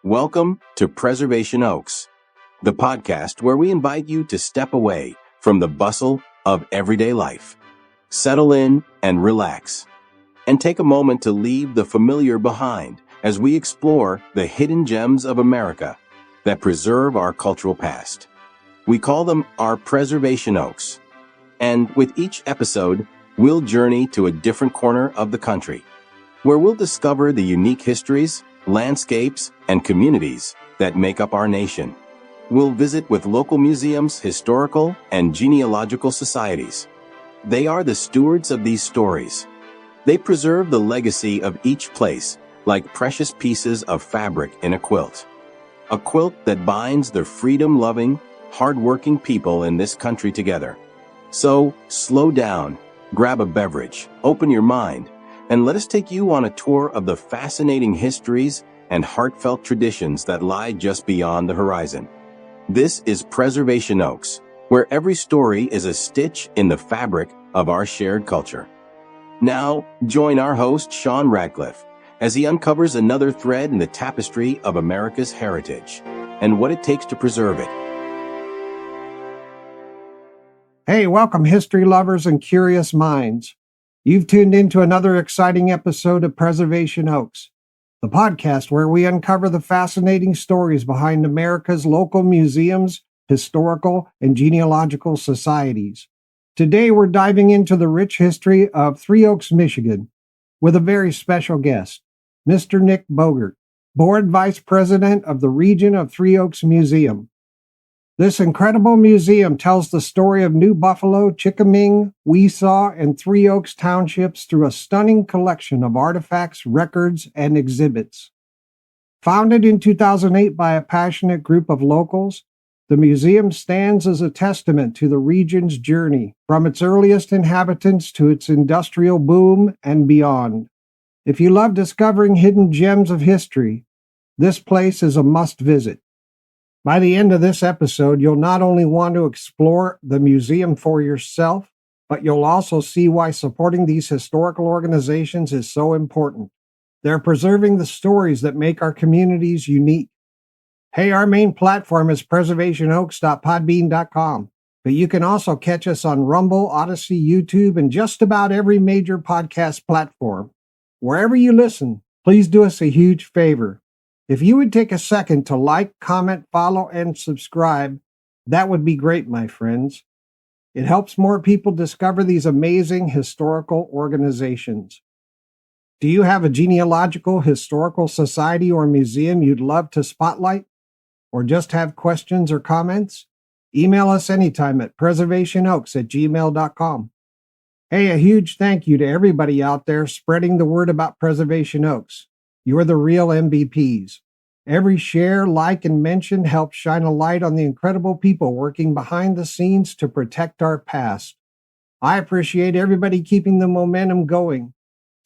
Welcome to Preservation Oaks, the podcast where we invite you to step away from the bustle of everyday life. Settle in and relax, and take a moment to leave the familiar behind as we explore the hidden gems of America that preserve our cultural past. We call them our Preservation Oaks, and with each episode, we'll journey to a different corner of the country, where we'll discover the unique histories, landscapes, and communities that make up our nation. We'll visit with local museums, historical, and genealogical societies. They are the stewards of these stories. They preserve the legacy of each place like precious pieces of fabric in a quilt that binds the freedom-loving, hard-working people in this country together. So, slow down, grab a beverage, open your mind, and let us take you on a tour of the fascinating histories and heartfelt traditions that lie just beyond the horizon. This is Preservation Oaks, where every story is a stitch in the fabric of our shared culture. Now, join our host, Sean Radcliff, as he uncovers another thread in the tapestry of America's heritage and what it takes to preserve it. Hey, welcome history lovers and curious minds. You've tuned into another exciting episode of Preservation Oaks, the podcast where we uncover the fascinating stories behind America's local museums, historical, and genealogical societies. Today we're diving into the rich history of Three Oaks, Michigan, with a very special guest, Mr. Nick Bogert, Board Vice President of the Region of Three Oaks Museum. This incredible museum tells the story of New Buffalo, Chickaming, Weesaw, and Three Oaks townships through a stunning collection of artifacts, records, and exhibits. Founded in 2008 by a passionate group of locals, the museum stands as a testament to the region's journey, from its earliest inhabitants to its industrial boom and beyond. If you love discovering hidden gems of history, this place is a must-visit. By the end of this episode, you'll not only want to explore the museum for yourself, but you'll also see why supporting these historical organizations is so important. They're preserving the stories that make our communities unique. Hey, our main platform is preservationoaks.podbean.com, but you can also catch us on Rumble, Odyssey, YouTube, and just about every major podcast platform. Wherever you listen, please do us a huge favor. If you would take a second to like, comment, follow, and subscribe, that would be great, my friends. It helps more people discover these amazing historical organizations. Do you have a genealogical, historical society or museum you'd love to spotlight? Or just have questions or comments? Email us anytime at preservationoaks@gmail.com. Hey, a huge thank you to everybody out there spreading the word about Preservation Oaks. You're the real MVPs. Every share, like, and mention helps shine a light on the incredible people working behind the scenes to protect our past. I appreciate everybody keeping the momentum going.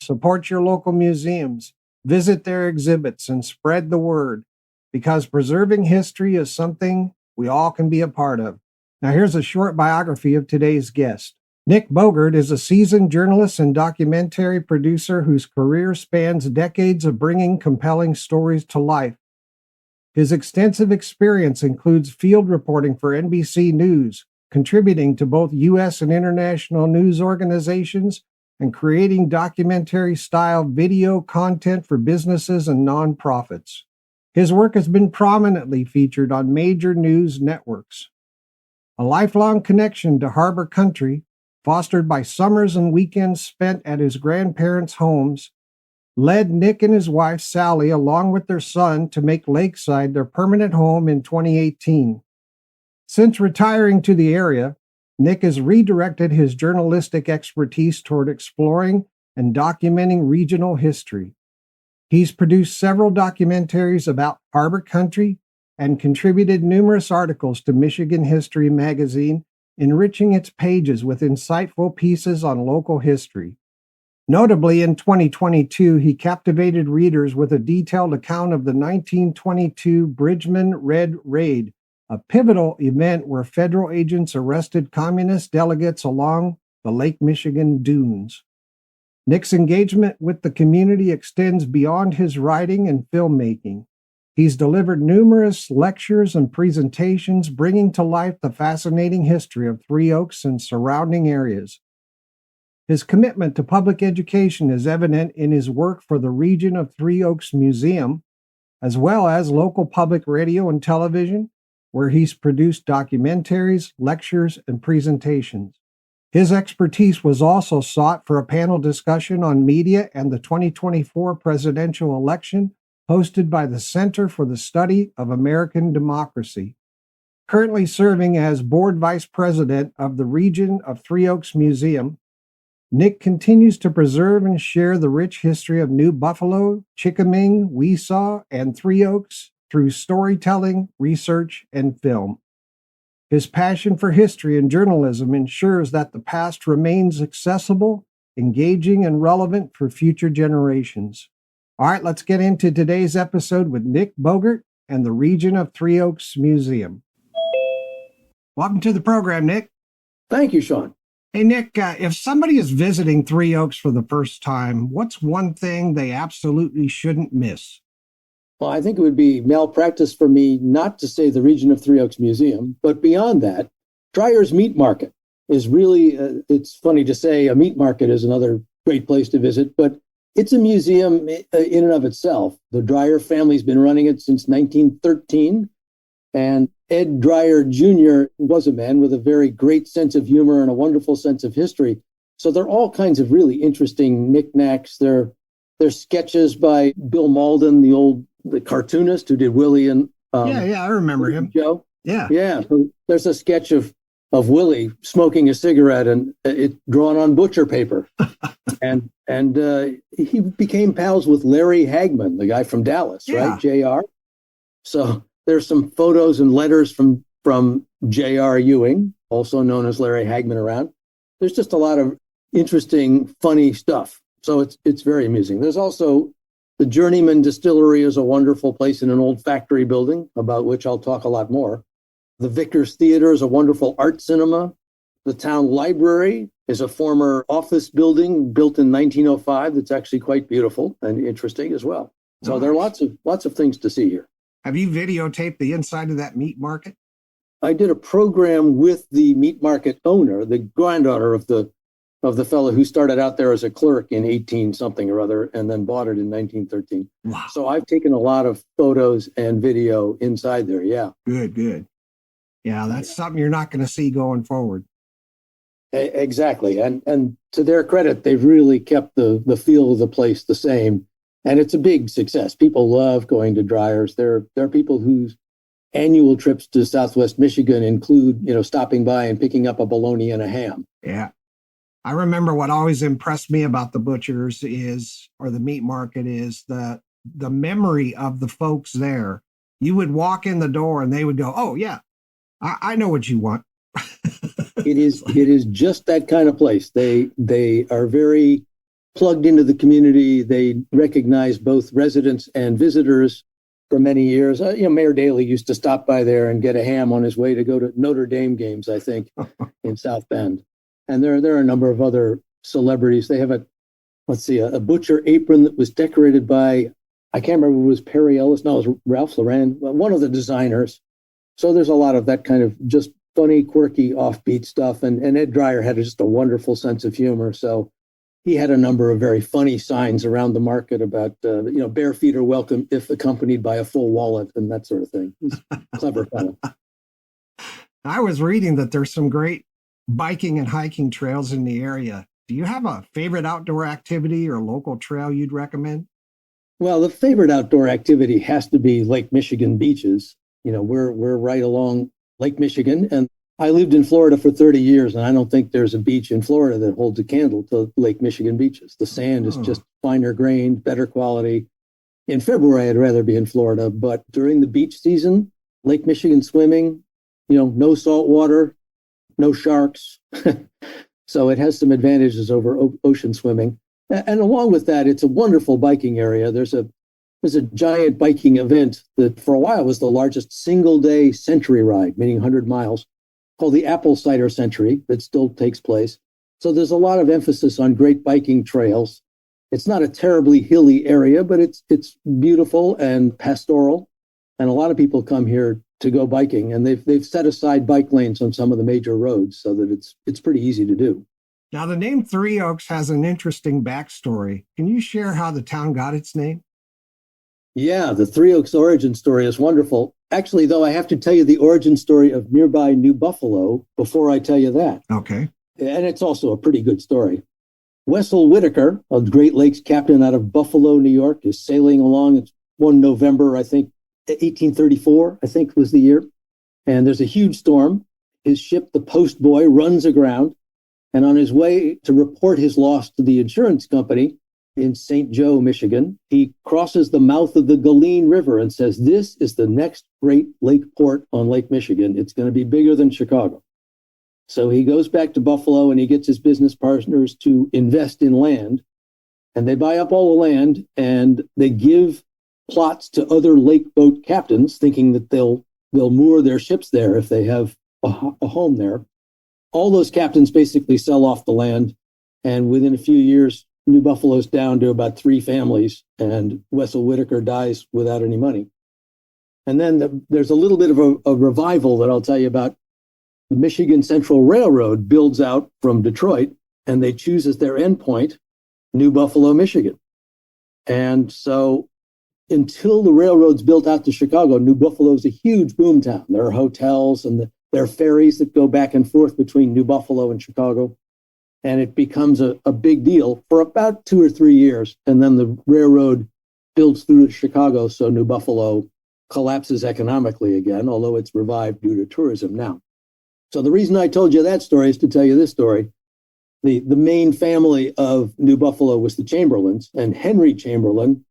Support your local museums, visit their exhibits, and spread the word, because preserving history is something we all can be a part of. Now here's a short biography of today's guest. Nick Bogert is a seasoned journalist and documentary producer whose career spans decades of bringing compelling stories to life. His extensive experience includes field reporting for NBC News, contributing to both U.S. and international news organizations, and creating documentary-style video content for businesses and nonprofits. His work has been prominently featured on major news networks. A lifelong connection to Harbor Country, fostered by summers and weekends spent at his grandparents' homes, led Nick and his wife, Sally, along with their son, to make Lakeside their permanent home in 2018. Since retiring to the area, Nick has redirected his journalistic expertise toward exploring and documenting regional history. He's produced several documentaries about Harbor Country and contributed numerous articles to Michigan History magazine, enriching its pages with insightful pieces on local history. Notably, in 2022, he captivated readers with a detailed account of the 1922 Bridgman Red Raid, a pivotal event where federal agents arrested communist delegates along the Lake Michigan dunes. Nick's engagement with the community extends beyond his writing and filmmaking. He's delivered numerous lectures and presentations, bringing to life the fascinating history of Three Oaks and surrounding areas. His commitment to public education is evident in his work for the Region of Three Oaks Museum, as well as local public radio and television, where he's produced documentaries, lectures, and presentations. His expertise was also sought for a panel discussion on media and the 2024 presidential election, hosted by the Center for the Study of American Democracy. Currently serving as board vice president of the Region of Three Oaks Museum, Nick continues to preserve and share the rich history of New Buffalo, Chickaming, Weesaw, and Three Oaks through storytelling, research, and film. His passion for history and journalism ensures that the past remains accessible, engaging, and relevant for future generations. All right, let's get into today's episode with Nick Bogert and the Region of Three Oaks Museum. Welcome to the program, Nick. Thank you, Sean. Hey, Nick, if somebody is visiting Three Oaks for the first time, what's one thing they absolutely shouldn't miss? Well, I think it would be malpractice for me not to say the Region of Three Oaks Museum, but beyond that, Dreyer's Meat Market is really, it's funny to say a meat market is another great place to visit, but it's a museum in and of itself. The Dreyer family's been running it since 1913, and Ed Dreyer Jr. was a man with a very great sense of humor and a wonderful sense of history. So there are all kinds of really interesting knickknacks. There are sketches by Bill Malden, the cartoonist who did Willie and I remember him. Joe. Yeah. So there's a sketch of Willie smoking a cigarette and it drawn on butcher paper, and he became pals with Larry Hagman, the guy from Dallas, right? Jr. So there's some photos and letters from J.R. Ewing, also known as Larry Hagman, around. There's just a lot of interesting, funny stuff. So it's very amusing. There's also the Journeyman Distillery is a wonderful place in an old factory building, about which I'll talk a lot more. The Vickers Theater is a wonderful art cinema. The town library is a former office building built in 1905 that's actually quite beautiful and interesting as well. So There are lots of things to see here. Have you videotaped the inside of that meat market? I did a program with the meat market owner, the granddaughter of the fellow who started out there as a clerk in 18 something or other and then bought it in 1913. Wow. So I've taken a lot of photos and video inside there. Yeah. Good. Yeah, that's something you're not going to see going forward. Exactly. And to their credit, they've really kept the feel of the place the same. And it's a big success. People love going to Dreyer's. There are people whose annual trips to Southwest Michigan include, stopping by and picking up a bologna and a ham. Yeah. I remember what always impressed me about the butchers or the meat market is the memory of the folks there. You would walk in the door and they would go, "Oh yeah, I know what you want." It is just that kind of place. They are very plugged into the community. They recognize both residents and visitors for many years. Mayor Daley used to stop by there and get a ham on his way to go to Notre Dame games, I think, in South Bend. And there are a number of other celebrities. They have a butcher apron that was decorated by, I can't remember if it was Perry Ellis. No, it was Ralph Lauren, one of the designers. So there's a lot of that kind of just funny, quirky, offbeat stuff. And Ed Dreyer had just a wonderful sense of humor. So he had a number of very funny signs around the market about, bare feet are welcome if accompanied by a full wallet and that sort of thing. He's a clever fellow. I was reading that there's some great biking and hiking trails in the area. Do you have a favorite outdoor activity or local trail you'd recommend? Well, the favorite outdoor activity has to be Lake Michigan beaches. We're right along Lake Michigan, and I lived in Florida for 30 years, and I don't think there's a beach in Florida that holds a candle to Lake Michigan beaches. The sand is just finer grained, better quality. In February, I'd rather be in Florida, but during the beach season, Lake Michigan swimming, no salt water, no sharks. So it has some advantages over ocean swimming. And along with that, it's a wonderful biking area. There's a giant biking event that for a while was the largest single-day century ride, meaning 100 miles, called the Apple Cider Century, that still takes place. So there's a lot of emphasis on great biking trails. It's not a terribly hilly area, but it's beautiful and pastoral. And a lot of people come here to go biking, and they've set aside bike lanes on some of the major roads so that it's pretty easy to do. Now, the name Three Oaks has an interesting backstory. Can you share how the town got its name? Yeah, the Three Oaks origin story is wonderful. Actually, though, I have to tell you the origin story of nearby New Buffalo before I tell you that. Okay. And it's also a pretty good story. Wessel Whitaker, a Great Lakes captain out of Buffalo, New York, is sailing along. It's one November, I think, 1834, I think was the year. And there's a huge storm. His ship, the Post Boy, runs aground. And on his way to report his loss to the insurance company in St. Joe, Michigan, he crosses the mouth of the Galeen River and says, "This is the next great lake port on Lake Michigan. It's going to be bigger than Chicago." So he goes back to Buffalo and he gets his business partners to invest in land. And they buy up all the land and they give plots to other lake boat captains, thinking that they'll moor their ships there if they have a home there. All those captains basically sell off the land. And within a few years, New Buffalo's down to about 3 families, and Wessel Whitaker dies without any money. And then there's a little bit of a revival that I'll tell you about. The Michigan Central Railroad builds out from Detroit, and they choose as their endpoint New Buffalo, Michigan. And so until the railroad's built out to Chicago, New Buffalo is a huge boom town. There are hotels and there are ferries that go back and forth between New Buffalo and Chicago. And it becomes a big deal for about 2 or 3 years. And then the railroad builds through Chicago, so New Buffalo collapses economically again, although it's revived due to tourism now. So the reason I told you that story is to tell you this story. The main family of New Buffalo was the Chamberlains, and Henry Chamberlain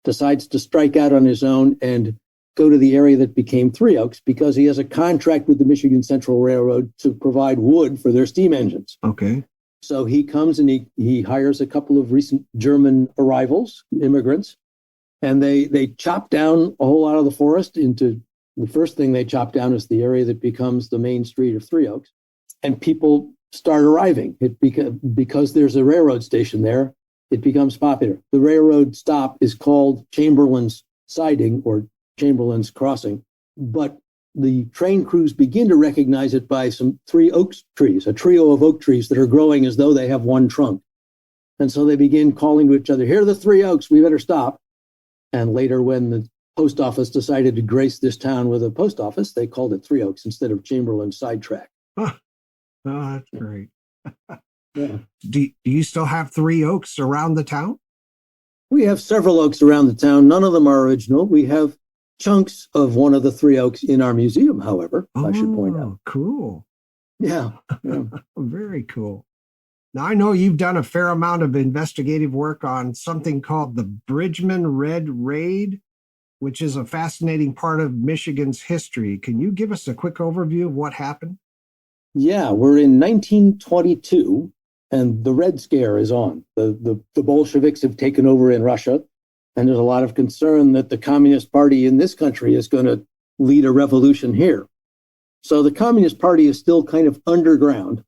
decides to strike out on his own and go to the area that became Three Oaks because he has a contract with the Michigan Central Railroad to provide wood for their steam engines. Okay. So he comes and he hires a couple of recent German arrivals, immigrants, and they chop down a whole lot of the forest into the first thing they chop down is the area that becomes the main street of Three Oaks. And people start arriving. Because there's a railroad station there, it becomes popular. The railroad stop is called Chamberlain's Siding or Chamberlain's Crossing, but the train crews begin to recognize it by some 3 oak trees, a trio of oak trees that are growing as though they have one trunk. And so they begin calling to each other, "Here are the 3 oaks, we better stop." And later, when the post office decided to grace this town with a post office, they called it Three Oaks instead of Chamberlain's Sidetrack. Huh. Oh, that's great. Yeah. Do you still have 3 oaks around the town? We have several oaks around the town. None of them are original. We have chunks of one of the 3 oaks in our museum, however, I should point out. Cool. Yeah. Very cool. Now, I know you've done a fair amount of investigative work on something called the Bridgman Red Raid, which is a fascinating part of Michigan's history. Can you give us a quick overview of what happened? Yeah, we're in 1922, and the Red Scare is on. The Bolsheviks have taken over in Russia. And there's a lot of concern that the Communist Party in this country is going to lead a revolution here. So the Communist Party is still kind of underground.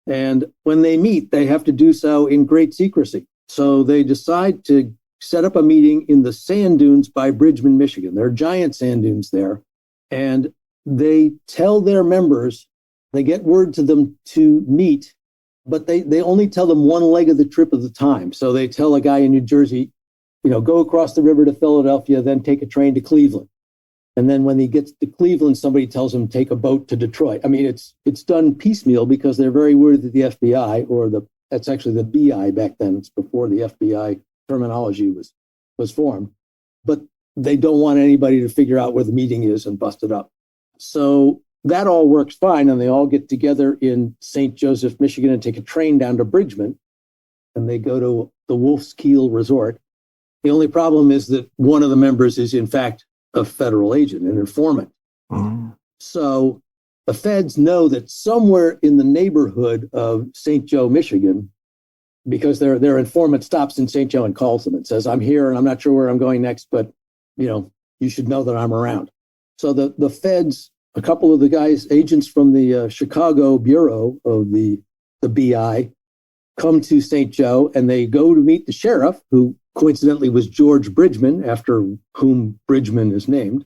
And when they meet, they have to do so in great secrecy. So they decide to set up a meeting in the sand dunes by Bridgman, Michigan. There are giant sand dunes there. And they tell their members, they get word to them to meet, but they only tell them one leg of the trip at a time. So they tell a guy in New Jersey, go across the river to Philadelphia, then take a train to Cleveland. And then when he gets to Cleveland, somebody tells him take a boat to Detroit. I mean, it's done piecemeal because they're very worried that the FBI, that's actually the BI back then. It's before the FBI terminology was formed. But they don't want anybody to figure out where the meeting is and bust it up. So that all works fine. And they all get together in St. Joseph, Michigan, and take a train down to Bridgman. And they go to the Wolf's Keel Resort. The only problem is that one of the members is, in fact, a federal agent, an informant. Oh. So the feds know that somewhere in the neighborhood of St. Joe, Michigan, because their informant stops in St. Joe and calls them and says, "I'm here and I'm not sure where I'm going next, but, you should know that I'm around." So the feds, a couple of the guys, agents from the Chicago Bureau of the BI, come to St. Joe and they go to meet the sheriff, who coincidentally was George Bridgman, after whom Bridgman is named.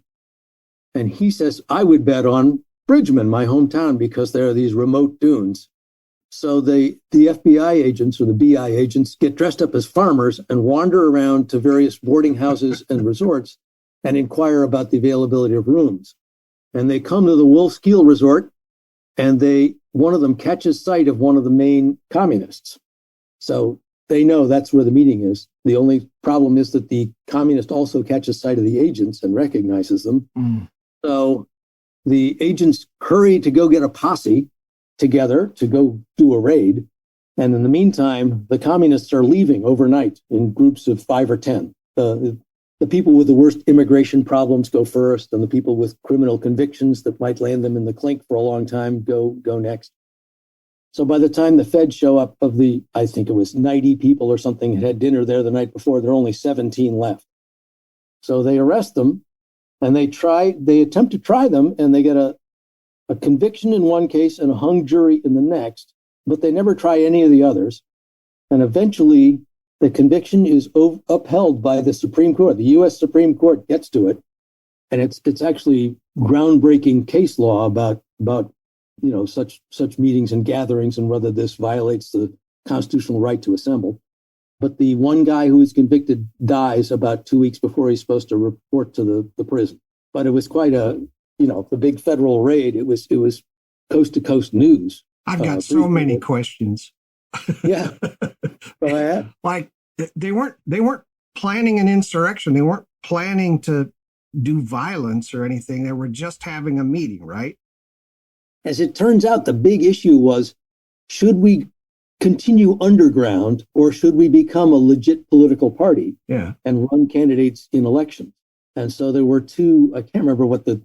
And he says, I would bet on Bridgman, my hometown, because there are these remote dunes. So the FBI agents or the BI agents get dressed up as farmers and wander around to various boarding houses and resorts and inquire about the availability of rooms. And they come to the Wolfskiel Resort, and one of them catches sight of one of the main communists. So they know that's where the meeting is. The only problem is that the communist also catches sight of the agents and recognizes them. So the agents hurry to go get a posse together to go do a raid. And in the meantime, the communists are leaving overnight in groups of 5 or 10. The people with the worst immigration problems go first, and the people with criminal convictions that might land them in the clink for a long time go next. So by the time the feds show up, I think it was 90 people or something had dinner there the night before, there are only 17 left. So they arrest them, and they attempt to try them, and they get a conviction in one case and a hung jury in the next, but they never try any of the others. And eventually the conviction is upheld by the Supreme Court. The U.S. Supreme Court gets to it. And it's actually groundbreaking case law about such meetings and gatherings and whether this violates the constitutional right to assemble. But the one guy who is convicted dies about 2 weeks before he's supposed to report to the prison. But it was quite the big federal raid. It was coast to coast news. I've got so many questions. Yeah. Like they weren't planning an insurrection. They weren't planning to do violence or anything. They were just having a meeting, right? As it turns out, the big issue was, should we continue underground or should we become a legit political party and run candidates in elections? And so there were two, I can't remember what the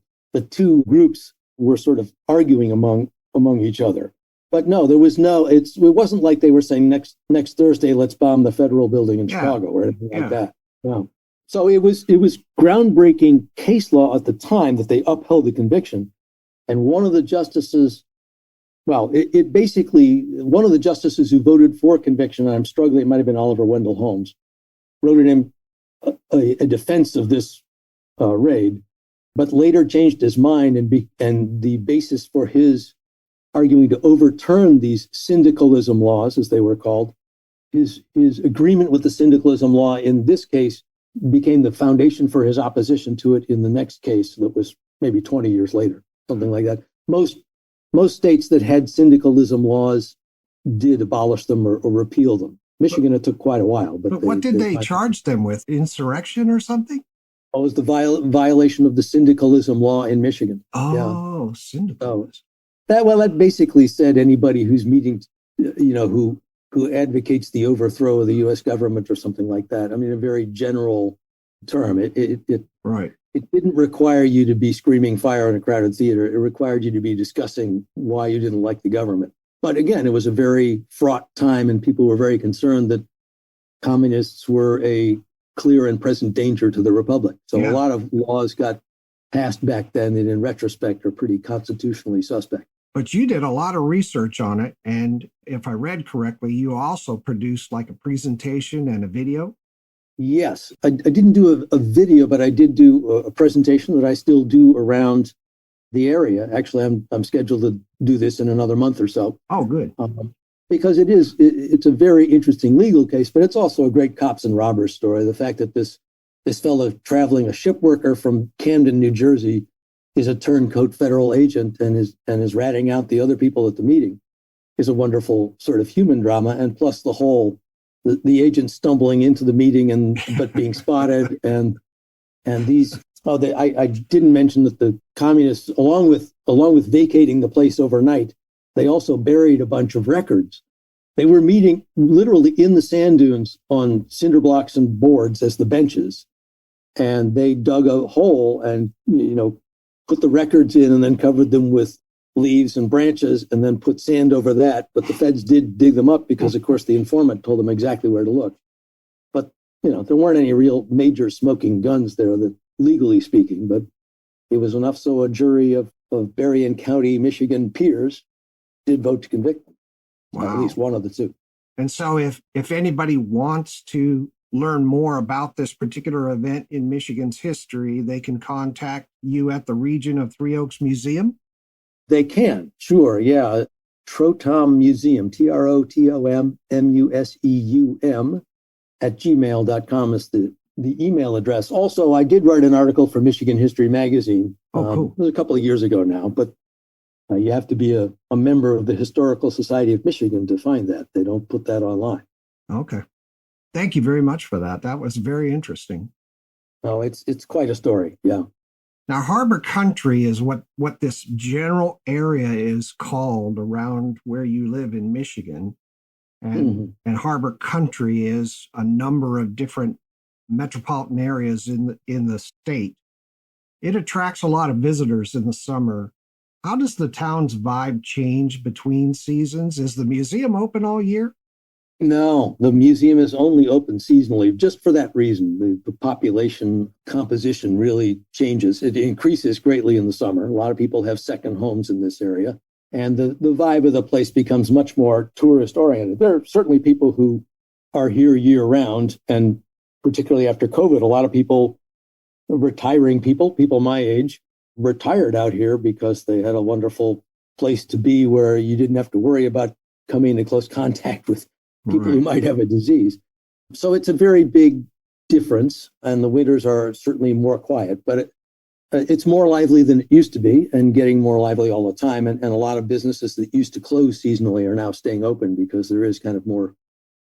two groups were sort of arguing among each other. But no, it wasn't like they were saying next Thursday, let's bomb the federal building in Chicago or anything like that. No. So it was groundbreaking case law at the time that they upheld the conviction. And one of the justices, one of the justices who voted for conviction, and I'm struggling, it might have been Oliver Wendell Holmes, wrote in a defense of this raid, but later changed his mind and the basis for his arguing to overturn these syndicalism laws, as they were called, his agreement with the syndicalism law in this case became the foundation for his opposition to it in the next case that was maybe 20 years later, something like that. Most states that had syndicalism laws did abolish them or repeal them. Michigan, it took quite a while. But what did they charge them with? Insurrection or something? It was the violation of the syndicalism law in Michigan. Oh, syndicalism. That basically said anybody who's meeting, who advocates the overthrow of the U.S. government or something like that. I mean, a very general term. It didn't require you to be screaming fire in a crowded theater. It required you to be discussing why you didn't like the government. But again, it was a very fraught time, and people were very concerned that communists were a clear and present danger to the republic. So a lot of laws got passed back then that in retrospect are pretty constitutionally suspect. But you did a lot of research on it. And if I read correctly, you also produced like a presentation and a video. Yes, I didn't do a video, but I did do a presentation that I still do around the area. Actually, I'm scheduled to do this in another month or so. Oh, good. Because it's a very interesting legal case, but it's also a great cops and robbers story. The fact that this fellow traveling, a ship worker from Camden, New Jersey, is a turncoat federal agent and is ratting out the other people at the meeting is a wonderful sort of human drama. And plus the agent stumbling into the meeting but being spotted and these. I didn't mention that the communists, along with vacating the place overnight, they also buried a bunch of records. They were meeting literally in the sand dunes on cinder blocks and boards as the benches, and they dug a hole and put the records in and then covered them with leaves and branches and then put sand over that. But the feds did dig them up because, of course, the informant told them exactly where to look. But there weren't any real major smoking guns there, that legally speaking. But it was enough so a jury of Berrien County, Michigan peers did vote to convict them. Wow. At least one of the two. And so if anybody wants to learn more about this particular event in Michigan's history, they can contact you at the Region of Three Oaks Museum? They can, sure, yeah. Trotom Museum, TROTOMMUSEUM at gmail.com is the email address. Also, I did write an article for Michigan History Magazine. Oh, cool. It was a couple of years ago now, but you have to be a member of the Historical Society of Michigan to find that. They don't put that online. Okay. Thank you very much for that. That was very interesting. Oh, it's quite a story, yeah. Now, Harbor Country is what this general area is called around where you live in Michigan. And Harbor Country is a number of different metropolitan areas in the state. It attracts a lot of visitors in the summer. How does the town's vibe change between seasons? Is the museum open all year? No, the museum is only open seasonally, just for that reason. The population composition really changes. It increases greatly in the summer. A lot of people have second homes in this area. And the vibe of the place becomes much more tourist oriented. There are certainly people who are here year round. And particularly after COVID, a lot of people, retiring people my age, retired out here because they had a wonderful place to be where you didn't have to worry about coming into close contact with people who might have a disease. So it's a very big difference, and the winters are certainly more quiet, but it's more lively than it used to be and getting more lively all the time. And a lot of businesses that used to close seasonally are now staying open because there is kind of more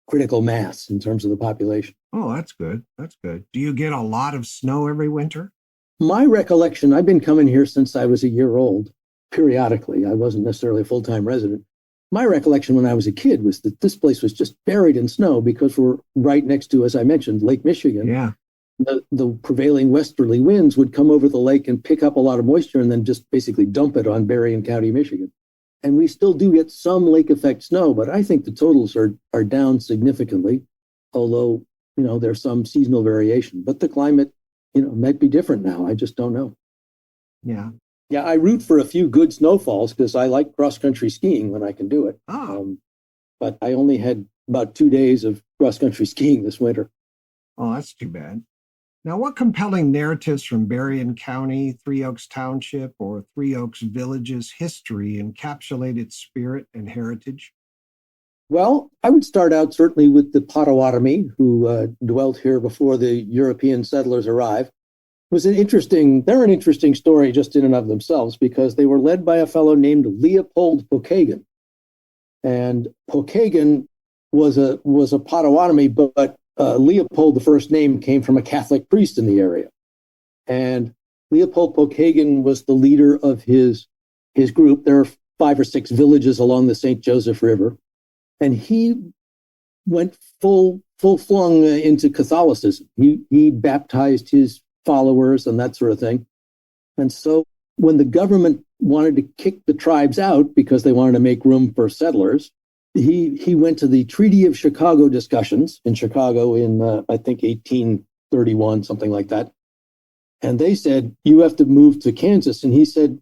critical mass in terms of the population. Oh, that's good. That's good. Do you get a lot of snow every winter? My recollection, I've been coming here since I was a year old, periodically. I wasn't necessarily a full-time resident. My recollection when I was a kid was that this place was just buried in snow because we're right next to, as I mentioned, Lake Michigan. Yeah. The prevailing westerly winds would come over the lake and pick up a lot of moisture and then just basically dump it on Berrien County, Michigan. And we still do get some lake effect snow, but I think the totals are down significantly, although, there's some seasonal variation. But the climate, might be different now. I just don't know. Yeah. Yeah, I root for a few good snowfalls because I like cross-country skiing when I can do it. But I only had about 2 days of cross-country skiing this winter. Oh, that's too bad. Now, what compelling narratives from Berrien County, Three Oaks Township, or Three Oaks Village's history encapsulate its spirit and heritage? Well, I would start out certainly with the Potawatomi, who dwelt here before the European settlers arrived. They're an interesting story just in and of themselves because they were led by a fellow named Leopold Pokagon. And Pokagon was a Potawatomi, but Leopold, the first name, came from a Catholic priest in the area. And Leopold Pokagon was the leader of his group. There are 5 or 6 villages along the St. Joseph River. And he went full flung into Catholicism. He baptized his followers and that sort of thing. And so when the government wanted to kick the tribes out because they wanted to make room for settlers, he went to the Treaty of Chicago discussions in Chicago in, I think, 1831, something like that. And they said, you have to move to Kansas. And he said,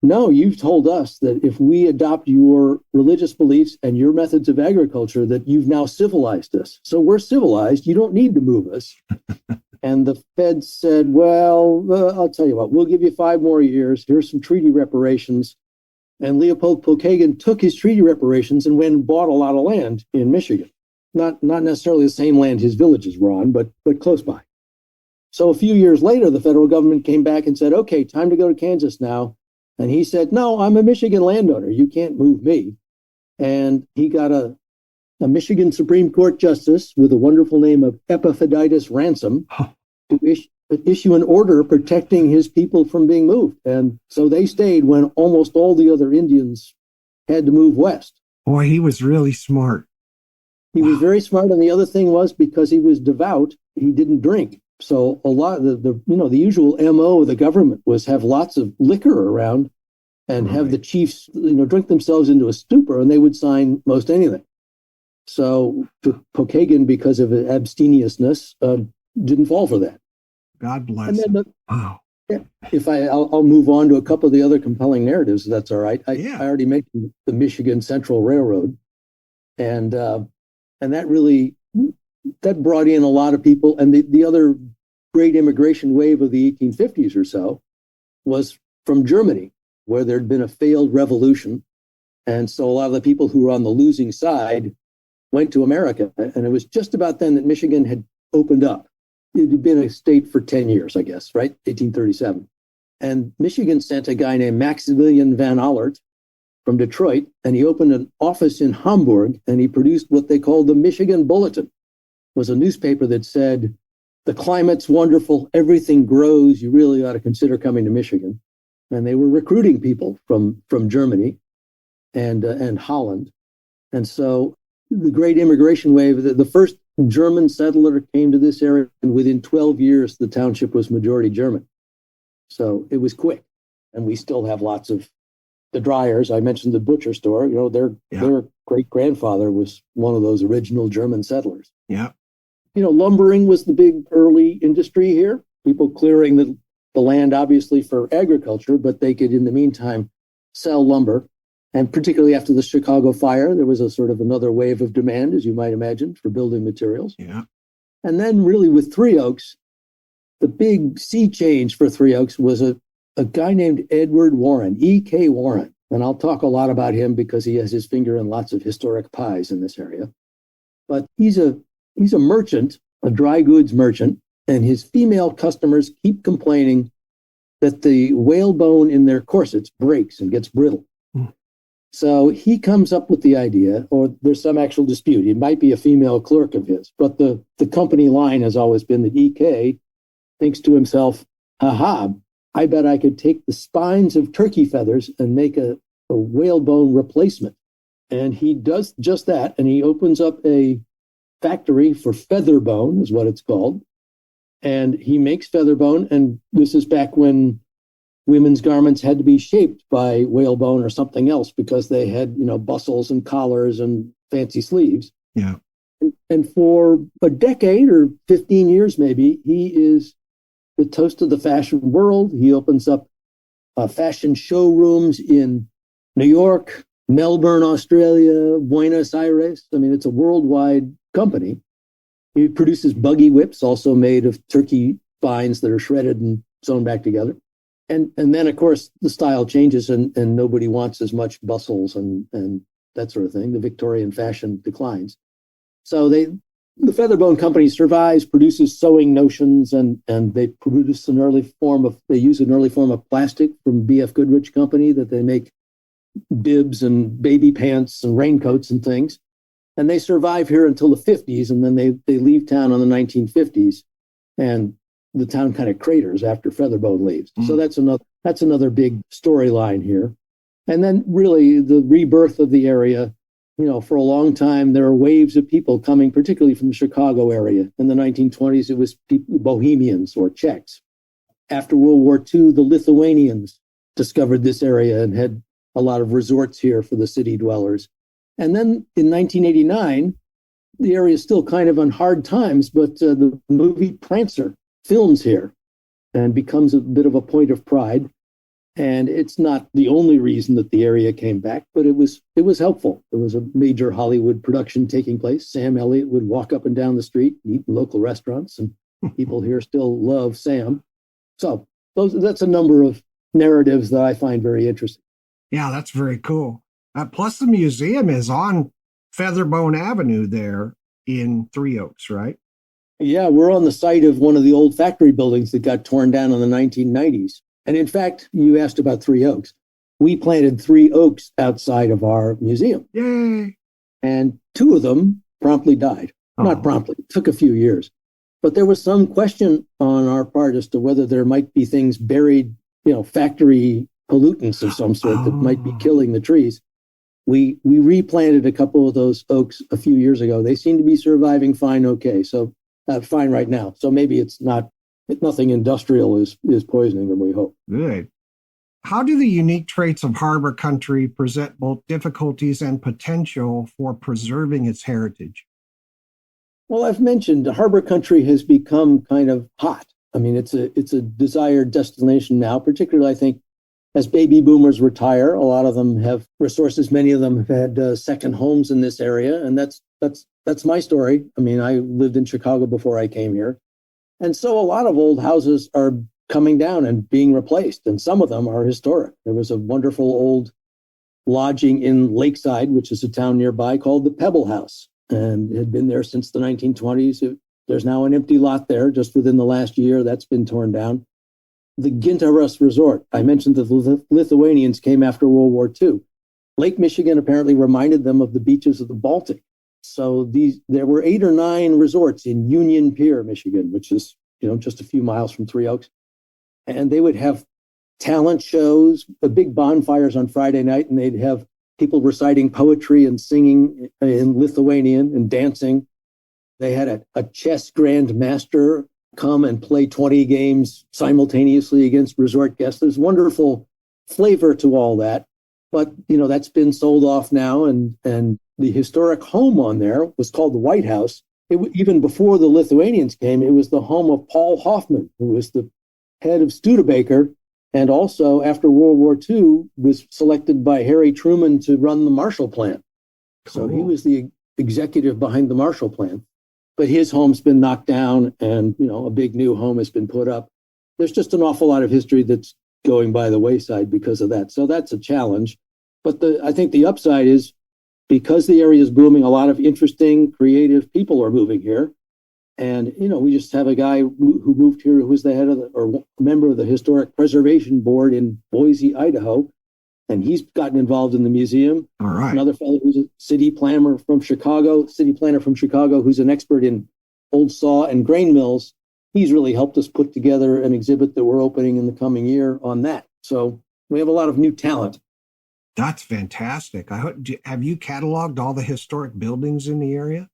no, you've told us that if we adopt your religious beliefs and your methods of agriculture, that you've now civilized us. So we're civilized. You don't need to move us. And the feds said, well, I'll tell you what, we'll give you 5 more years. Here's some treaty reparations. And Leopold Pokagon took his treaty reparations and went and bought a lot of land in Michigan. Not necessarily the same land his villages were on, but close by. So a few years later, the federal government came back and said, okay, time to go to Kansas now. And he said, no, I'm a Michigan landowner. You can't move me. And he got a Michigan Supreme Court justice with a wonderful name of Epaphroditus Ransom to issue an order protecting his people from being moved. And so they stayed when almost all the other Indians had to move west. Boy, he was really smart. He was very smart. And the other thing was because he was devout, he didn't drink. So a lot of the usual MO of the government was have lots of liquor around and have the chiefs, drink themselves into a stupor, and they would sign most anything. So Pokagon, because of abstemiousness, didn't fall for that. God bless him. Wow. If I'll move on to a couple of the other compelling narratives, if that's all right. I already mentioned the Michigan Central Railroad, and that really that brought in a lot of people. And the other great immigration wave of the 1850s or so was from Germany, where there'd been a failed revolution. And so a lot of the people who were on the losing side went to America. And it was just about then that Michigan had opened up. It had been a state for 10 years, I guess, right? 1837. And Michigan sent a guy named Maximilian van Allert from Detroit, and he opened an office in Hamburg, and he produced what they called the Michigan Bulletin. It was a newspaper that said, the climate's wonderful, everything grows, you really ought to consider coming to Michigan. And they were recruiting people from Germany and Holland. And so the great immigration wave, the first German settler came to this area, and within 12 years, the township was majority German. So it was quick. And we still have lots of the dryers. I mentioned the butcher store. Their great-grandfather was one of those original German settlers. Yeah. Lumbering was the big early industry here. People clearing the land, obviously, for agriculture, but they could, in the meantime, sell lumber. And particularly after the Chicago fire, there was a sort of another wave of demand, as you might imagine, for building materials. Yeah. And then really with Three Oaks, the big sea change for Three Oaks was a guy named Edward Warren, E.K. Warren. And I'll talk a lot about him because he has his finger in lots of historic pies in this area. But he's a merchant, a dry goods merchant, and his female customers keep complaining that the whalebone in their corsets breaks and gets brittle. So he comes up with the idea, or there's some actual dispute. It might be a female clerk of his, but the company line has always been that EK thinks to himself, aha, I bet I could take the spines of turkey feathers and make a whalebone replacement. And he does just that, and he opens up a factory for Featherbone, is what it's called. And he makes Featherbone, and this is back when women's garments had to be shaped by whalebone or something else because they had, bustles and collars and fancy sleeves. Yeah. And for a decade or 15 years, maybe, he is the toast of the fashion world. He opens up fashion showrooms in New York, Melbourne, Australia, Buenos Aires. I mean, it's a worldwide company. He produces buggy whips, also made of turkey spines that are shredded and sewn back together. And then, of course, the style changes and nobody wants as much bustles and that sort of thing. The Victorian fashion declines. So the Featherbone company survives, produces sewing notions, and they produce they use an early form of plastic from B.F. Goodrich Company that they make bibs and baby pants and raincoats and things. And they survive here until the 50s, and then they leave town on the 1950s. And the town kind of craters after Featherbone leaves. So that's another big storyline here. And then really the rebirth of the area, for a long time, there are waves of people coming, particularly from the Chicago area. In the 1920s, it was Bohemians or Czechs. After World War II, the Lithuanians discovered this area and had a lot of resorts here for the city dwellers. And then in 1989, the area is still kind of on hard times, but the movie Prancer films here and becomes a bit of a point of pride. And it's not the only reason that the area came back, but it was helpful. There was a major Hollywood production taking place. Sam Elliott would walk up and down the street, eat in local restaurants, and people here still love Sam. So that's a number of narratives that I find very interesting. Yeah, that's very cool. Plus the museum is on Featherbone Avenue there in Three Oaks, right? Yeah, we're on the site of one of the old factory buildings that got torn down in the 1990s. And in fact, you asked about Three Oaks. We planted 3 oaks outside of our museum. Yay! And 2 of them promptly died. Oh. Not promptly, it took a few years. But there was some question on our part as to whether there might be things buried, factory pollutants of some sort that might be killing the trees. We replanted a couple of those oaks a few years ago. They seem to be surviving fine, okay. So fine right now. So maybe it's nothing industrial is poisoning them, we hope. Good. How do the unique traits of harbor country present both difficulties and potential for preserving its heritage? Well, I've mentioned harbor country has become kind of hot. I mean, it's a desired destination now, particularly, I think, as baby boomers retire. A lot of them have resources. Many of them have had second homes in this area, and that's that's my story. I mean, I lived in Chicago before I came here. And so a lot of old houses are coming down and being replaced, and some of them are historic. There was a wonderful old lodging in Lakeside, which is a town nearby, called the Pebble House, and it had been there since the 1920s. There's now an empty lot there just within the last year. That's been torn down. The Gintaras Resort, I mentioned that the Lithuanians came after World War II. Lake Michigan apparently reminded them of the beaches of the Baltic. So there were 8 or 9 resorts in Union Pier, Michigan, which is just a few miles from Three Oaks. And they would have talent shows, big bonfires on Friday night, and they'd have people reciting poetry and singing in Lithuanian and dancing. They had a chess grandmaster come and play 20 games simultaneously against resort guests. There's wonderful flavor to all that. But, that's been sold off now. And the historic home on there was called the White House. Even before the Lithuanians came, it was the home of Paul Hoffman, who was the head of Studebaker, and also after World War II was selected by Harry Truman to run the Marshall Plan. So he was the executive behind the Marshall Plan. But his home's been knocked down, and a big new home has been put up. There's just an awful lot of history that's going by the wayside because of that. So that's a challenge. But I think the upside is, because the area is booming, a lot of interesting, creative people are moving here. And, we just have a guy who moved here who was the head of or member of the Historic Preservation Board in Boise, Idaho. And he's gotten involved in the museum. All right. Another fellow who's a city planner from Chicago, who's an expert in old saw and grain mills. He's really helped us put together an exhibit that we're opening in the coming year on that. So we have a lot of new talent. That's fantastic. Have you cataloged all the historic buildings in the area?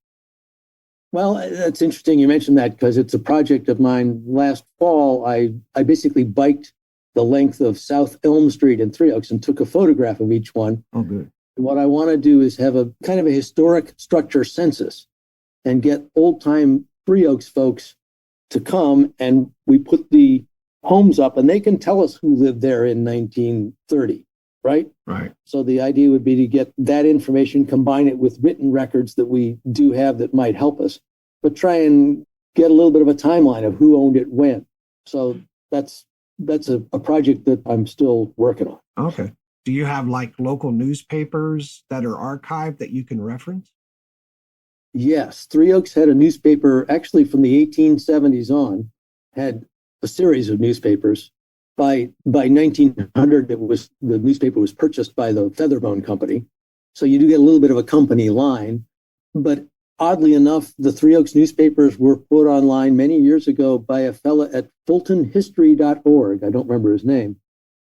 Well, that's interesting you mentioned that, because it's a project of mine. Last fall, I basically biked the length of South Elm Street in Three Oaks and took a photograph of each one. Oh, good. And what I want to do is have a kind of a historic structure census and get old-time Three Oaks folks to come, and we put the homes up, and they can tell us who lived there in 1930. Right? Right. So the idea would be to get that information, combine it with written records that we do have that might help us, but try and get a little bit of a timeline of who owned it when. So that's a project that I'm still working on. Okay. Do you have local newspapers that are archived that you can reference? Yes. Three Oaks had a newspaper, actually from the 1870s on, had a series of newspapers. By 1900, the newspaper was purchased by the Featherbone company. So you do get a little bit of a company line. But oddly enough, the Three Oaks newspapers were put online many years ago by a fella at fultonhistory.org. I don't remember his name.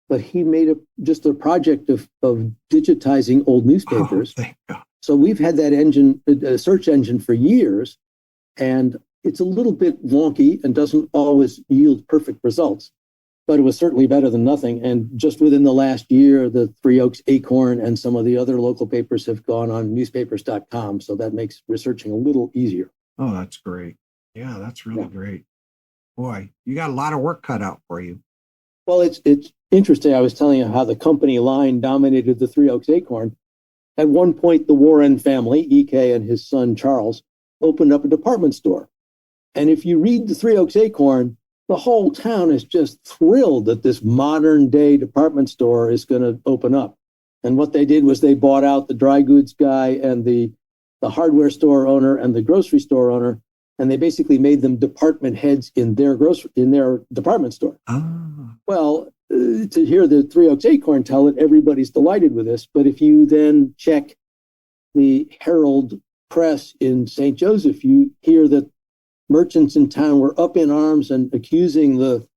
But he made just a project of digitizing old newspapers. Oh, thank God. So we've had that search engine for years. And it's a little bit wonky and doesn't always yield perfect results. But it was certainly better than nothing. And just within the last year, the Three Oaks Acorn and some of the other local papers have gone on newspapers.com. So that makes researching a little easier. Oh, that's great. Yeah, that's really great. Boy, you got a lot of work cut out for you. Well, it's interesting. I was telling you how the company line dominated the Three Oaks Acorn. At one point, the Warren family, EK and his son Charles, opened up a department store. And if you read the Three Oaks Acorn, the whole town is just thrilled that this modern day department store is going to open up. And what they did was they bought out the dry goods guy and the hardware store owner and the grocery store owner, and they basically made them department heads in their department store. Ah. Well, to hear the Three Oaks Acorn tell it, everybody's delighted with this. But if you then check the Herald Press in St. Joseph, you hear that merchants in town were up in arms and accusing the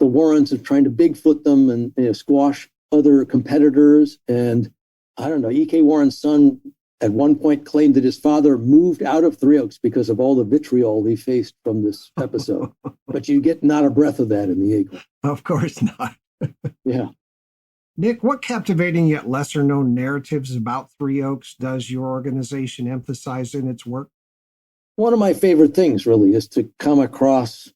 Warrens of trying to Bigfoot them and squash other competitors. And I don't know, E.K. Warren's son at one point claimed that his father moved out of Three Oaks because of all the vitriol he faced from this episode. But you get not a breath of that in the Acorn. Of course not. Yeah. Nick, what captivating yet lesser known narratives about Three Oaks does your organization emphasize in its work? One of my favorite things really is to come across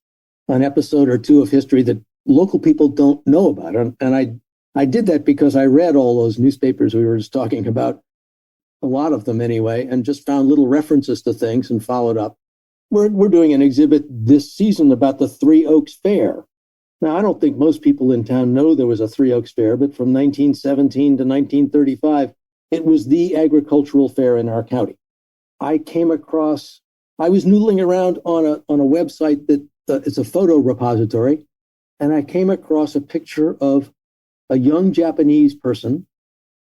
an episode or two of history that local people don't know about. And I did that because I read all those newspapers we were just talking about. a lot of them anyway, and just found little references to things and followed up. We're doing an exhibit this season about the Three Oaks Fair. Now, I don't think most people in town know there was a Three Oaks Fair, but from 1917 to 1935, it was the agricultural fair in our county. I was noodling around on a website that it's a photo repository, and I came across a picture of a young Japanese person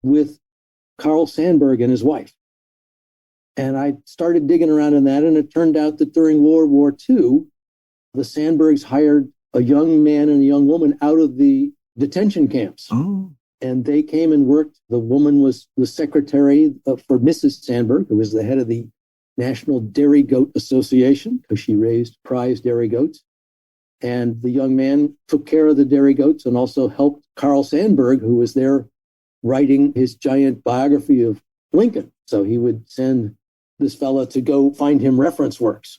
with Carl Sandburg and his wife. And I started digging around in that, and it turned out that during World War II, the Sandburgs hired a young man and a young woman out of the detention camps. Oh. And they came and worked. The woman was the secretary for Mrs. Sandburg, who was the head of the National Dairy Goat Association, because she raised prize dairy goats. And the young man took care of the dairy goats and also helped Carl Sandburg, who was there writing his giant biography of Lincoln. So he would send this fella to go find him reference works.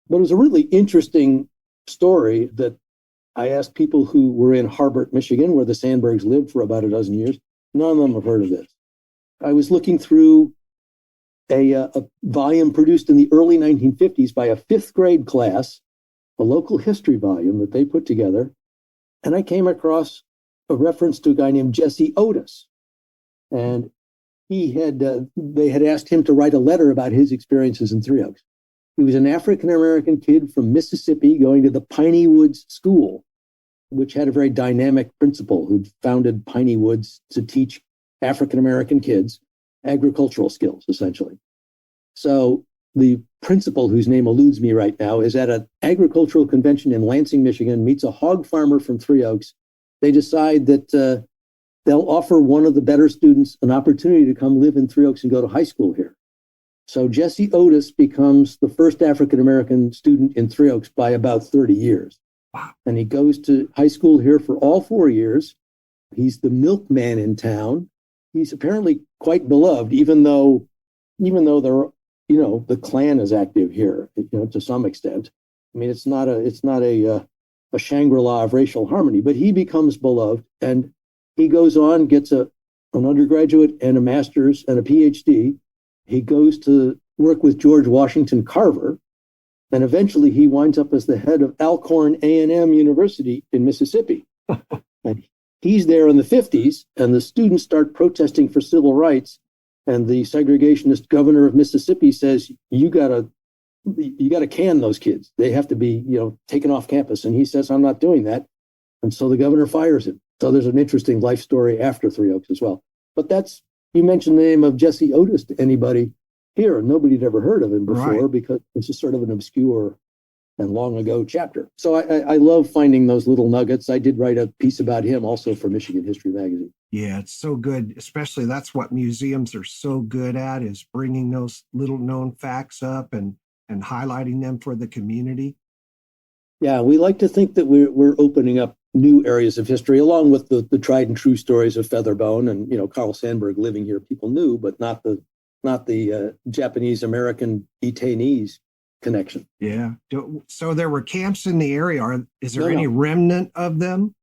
But it was a really interesting story that I asked people who were in Harbert, Michigan, where the Sandburgs lived for about a dozen years. None of them have heard of this. I was looking through a volume produced in the early 1950s by a fifth grade class, a local history volume that they put together, and I came across a reference to a guy named Jesse Otis. And they had asked him to write a letter about his experiences in Three Oaks. He was an African-American kid from Mississippi going to the Piney Woods School, which had a very dynamic principal who'd founded Piney Woods to teach African-American kids agricultural skills, essentially. So the principal, whose name eludes me right now, is at an agricultural convention in Lansing, Michigan, meets a hog farmer from Three Oaks. They decide that they'll offer one of the better students an opportunity to come live in Three Oaks and go to high school here. So Jesse Otis becomes the first African-American student in Three Oaks by about 30 years. Wow. And he goes to high school here for all 4 years. He's the milkman in town. He's apparently quite beloved, even though there, the Klan is active here, to some extent. I mean, it's not a Shangri-La of racial harmony, but he becomes beloved, and he goes on, gets an undergraduate and a master's and a PhD. He goes to work with George Washington Carver, and eventually he winds up as the head of Alcorn A&M University in Mississippi. And he's there in the 50s, and the students start protesting for civil rights, and the segregationist governor of Mississippi says, you gotta can those kids. They have to be, taken off campus. And he says, I'm not doing that. And so the governor fires him. So there's an interesting life story after Three Oaks as well. But you mentioned the name of Jesse Otis to anybody here, and nobody'd ever heard of him before, right, because this is sort of an obscure and long ago chapter. So I love finding those little nuggets. I did write a piece about him also for Michigan History Magazine. Yeah, it's so good. Especially that's what museums are so good at, is bringing those little known facts up and highlighting them for the community. Yeah, we like to think that we're opening up new areas of history, along with the tried and true stories of Featherbone and Carl Sandburg living here. People knew, but not the Japanese American detainees connection. Yeah. So there were camps in the area. Is there any remnant of them?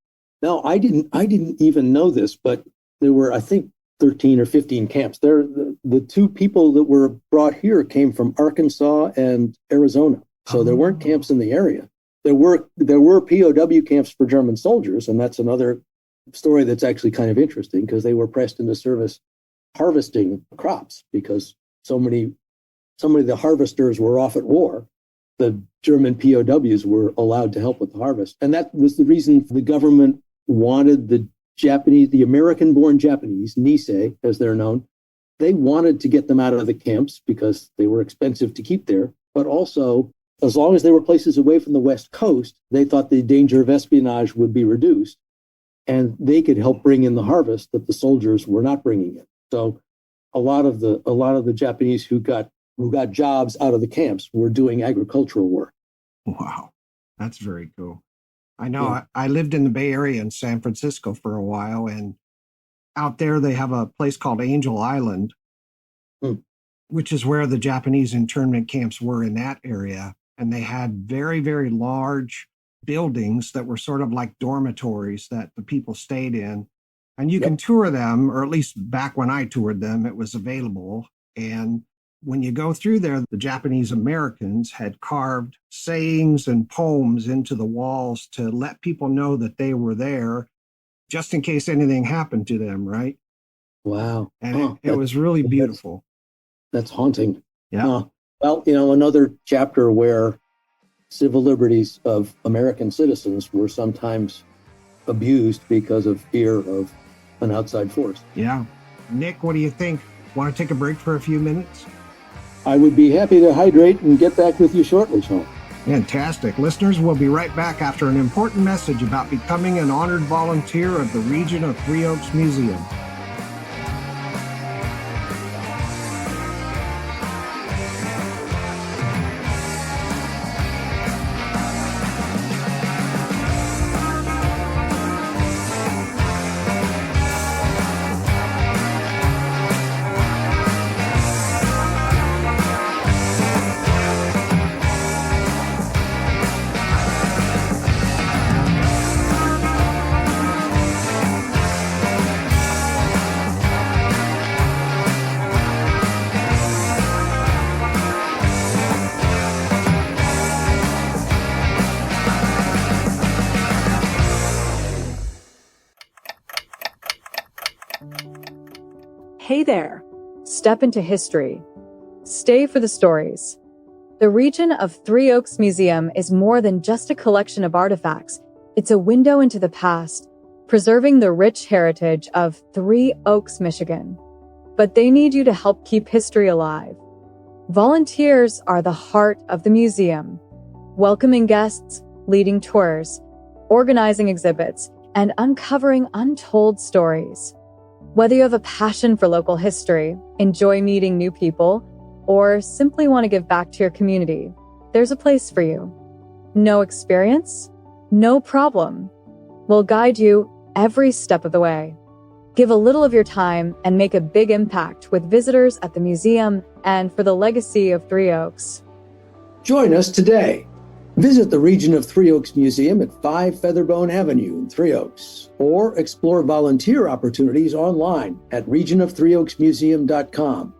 No, I didn't even know this, but there were, I think, 13 or 15 camps. The two people that were brought here came from Arkansas and Arizona. So there weren't camps in the area. There were POW camps for German soldiers, and that's another story that's actually kind of interesting, because they were pressed into service harvesting crops, because so many of the harvesters were off at war. The German POWs were allowed to help with the harvest. And that was the reason the government wanted the American-born Japanese, Nisei, as they're known, they wanted to get them out of the camps because they were expensive to keep there. But also, as long as they were places away from the West Coast, they thought the danger of espionage would be reduced, and they could help bring in the harvest that the soldiers were not bringing in. So a lot of the Japanese who got jobs out of the camps were doing agricultural work. Wow, that's very cool. I know. I lived in the Bay Area in San Francisco for a while, and out there they have a place called Angel Island, which is where the Japanese internment camps were in that area. And they had very, very large buildings that were sort of like dormitories that the people stayed in. And you can tour them, or at least back when I toured them, it was available. And when you go through there, the Japanese Americans had carved sayings and poems into the walls to let people know that they were there just in case anything happened to them, right? Wow. And it was really beautiful. That's haunting. Yeah. Well, another chapter where civil liberties of American citizens were sometimes abused because of fear of an outside force. Yeah. Nick, what do you think? Want to take a break for a few minutes? I would be happy to hydrate and get back with you shortly, Sean. Fantastic. Listeners, we'll be right back after an important message about becoming an honored volunteer of the Region of Three Oaks Museum. Hey there! Step into history. Stay for the stories. The Region of Three Oaks Museum is more than just a collection of artifacts. It's a window into the past, preserving the rich heritage of Three Oaks, Michigan. But they need you to help keep history alive. Volunteers are the heart of the museum, welcoming guests, leading tours, organizing exhibits, and uncovering untold stories. Whether you have a passion for local history, enjoy meeting new people, or simply want to give back to your community, there's a place for you. No experience? No problem. We'll guide you every step of the way. Give a little of your time and make a big impact with visitors at the museum and for the legacy of Three Oaks. Join us today. Visit the Region of Three Oaks Museum at 5 Featherbone Avenue in Three Oaks, or explore volunteer opportunities online at regionofthreeoaksmuseum.com.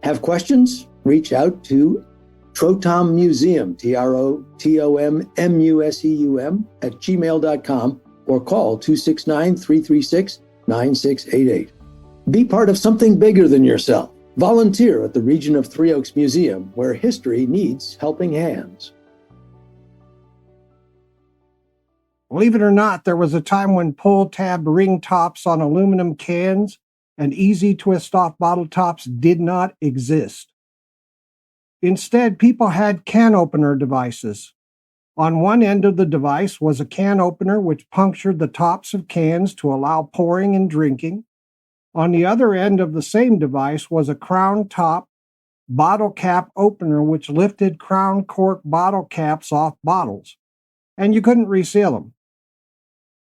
Have questions? Reach out to Trotom Museum, TROTOMMUSEUM at gmail.com, or call 269-336-9688. Be part of something bigger than yourself. Volunteer at the Region of Three Oaks Museum, where history needs helping hands. Believe it or not, there was a time when pull-tab ring tops on aluminum cans and easy twist-off bottle tops did not exist. Instead, people had can opener devices. On one end of the device was a can opener which punctured the tops of cans to allow pouring and drinking. On the other end of the same device was a crown top bottle cap opener which lifted crown cork bottle caps off bottles, and you couldn't reseal them.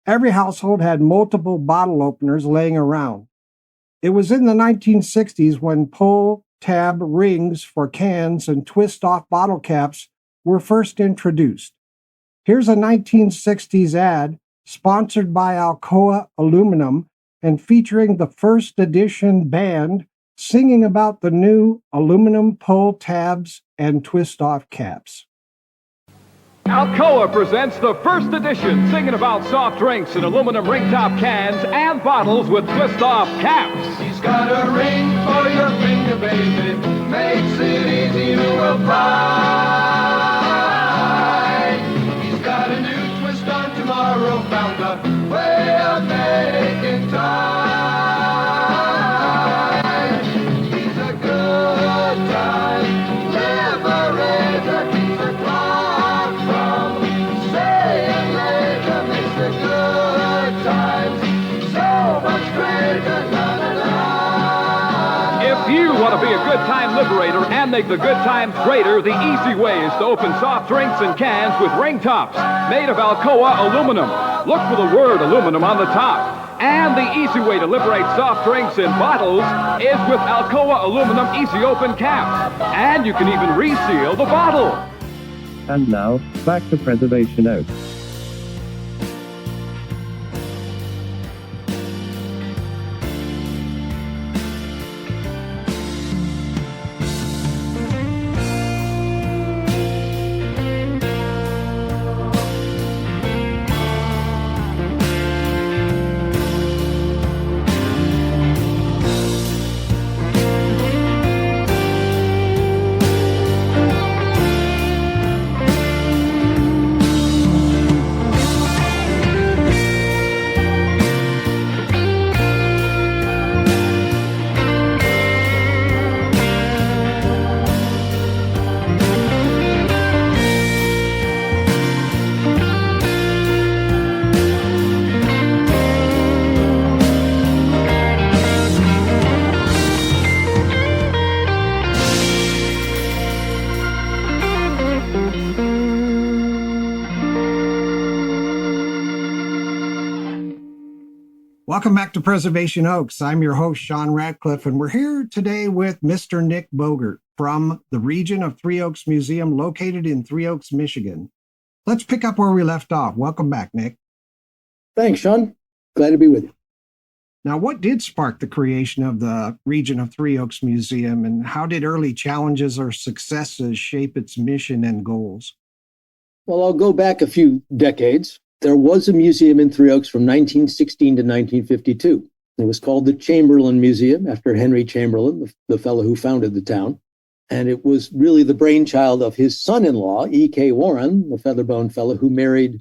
Every household had multiple bottle openers laying around. It was in the 1960s when pull-tab rings for cans and twist-off bottle caps were first introduced. Here's a 1960s ad sponsored by Alcoa Aluminum and featuring the first edition band singing about the new aluminum pull tabs and twist-off caps. Alcoa presents the first edition singing about soft drinks in aluminum ring-top cans and bottles with twist-off caps. He's got a ring for your finger, baby, makes it easy to apply. He's got a new twist on tomorrow, found a way of making time. He's a good time liberator, keeps the clock from saying later, makes the good times so much greater. If you want to be a good time liberator and make the good times greater, the easy way is to open soft drinks and cans with ring tops made of Alcoa aluminum. Look for the word aluminum on the top. And the easy way to liberate soft drinks in bottles is with Alcoa aluminum easy open caps. And you can even reseal the bottle. And now, back to Preservation Oaks. Welcome back to Preservation Oaks. I'm your host, Sean Radcliff, and we're here today with Mr. Nick Bogert from the region of Three Oaks Museum located in Three Oaks, Michigan. Let's pick up where we left off. Welcome back, Nick. Thanks, Sean. Glad to be with you. Now, what did spark the creation of the region of Three Oaks Museum, and how did early challenges or successes shape its mission and goals? Well, I'll go back a few decades. There was a museum in Three Oaks from 1916 to 1952. It was called the Chamberlain Museum after Henry Chamberlain, the fellow who founded the town. And it was really the brainchild of his son-in-law, E.K. Warren, the Featherbone fellow who married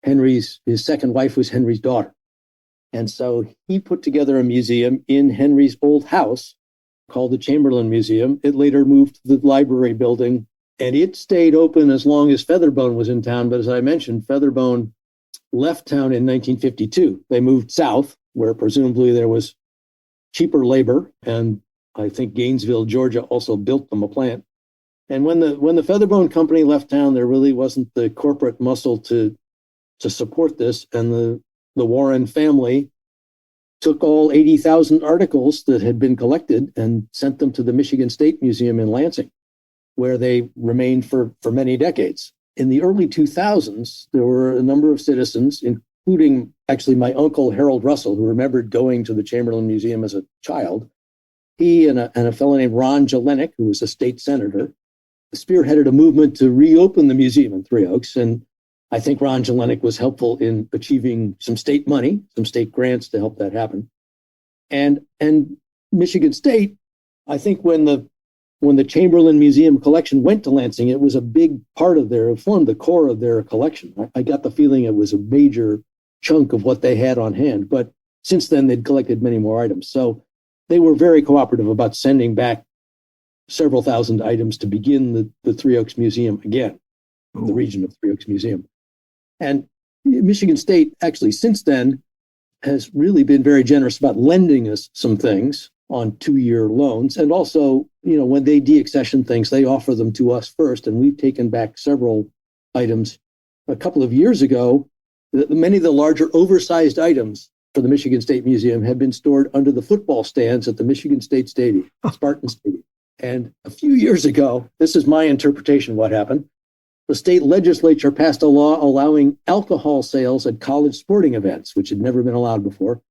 his second wife was Henry's daughter. And so he put together a museum in Henry's old house called the Chamberlain Museum. It later moved to the library building, and it stayed open as long as Featherbone was in town. But as I mentioned, Featherbone left town in 1952. They moved south, where presumably there was cheaper labor, and I think Gainesville, Georgia also built them a plant. And when the Featherbone company left town, there really wasn't the corporate muscle to support this, and the Warren family took all 80,000 articles that had been collected and sent them to the Michigan State Museum in Lansing, where they remained for many decades. In the early 2000s, there were a number of citizens, including actually my uncle, Harold Russell, who remembered going to the Chamberlain Museum as a child. He and a fellow named Ron Jelenic, who was a state senator, spearheaded a movement to reopen the museum in Three Oaks. And I think Ron Jelenic was helpful in achieving some state money, some state grants to help that happen. And Michigan State, I think when the Chamberlain Museum collection went to Lansing, it was a big part of it formed the core of their collection. I got the feeling it was a major chunk of what they had on hand. But since then, they'd collected many more items. So they were very cooperative about sending back several thousand items to begin the Three Oaks Museum again, the region of Three Oaks Museum. And Michigan State, actually, since then, has really been very generous about lending us some things on 2-year loans. And also, when they deaccession things, they offer them to us first. And we've taken back several items. A couple of years ago, many of the larger oversized items for the Michigan State Museum had been stored under the football stands at the Michigan State Stadium, Spartan Stadium. And a few years ago, this is my interpretation of what happened, the state legislature passed a law allowing alcohol sales at college sporting events, which had never been allowed before.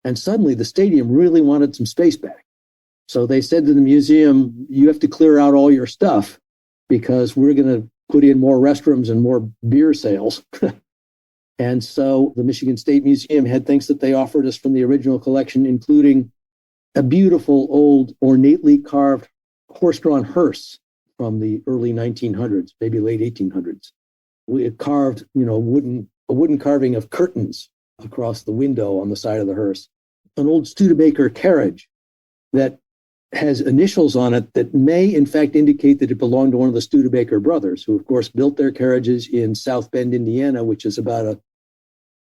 And suddenly the stadium really wanted some space back. So they said to the museum, you have to clear out all your stuff because we're going to put in more restrooms and more beer sales. And so the Michigan State Museum had things that they offered us from the original collection, including a beautiful old ornately carved horse-drawn hearse from the early 1900s, maybe late 1800s. We had carved, a wooden carving of curtains across the window on the side of the hearse. An old Studebaker carriage that has initials on it that may, in fact, indicate that it belonged to one of the Studebaker brothers, who, of course, built their carriages in South Bend, Indiana, which is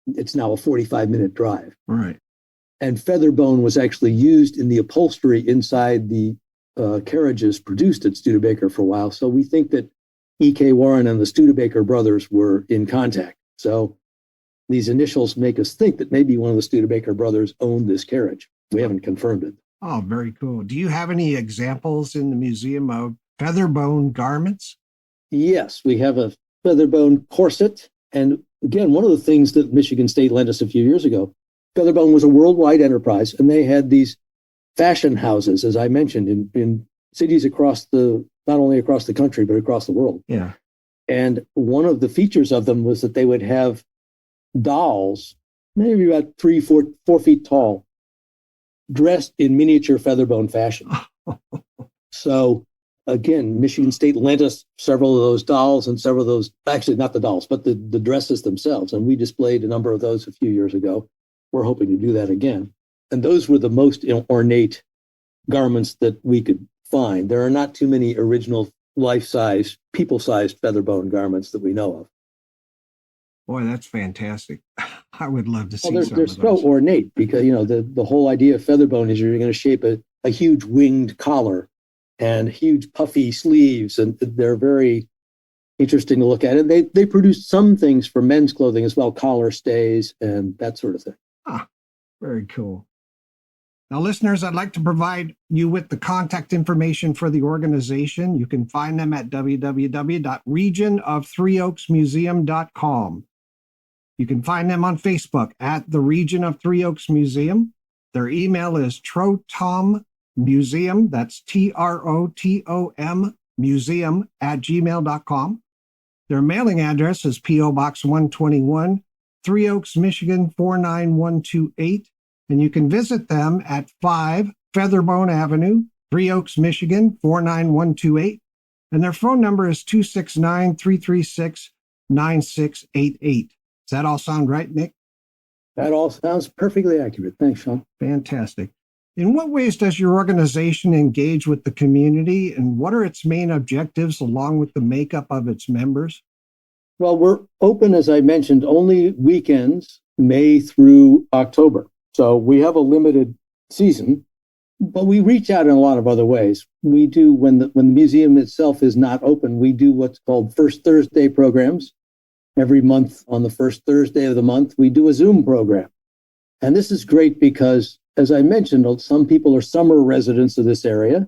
it's now a 45-minute drive. Right. And Featherbone was actually used in the upholstery inside the carriages produced at Studebaker for a while. So we think that E.K. Warren and the Studebaker brothers were in contact. So these initials make us think that maybe one of the Studebaker brothers owned this carriage. We haven't confirmed it. Oh, very cool. Do you have any examples in the museum of Featherbone garments? Yes, we have a Featherbone corset. And again, one of the things that Michigan State lent us a few years ago, Featherbone was a worldwide enterprise, and they had these fashion houses, as I mentioned, in cities not only across the country, but across the world. Yeah. And one of the features of them was that they would have dolls, maybe about 4 feet tall, dressed in miniature Featherbone fashion. So again, Michigan State lent us several of those dolls and several of those, actually not the dolls, but the dresses themselves. And we displayed a number of those a few years ago. We're hoping to do that again. And those were the most ornate garments that we could find. There are not too many original life-size, people-sized Featherbone garments that we know of. Boy, that's fantastic. I would love to see they're some of so those. ornate because, the whole idea of Featherbone is you're going to shape a huge winged collar and huge puffy sleeves, and they're very interesting to look at. And they produce some things for men's clothing as well, collar stays and that sort of thing. Ah, Very cool. Now, listeners, I'd like to provide you with the contact information for the organization. You can find them at www.regionof3oaksmuseum.com. You can find them on Facebook at the Region of Three Oaks Museum. Their email is trotommuseum, that's TROTOM museum @gmail.com. Their mailing address is P.O. Box 121, Three Oaks, Michigan 49128. And you can visit them at 5 Featherbone Avenue, Three Oaks, Michigan 49128. And their phone number is 269-336-9688. Does that all sound right, Nick? That all sounds perfectly accurate. Thanks, Sean. Fantastic. In what ways does your organization engage with the community, and what are its main objectives along with the makeup of its members? Well, we're open, as I mentioned, only weekends, May through October. So we have a limited season, but we reach out in a lot of other ways. We do, when the museum itself is not open, we do what's called First Thursday programs. Every month on the first Thursday of the month, we do a Zoom program. And this is great because, as I mentioned, some people are summer residents of this area,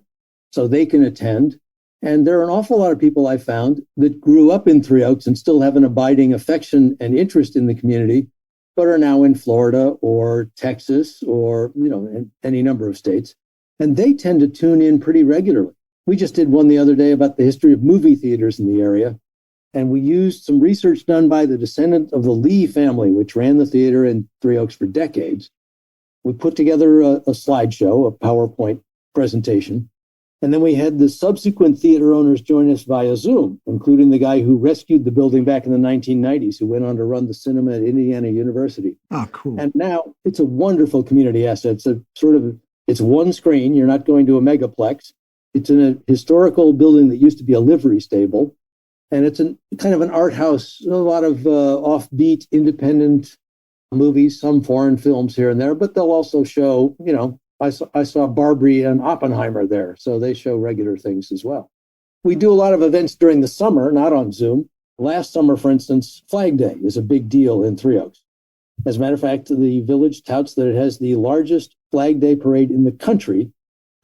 so they can attend. And there are an awful lot of people I found that grew up in Three Oaks and still have an abiding affection and interest in the community, but are now in Florida or Texas or, in any number of states. And they tend to tune in pretty regularly. We just did one the other day about the history of movie theaters in the area. And we used some research done by the descendant of the Lee family, which ran the theater in Three Oaks for decades. We put together a slideshow, a PowerPoint presentation. And then we had the subsequent theater owners join us via Zoom, including the guy who rescued the building back in the 1990s, who went on to run the cinema at Indiana University. Oh, cool. And now it's a wonderful community asset. It's one screen. You're not going to a megaplex. It's in a historical building that used to be a livery stable. And it's kind of an art house, a lot of offbeat, independent movies, some foreign films here and there, but they'll also show, I saw Barbary and Oppenheimer there, so they show regular things as well. We do a lot of events during the summer, not on Zoom. Last summer, for instance, Flag Day is a big deal in Three Oaks. As a matter of fact, the village touts that it has the largest Flag Day parade in the country.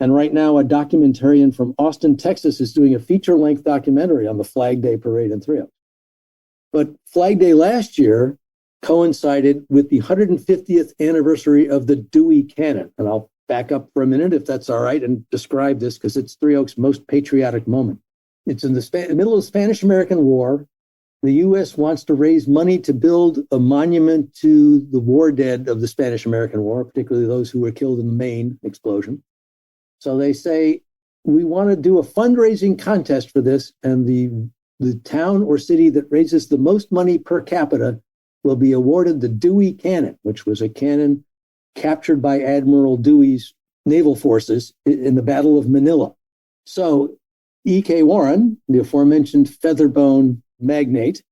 And right now, a documentarian from Austin, Texas, is doing a feature-length documentary on the Flag Day parade in Three Oaks. But Flag Day last year coincided with the 150th anniversary of the Dewey Cannon. And I'll back up for a minute, if that's all right, and describe this because it's Three Oaks' most patriotic moment. It's in the middle of the Spanish-American War. The U.S. wants to raise money to build a monument to the war dead of the Spanish-American War, particularly those who were killed in the Maine explosion. So they say, we want to do a fundraising contest for this, and the town or city that raises the most money per capita will be awarded the Dewey Cannon, which was a cannon captured by Admiral Dewey's naval forces in the Battle of Manila. So E.K. Warren, the aforementioned Featherbone magnate,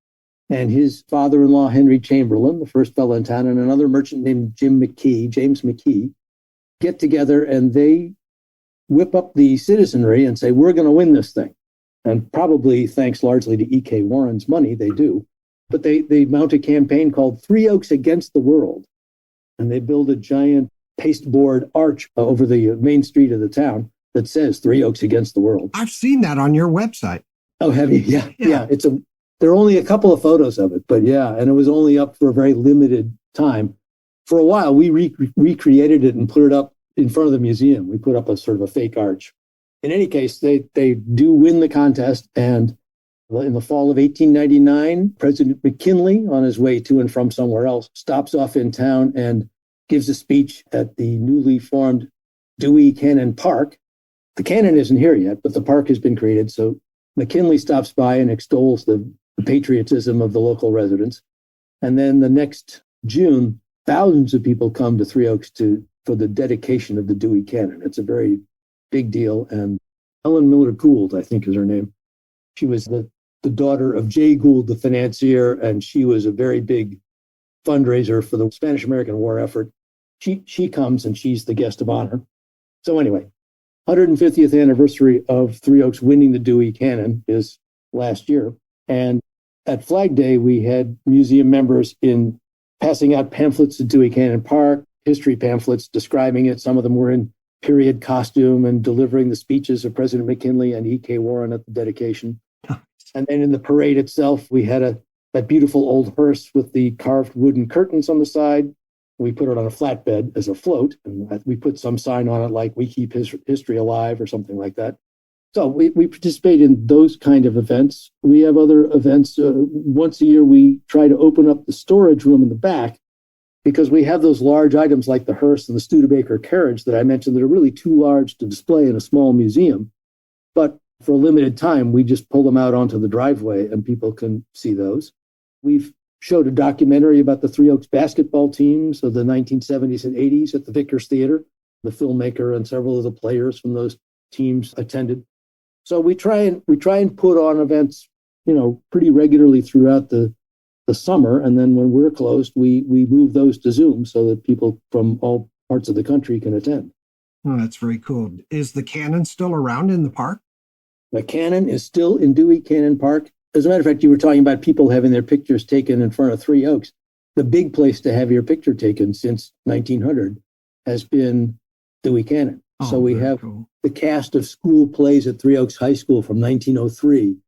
and his father-in-law, Henry Chamberlain, the first fellow in town, and another merchant named James McKee, get together and they whip up the citizenry and say, we're going to win this thing. And probably thanks largely to E.K. Warren's money, they do. But they mount a campaign called Three Oaks Against the World. And they build a giant pasteboard arch over the main street of the town that says Three Oaks Against the World. I've seen that on your website. Oh, have you? Yeah. There are only a couple of photos of it, but yeah. And it was only up for a very limited time. For a while, we recreated it and put it up in front of the museum. We put up a sort of a fake arch. In any case, they do win the contest. And in the fall of 1899, President McKinley, on his way to and from somewhere else, stops off in town and gives a speech at the newly formed Dewey Cannon Park. The cannon isn't here yet, but the park has been created. So McKinley stops by and extols the patriotism of the local residents. And then the next June, thousands of people come to Three Oaks for the dedication of the Dewey Cannon. It's a very big deal. And Ellen Miller Gould, I think is her name. She was the daughter of Jay Gould, the financier, and she was a very big fundraiser for the Spanish-American War effort. She comes and she's the guest of honor. So anyway, 150th anniversary of Three Oaks winning the Dewey Cannon is last year. And at Flag Day, we had museum members in passing out pamphlets at Dewey Cannon Park, history pamphlets describing it. Some of them were in period costume and delivering the speeches of President McKinley and E.K. Warren at the dedication. And then in the parade itself, we had that beautiful old hearse with the carved wooden curtains on the side. We put it on a flatbed as a float, and we put some sign on it like "We Keep History Alive" or something like that. So we participate in those kind of events. We have other events. Once a year, we try to open up the storage room in the back because we have those large items like the hearse and the Studebaker carriage that I mentioned that are really too large to display in a small museum. But for a limited time, we just pull them out onto the driveway and people can see those. We've showed a documentary about the Three Oaks basketball teams of the 1970s and 80s at the Vickers Theater. The filmmaker and several of the players from those teams attended. So we try and put on events, pretty regularly throughout the summer. And then when we're closed, we move those to Zoom so that people from all parts of the country can attend. Oh, that's very cool. Is the cannon still around in the park? The cannon is still in Dewey Cannon Park. As a matter of fact, you were talking about people having their pictures taken in front of Three Oaks. The big place to have your picture taken since 1900 has been Dewey Cannon. Oh, so we have the cast of school plays at Three Oaks High School from 1903,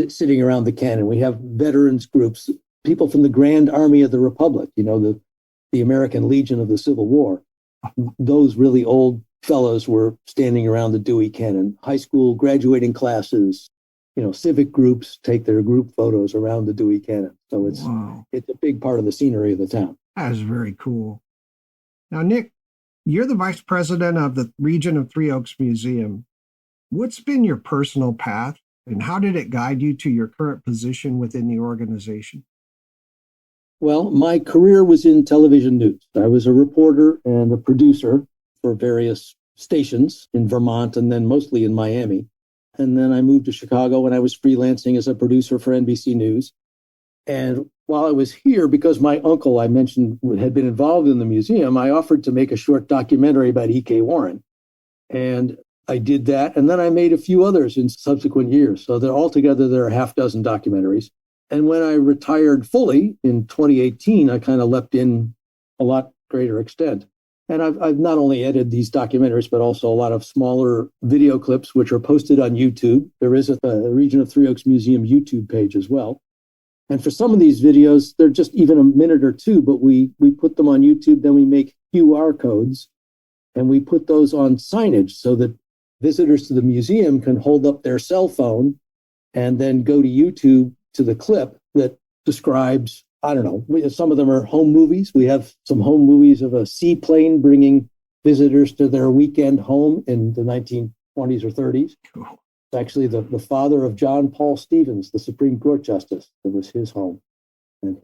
sitting around the cannon. We have veterans groups, people from the Grand Army of the Republic, the American Legion of the Civil War. Those really old fellows were standing around the Dewey Cannon. High school graduating classes, civic groups take their group photos around the Dewey Cannon. So it's a big part of the scenery of the town. That is very cool. Now, Nick, you're the vice president of the region of Three Oaks Museum. What's been your personal path, and how did it guide you to your current position within the organization? Well, my career was in television news. I was a reporter and a producer for various stations in Vermont and then mostly in Miami. And then I moved to Chicago and I was freelancing as a producer for NBC News. And while I was here, because my uncle, I mentioned, had been involved in the museum, I offered to make a short documentary about E.K. Warren. And I did that. And then I made a few others in subsequent years. So altogether, there are half dozen documentaries. And when I retired fully in 2018, I kind of leapt in a lot greater extent. And I've not only edited these documentaries, but also a lot of smaller video clips, which are posted on YouTube. There is a Region of Three Oaks Museum YouTube page as well. And for some of these videos, they're just even a minute or two, but we put them on YouTube, then we make QR codes, and we put those on signage so that visitors to the museum can hold up their cell phone and then go to YouTube to the clip that describes, I don't know, some of them are home movies. We have some home movies of a seaplane bringing visitors to their weekend home in the 1920s or 30s. Cool. It's actually the father of John Paul Stevens, the Supreme Court Justice. It was his home, and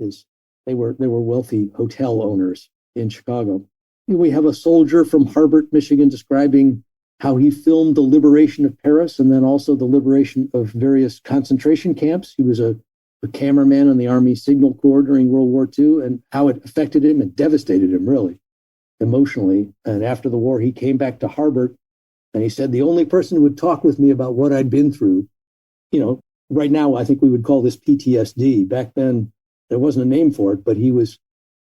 they were wealthy hotel owners in Chicago. We have a soldier from Harbert, Michigan, describing how he filmed the liberation of Paris and then also the liberation of various concentration camps. He was a cameraman on the Army Signal Corps during World War II, and how it affected him and devastated him, really, emotionally. And after the war, he came back to Harbert. And he said, the only person who would talk with me about what I'd been through, right now, I think we would call this PTSD. Back then, there wasn't a name for it, but he was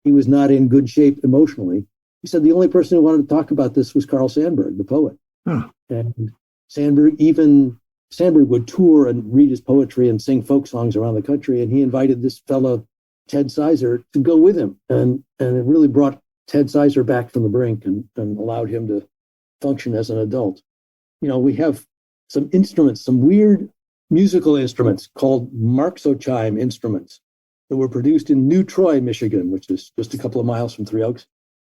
not in good shape emotionally. He said the only person who wanted to talk about this was Carl Sandburg, the poet. Huh. And Sandburg would tour and read his poetry and sing folk songs around the country. And he invited this fellow, Ted Sizer, to go with him. And it really brought Ted Sizer back from the brink and allowed him to function as an adult. We have some instruments, some weird musical instruments called Marxochime instruments that were produced in New Troy, Michigan, which is just a couple of miles from Three Oaks.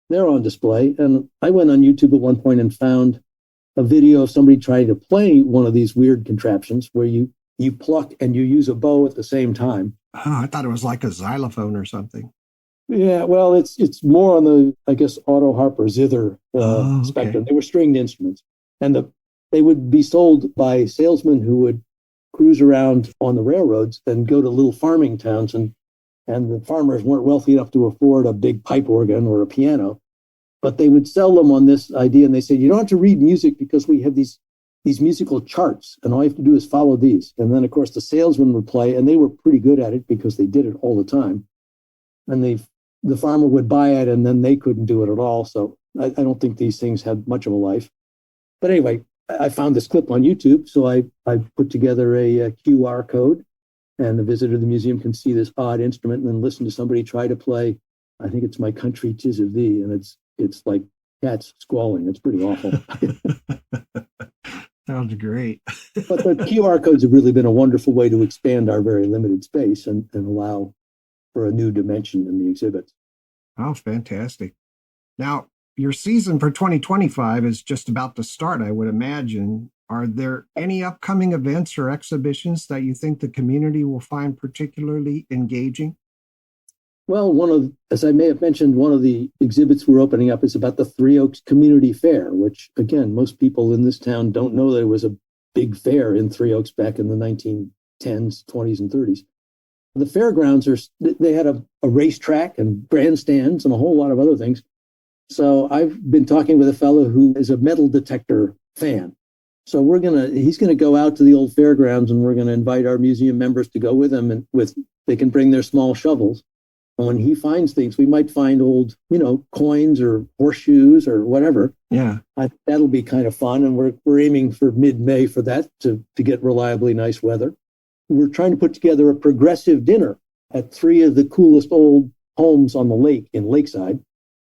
They're on display. And I went on YouTube at one point and found a video of somebody trying to play one of these weird contraptions where you pluck and you use a bow at the same time. Oh, I thought it was like a xylophone or something. Yeah, well, it's more on the, I guess, auto harp or zither spectrum. They were stringed instruments, and they would be sold by salesmen who would cruise around on the railroads and go to little farming towns, and the farmers weren't wealthy enough to afford a big pipe organ or a piano, but they would sell them on this idea, and they said, you don't have to read music because we have these musical charts, and all you have to do is follow these. And then, of course, the salesman would play, and they were pretty good at it because they did it all the time. And the farmer would buy it and then they couldn't do it at all. So I don't think these things had much of a life. But anyway, I found this clip on YouTube, so I put together a QR code, and the visitor to the museum can see this odd instrument and then listen to somebody try to play, I think it's My Country 'Tis of Thee, and it's like cats squalling. It's pretty awful. Sounds great. But the QR codes have really been a wonderful way to expand our very limited space and allow for a new dimension in the exhibits. Oh, fantastic. Now, your season for 2025 is just about to start, I would imagine. Are there any upcoming events or exhibitions that you think the community will find particularly engaging? Well, as I may have mentioned, one of the exhibits we're opening up is about the Three Oaks Community Fair, which, again, most people in this town don't know that it was a big fair in Three Oaks back in the 1910s, 20s, and 30s. The fairgrounds they had a racetrack and grandstands and a whole lot of other things. So I've been talking with a fellow who is a metal detector fan. So he's gonna go out to the old fairgrounds, and we're gonna invite our museum members to go with him, and they can bring their small shovels. And when he finds things, we might find old, coins or horseshoes or whatever. Yeah, that'll be kind of fun, and we're aiming for mid-May for that to get reliably nice weather. We're trying to put together a progressive dinner at 3 of the coolest old homes on the lake in Lakeside.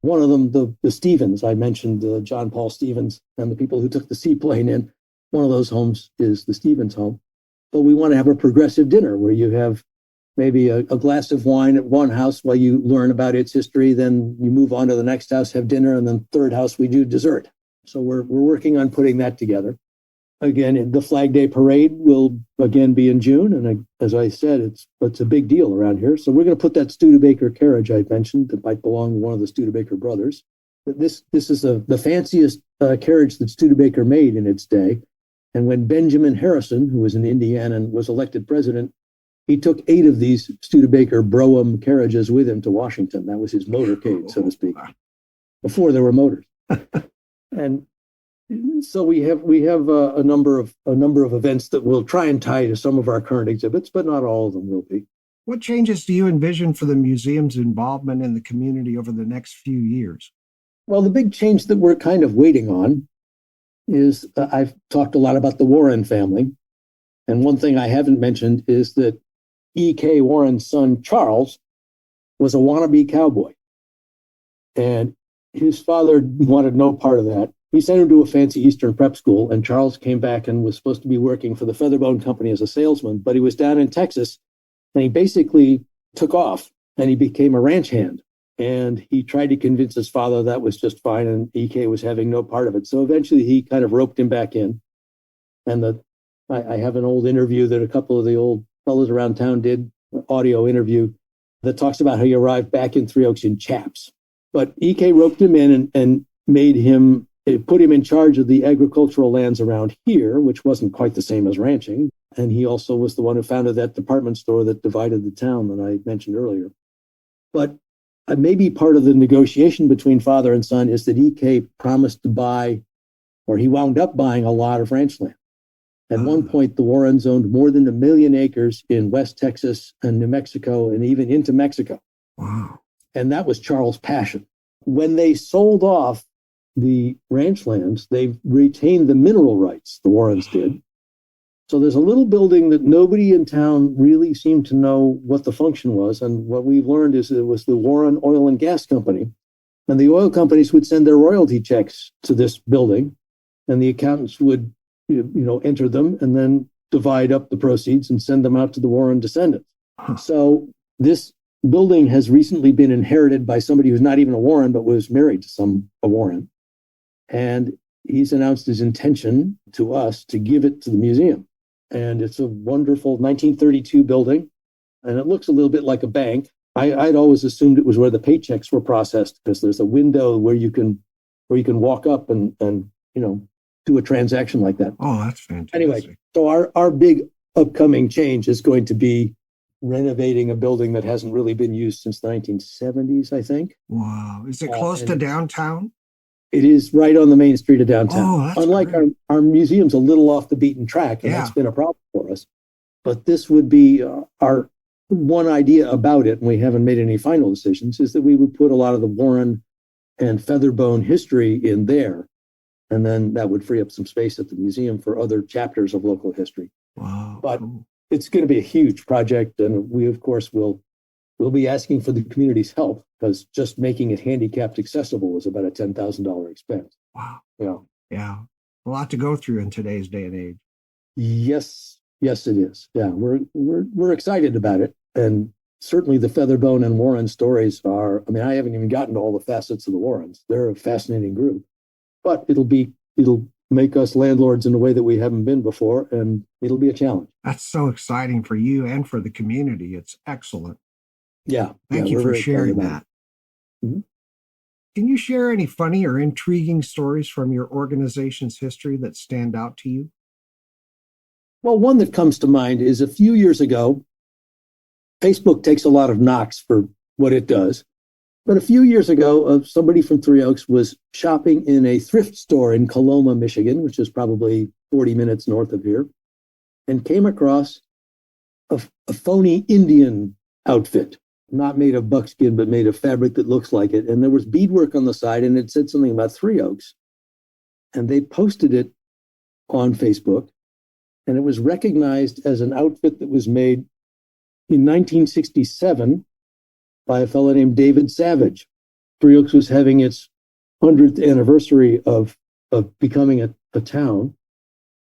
One of them, the Stevens, I mentioned John Paul Stevens and the people who took the seaplane in. One of those homes is the Stevens home. But we want to have a progressive dinner where you have maybe a glass of wine at one house while you learn about its history. Then you move on to the next house, have dinner, and then third house, we do dessert. So we're working on putting that together. Again, the Flag Day Parade will again be in June. And as I said, it's a big deal around here. So we're going to put that Studebaker carriage I mentioned that might belong to one of the Studebaker brothers. But this is the fanciest carriage that Studebaker made in its day. And when Benjamin Harrison, who was in Indiana and was elected president, he took 8 of these Studebaker Brougham carriages with him to Washington. That was his motorcade, so to speak, before there were motors. And so we have a number of events that will try and tie to some of our current exhibits, but not all of them will be. What changes do you envision for the museum's involvement in the community over the next few years? Well, the big change that we're kind of waiting on is I've talked a lot about the Warren family. And one thing I haven't mentioned is that E.K. Warren's son, Charles, was a wannabe cowboy. And his father wanted no part of that. He sent him to a fancy Eastern prep school, and Charles came back and was supposed to be working for the Featherbone company as a salesman, but he was down in Texas, and he basically took off, and he became a ranch hand. And he tried to convince his father that was just fine, and EK was having no part of it. So eventually he kind of roped him back in. And I have an old interview that a couple of the old fellows around town did, an audio interview, that talks about how he arrived back in Three Oaks in chaps. But EK roped him in and made him, it put him in charge of the agricultural lands around here, which wasn't quite the same as ranching. And he also was the one who founded that department store that divided the town that I mentioned earlier. But maybe part of the negotiation between father and son is that EK promised to buy, or he wound up buying, a lot of ranch land. At one point, the Warrens owned more than 1 million acres in West Texas and New Mexico and even into Mexico. Wow. And that was Charles' passion. When they sold off the ranch lands, they retained the mineral rights, the Warrens did. So there's a little building that nobody in town really seemed to know what the function was. And what we've learned is it was the Warren Oil and Gas Company. And the oil companies would send their royalty checks to this building, and the accountants would enter them and then divide up the proceeds and send them out to the Warren descendants. So this building has recently been inherited by somebody who's not even a Warren, but was married to a Warren. And he's announced his intention to us to give it to the museum. And it's a wonderful 1932 building, and it looks a little bit like a bank. I'd always assumed it was where the paychecks were processed, because there's a window where you can walk up and do a transaction like that. Oh, that's fantastic. Anyway, so our big upcoming change is going to be renovating a building that hasn't really been used since the 1970s, I think. Wow. Is it close to downtown? It is right on the main street of downtown. Oh, that's Unlike great. our museum's a little off the beaten track, and that's been a problem for us. But this would be our one idea about it, and we haven't made any final decisions, is that we would put a lot of the Warren and Featherbone history in there. And then that would free up some space at the museum for other chapters of local history. Wow. But cool. it's going to be a huge project. And we, of course, will be asking for the community's help, because just making it handicapped accessible is about a $10,000 expense. Wow. Yeah. Yeah. A lot to go through in today's day and age. Yes, it is. Yeah, we're excited about it. And certainly the Featherbone and Warren stories are, I mean, I haven't even gotten to all the facets of the Warrens. They're a fascinating group. But it'll make us landlords in a way that we haven't been before, and it'll be a challenge. That's so exciting for you and for the community. It's excellent. Yeah. Thank you for sharing that. Mm-hmm. Can you share any funny or intriguing stories from your organization's history that stand out to you? Well, one that comes to mind is a few years ago, Facebook takes a lot of knocks for what it does. But a few years ago, somebody from Three Oaks was shopping in a thrift store in Coloma, Michigan, which is probably 40 minutes north of here, and came across a phony Indian outfit, not made of buckskin, but made of fabric that looks like it. And there was beadwork on the side, and it said something about Three Oaks. And they posted it on Facebook, and it was recognized as an outfit that was made in 1967 by a fellow named David Savage. Three Oaks was having its 100th anniversary of becoming a town.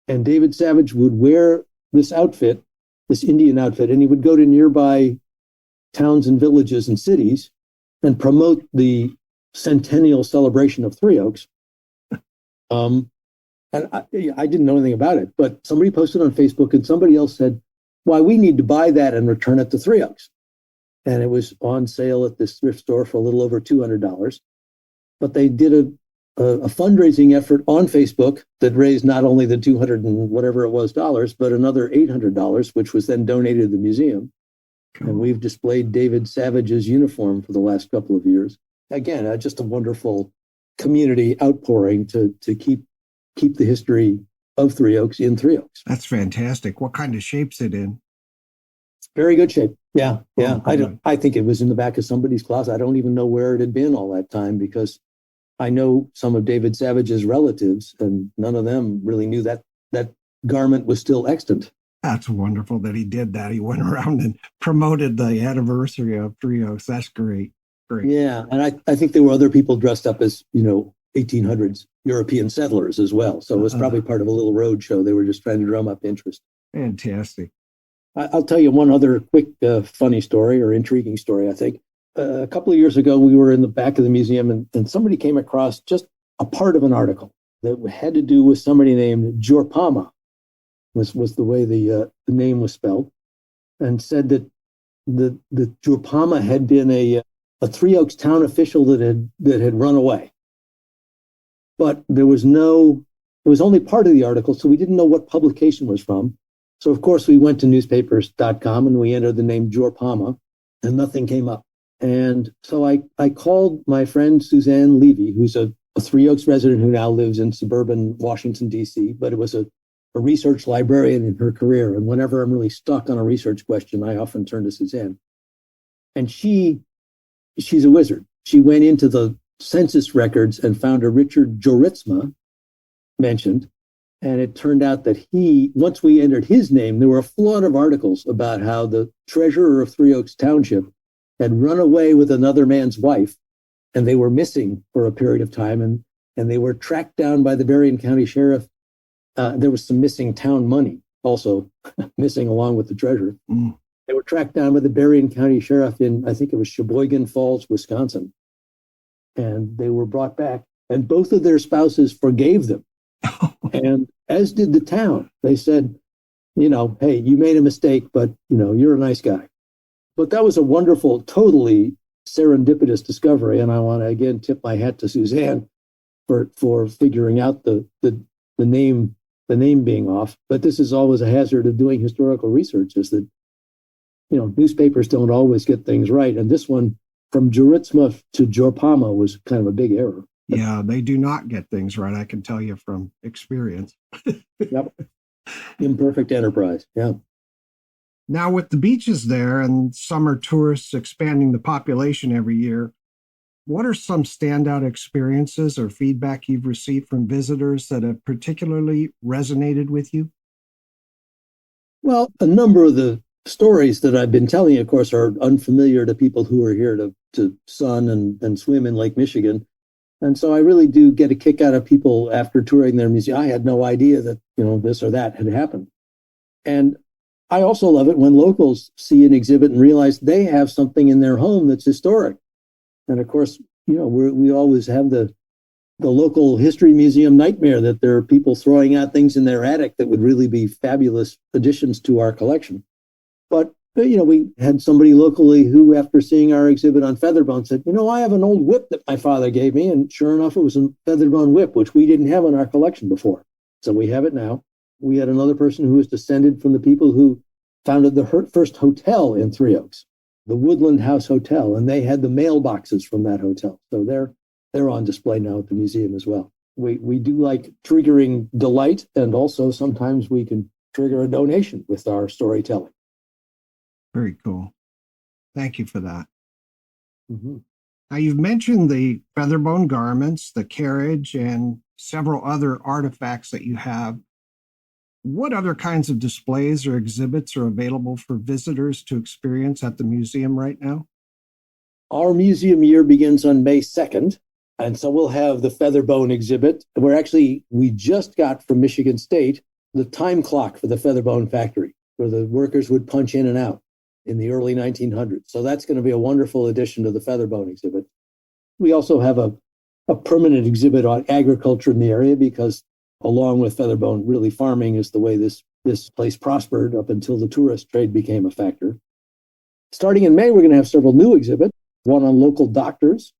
And David Savage would wear this outfit, this Indian outfit, and he would go to nearby towns and villages and cities and promote the centennial celebration of Three Oaks. And I didn't know anything about it, but somebody posted on Facebook, and somebody else said, why, we need to buy that and return it to Three Oaks. And it was on sale at this thrift store for a little over $200. But they did a fundraising effort on Facebook that raised not only the $200 and whatever it was dollars, but another $800, which was then donated to the museum. Cool. And we've displayed David Savage's uniform for the last couple of years. Again, just a wonderful community outpouring to keep the history of Three Oaks in Three Oaks. That's fantastic. What kind of shape's it in? Very good shape. Yeah. Oh, I think it was in the back of somebody's closet. I don't even know where it had been all that time, because I know some of David Savage's relatives, and none of them really knew that garment was still extant. That's wonderful that he did that. He went around and promoted the anniversary of Three Oaks. That's great. Great. Yeah. And I think there were other people dressed up as, 1800s European settlers as well. So it was probably part of a little road show. They were just trying to drum up interest. Fantastic. I'll tell you one other quick funny story, or intriguing story, I think. A couple of years ago, we were in the back of the museum, and somebody came across just a part of an article that had to do with somebody named Jorpama, was the way the name was spelled, and said that the Jorpama had been a Three Oaks town official that had run away. But it was only part of the article, so we didn't know what publication was from. So, of course, we went to newspapers.com and we entered the name Jorpama, and nothing came up. And so I called my friend Suzanne Levy, who's a Three Oaks resident who now lives in suburban Washington, D.C., but it was a research librarian in her career. And whenever I'm really stuck on a research question, I often turn to Suzanne. And she's a wizard. She went into the census records and found a Richard Joritsma mentioned. And it turned out that once we entered his name, there were a flood of articles about how the treasurer of Three Oaks Township had run away with another man's wife, and they were missing for a period of time. And they were tracked down by the Berrien County Sheriff. There was some missing town money also missing along with the treasurer. Mm. They were tracked down by the Berrien County Sheriff in, I think it was Sheboygan Falls, Wisconsin. And they were brought back, and both of their spouses forgave them. And as did the town. They said, hey, you made a mistake, but, you're a nice guy. But that was a wonderful, totally serendipitous discovery. And I want to, again, tip my hat to Suzanne for figuring out the name being off. But this is always a hazard of doing historical research, is that, newspapers don't always get things right. And this one, from Joritsma to Jorpama, was kind of a big error. Yeah, they do not get things right. I can tell you from experience. Yep. Imperfect enterprise. Yeah. Now, with the beaches there and summer tourists expanding the population every year, what are some standout experiences or feedback you've received from visitors that have particularly resonated with you? Well, a number of the stories that I've been telling, of course, are unfamiliar to people who are here to sun and swim in Lake Michigan. And so I really do get a kick out of people after touring their museum. I had no idea that, this or that had happened. And I also love it when locals see an exhibit and realize they have something in their home that's historic. And of course, we always have the local history museum nightmare that there are people throwing out things in their attic that would really be fabulous additions to our collection. But, we had somebody locally who, after seeing our exhibit on Featherbone, said, I have an old whip that my father gave me. And sure enough, it was a Featherbone whip, which we didn't have in our collection before. So we have it now. We had another person who was descended from the people who founded the first hotel in Three Oaks, the Woodland House Hotel, and they had the mailboxes from that hotel. So they're on display now at the museum as well. We do like triggering delight, and also sometimes we can trigger a donation with our storytelling. Very cool. Thank you for that. Mm-hmm. Now, you've mentioned the Featherbone garments, the carriage, and several other artifacts that you have. What other kinds of displays or exhibits are available for visitors to experience at the museum right now? Our museum year begins on May 2nd, and so we'll have the Featherbone exhibit, where we just got from Michigan State the time clock for the Featherbone factory, where the workers would punch in and out in the early 1900s. So that's going to be a wonderful addition to the Featherbone exhibit. We also have a permanent exhibit on agriculture in the area, because along with Featherbone, really farming is the way this place prospered up until the tourist trade became a factor. Starting in May, we're going to have several new exhibits, one on local doctors.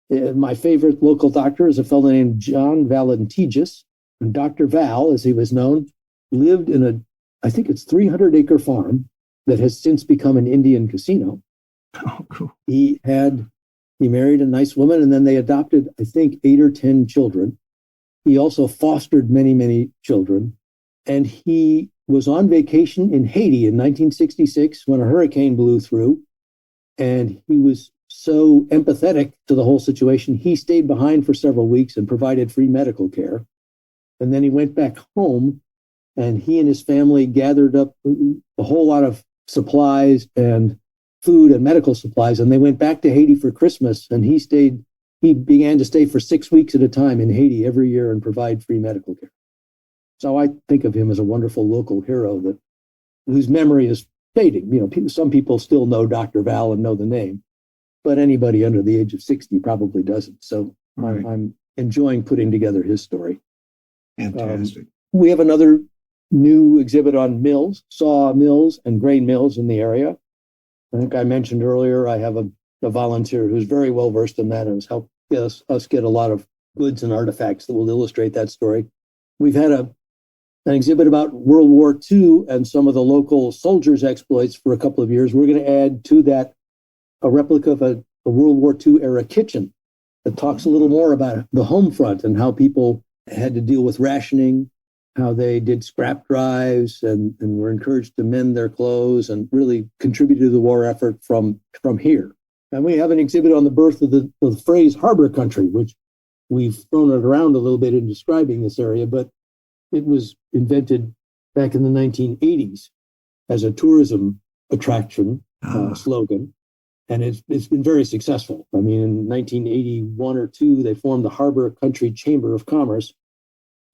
My favorite local doctor is a fellow named John Valentigis. And Dr. Val, as he was known, lived in I think it's 300-acre farm that has since become an Indian casino. Oh, cool. He married a nice woman, and then they adopted, I think, 8 or 10 children. He also fostered many, many children. And he was on vacation in Haiti in 1966 when a hurricane blew through. And he was so empathetic to the whole situation, he stayed behind for several weeks and provided free medical care. And then he went back home, and he and his family gathered up a whole lot of supplies and food and medical supplies. And they went back to Haiti for Christmas, and he began to stay for 6 weeks at a time in Haiti every year and provide free medical care. So I think of him as a wonderful local hero whose memory is fading. Some people still know Dr. Val and know the name, but anybody under the age of 60 probably doesn't. So right. I'm enjoying putting together his story. Fantastic. We have another new exhibit on mills, saw mills and grain mills in the area. I think I mentioned earlier, I have a volunteer who's very well versed in that and has helped us get a lot of goods and artifacts that will illustrate that story. We've had an exhibit about World War II and some of the local soldiers' exploits for a couple of years. We're going to add to that a replica of a World War II era kitchen that talks a little more about the home front and how people had to deal with rationing, how they did scrap drives and were encouraged to mend their clothes and really contributed to the war effort from here. And we have an exhibit on the birth of the phrase harbor country, which we've thrown it around a little bit in describing this area, but it was invented back in the 1980s as a tourism attraction slogan. And it's been very successful. I mean, in 1981 or 2, they formed the Harbor Country Chamber of Commerce.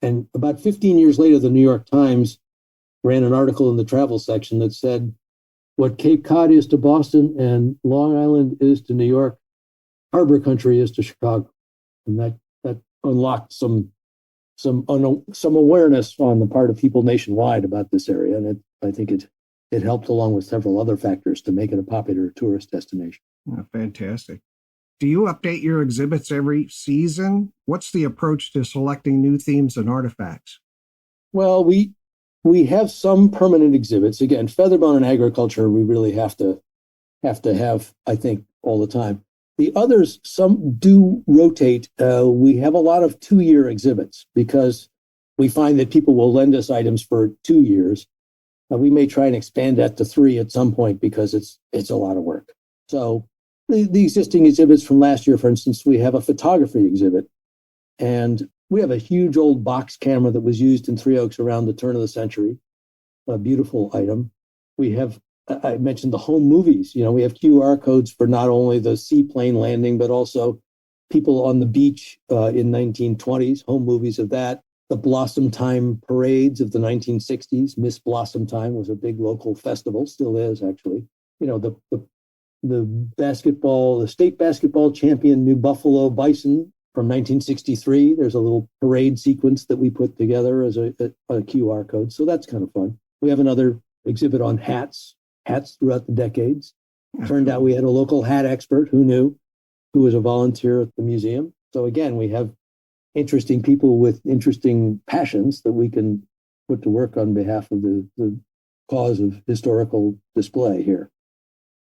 And about 15 years later, the New York Times ran an article in the travel section that said, what Cape Cod is to Boston and Long Island is to New York, Harbor Country is to Chicago. And that unlocked some awareness on the part of people nationwide about this area. And I think it helped, along with several other factors, to make it a popular tourist destination. Oh, fantastic. Do you update your exhibits every season? What's the approach to selecting new themes and artifacts? Well, we have some permanent exhibits. Again, Featherbone and agriculture, we really have to have, I think, all the time. The others, some do rotate. We have a lot of 2-year exhibits because we find that people will lend us items for 2 years. We may try and expand that to 3 at some point because it's a lot of work. So the existing exhibits from last year, for instance, we have a photography exhibit, and we have a huge old box camera that was used in Three Oaks around the turn of the century, a beautiful item. We have, I mentioned the home movies. We have QR codes for not only the seaplane landing, but also people on the beach in 1920s, home movies of that. The Blossom Time parades of the 1960s. Miss Blossom Time was a big local festival, still is actually. The state basketball champion New Buffalo Bison from 1963. There's a little parade sequence that we put together as a QR code. So that's kind of fun. We have another exhibit on hats throughout the decades. Turned out we had a local hat expert who was a volunteer at the museum. So again, we have interesting people with interesting passions that we can put to work on behalf of the cause of historical display here.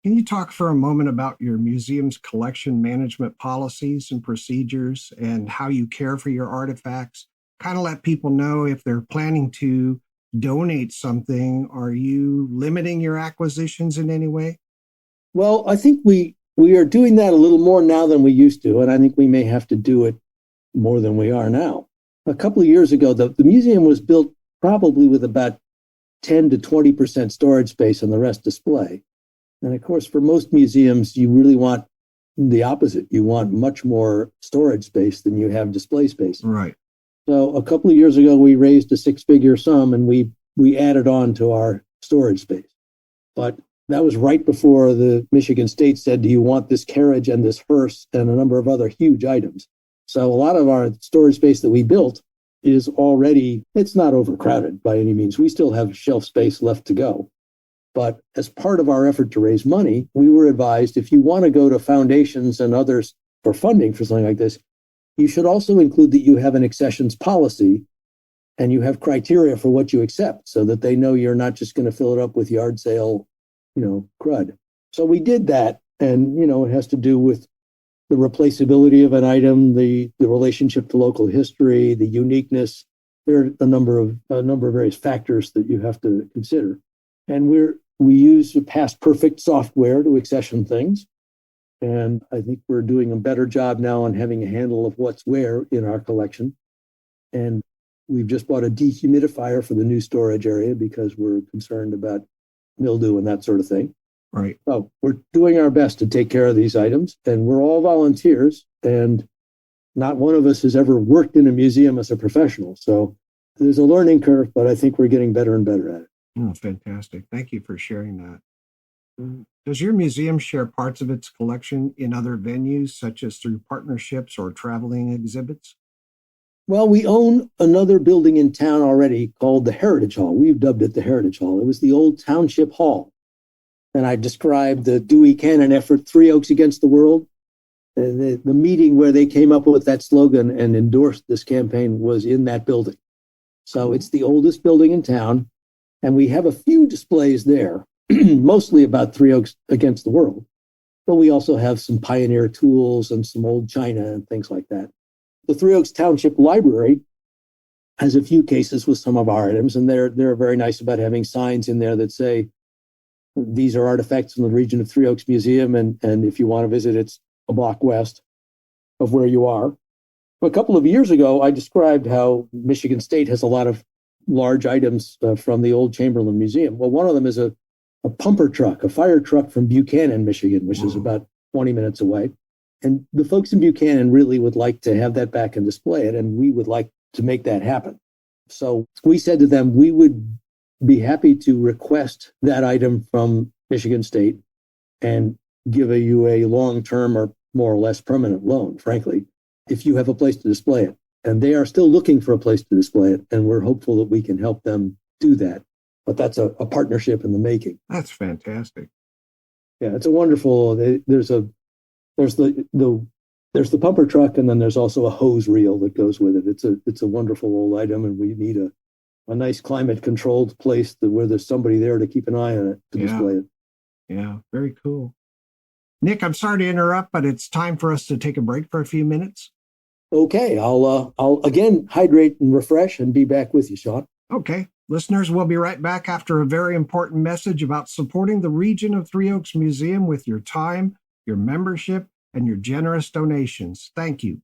Can you talk for a moment about your museum's collection management policies and procedures and how you care for your artifacts? Kind of let people know if they're planning to donate something. Are you limiting your acquisitions in any way? Well, I think we are doing that a little more now than we used to, and I think we may have to do it more than we are now. A couple of years ago, the museum was built probably with about 10 to 20% storage space and the rest display. And of course, for most museums, you really want the opposite. You want much more storage space than you have display space. Right. So a couple of years ago, we raised a 6-figure sum and we added on to our storage space. But that was right before the Michigan State said, do you want this carriage and this hearse and a number of other huge items? So a lot of our storage space that we built is already, it's not overcrowded by any means. We still have shelf space left to go. But as part of our effort to raise money, we were advised if you want to go to foundations and others for funding for something like this, you should also include that you have an accessions policy and you have criteria for what you accept so that they know you're not just going to fill it up with yard sale, crud. So we did that. And, it has to do with the replaceability of an item, the relationship to local history, the uniqueness. There are a number of various factors that you have to consider. And we use past perfect software to accession things. And I think we're doing a better job now on having a handle of what's where in our collection. And we've just bought a dehumidifier for the new storage area because we're concerned about mildew and that sort of thing. Right. So we're doing our best to take care of these items, and we're all volunteers, and not one of us has ever worked in a museum as a professional. So there's a learning curve, but I think we're getting better and better at it. Oh, fantastic. Thank you for sharing that. Does your museum share parts of its collection in other venues, such as through partnerships or traveling exhibits? Well, we own another building in town already called the Heritage Hall. We've dubbed it the Heritage Hall. It was the old Township Hall. And I described the Dewey Cannon effort, Three Oaks Against the World. The meeting where they came up with that slogan and endorsed this campaign was in that building. So it's the oldest building in town. And we have a few displays there, mostly about Three Oaks Against the World. But we also have some pioneer tools and some old china and things like that. The Three Oaks Township Library has a few cases with some of our items, and they're very nice about having signs in there that say, these are artifacts from the region of Three Oaks Museum, and if you want to visit, it's a block west of where you are. A couple of years ago, I described how Michigan State has a lot of large items from the old Chamberlain Museum. Well, one of them is a pumper truck, a fire truck from Buchanan, Michigan, which is about 20 minutes away. And the folks in Buchanan really would like to have that back and display it, and we would like to make that happen. So we said to them, we would be happy to request that item from Michigan State and give you a long-term or more or less permanent loan, frankly, if you have a place to display it. And they are still looking for a place to display it, and we're hopeful that we can help them do that. But that's a partnership in the making. That's fantastic. Yeah, it's a wonderful. There's the pumper truck, and then there's also a hose reel that goes with it. It's a wonderful old item, and we need a nice climate-controlled place where there's somebody there to keep an eye on it to display it. Yeah, very cool. Nick, I'm sorry to interrupt, but it's time for us to take a break for a few minutes. Okay, I'll again hydrate and refresh and be back with you, Sean. Okay, Listeners, we'll be right back after a very important message about supporting the region of Three Oaks Museum with your time, your membership, and your generous donations. Thank you.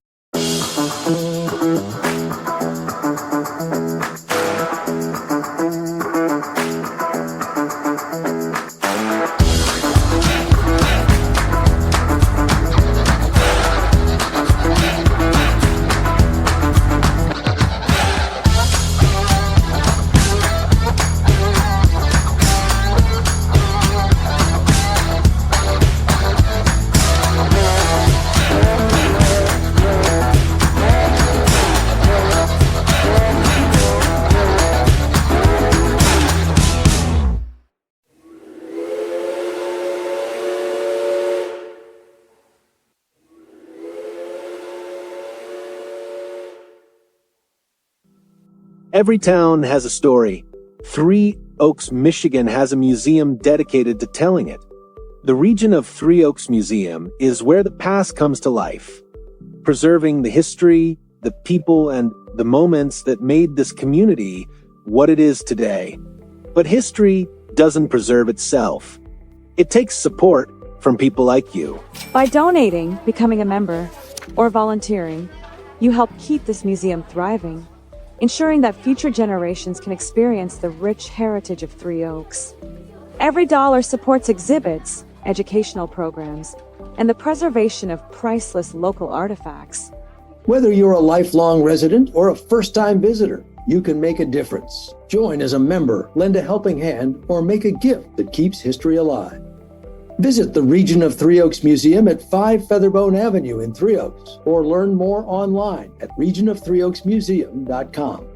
Every town has a story. Three Oaks, Michigan has a museum dedicated to telling it. The region of Three Oaks Museum is where the past comes to life, preserving the history, the people, and the moments that made this community what it is today. But history doesn't preserve itself. It takes support from people like you. By donating, becoming a member, or volunteering, you help keep this museum thriving, ensuring that future generations can experience the rich heritage of Three Oaks. Every dollar supports exhibits, educational programs, and the preservation of priceless local artifacts. Whether you're a lifelong resident or a first-time visitor, you can make a difference. Join as a member, lend a helping hand, or make a gift that keeps history alive. Visit the Region of Three Oaks Museum at 5 Featherbone Avenue in Three Oaks, or learn more online at regionofthreeoaksmuseum.com.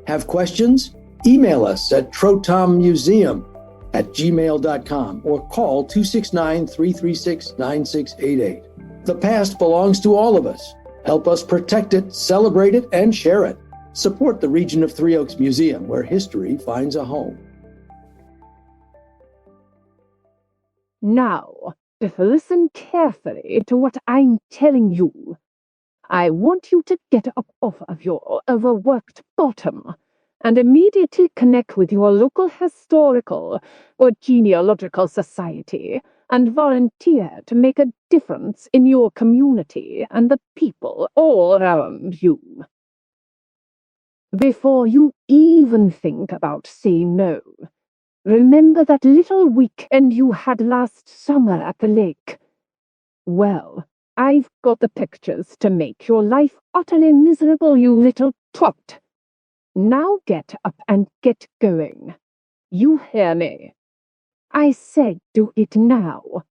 Have questions? Email us at trotommuseum@gmail.com or call 269-336-9688. The past belongs to all of us. Help us protect it, celebrate it, and share it. Support the Region of Three Oaks Museum, where history finds a home. Now, just listen carefully to what I'm telling you. I want you to get up off of your overworked bottom and immediately connect with your local historical or genealogical society and volunteer to make a difference in your community and the people all around you. Before you even think about saying no, remember that little weekend you had last summer at the lake? Well, I've got the pictures to make your life utterly miserable, you little twat. Now get up and get going. You hear me? I said do it now.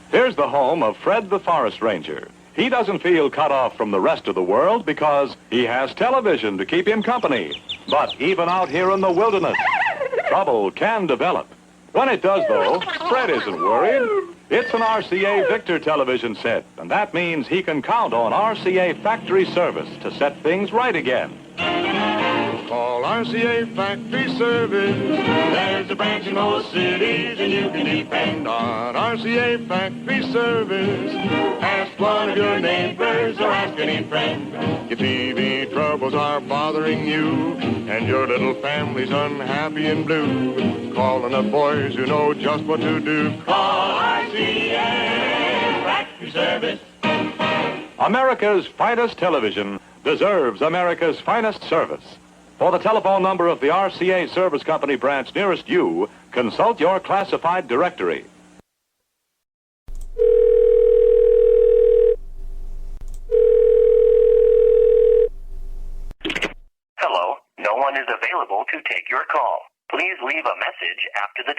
Here's the home of Fred the Forest Ranger. He doesn't feel cut off from the rest of the world because he has television to keep him company. But even out here in the wilderness, trouble can develop. When it does, though, Fred isn't worried. It's an RCA Victor television set, and that means he can count on RCA factory service to set things right again. Call RCA Factory Service. There's a branch in most cities, and you can depend on RCA Factory Service. Ask one of your neighbors or ask any friend. Your TV troubles are bothering you, and your little family's unhappy and blue. Call enough boys who know just what to do. Call RCA Factory Service. America's finest television deserves America's finest service. For the telephone number of the RCA Service Company branch nearest you, consult your classified directory. Hello, no one is available to take your call. Please leave a message after the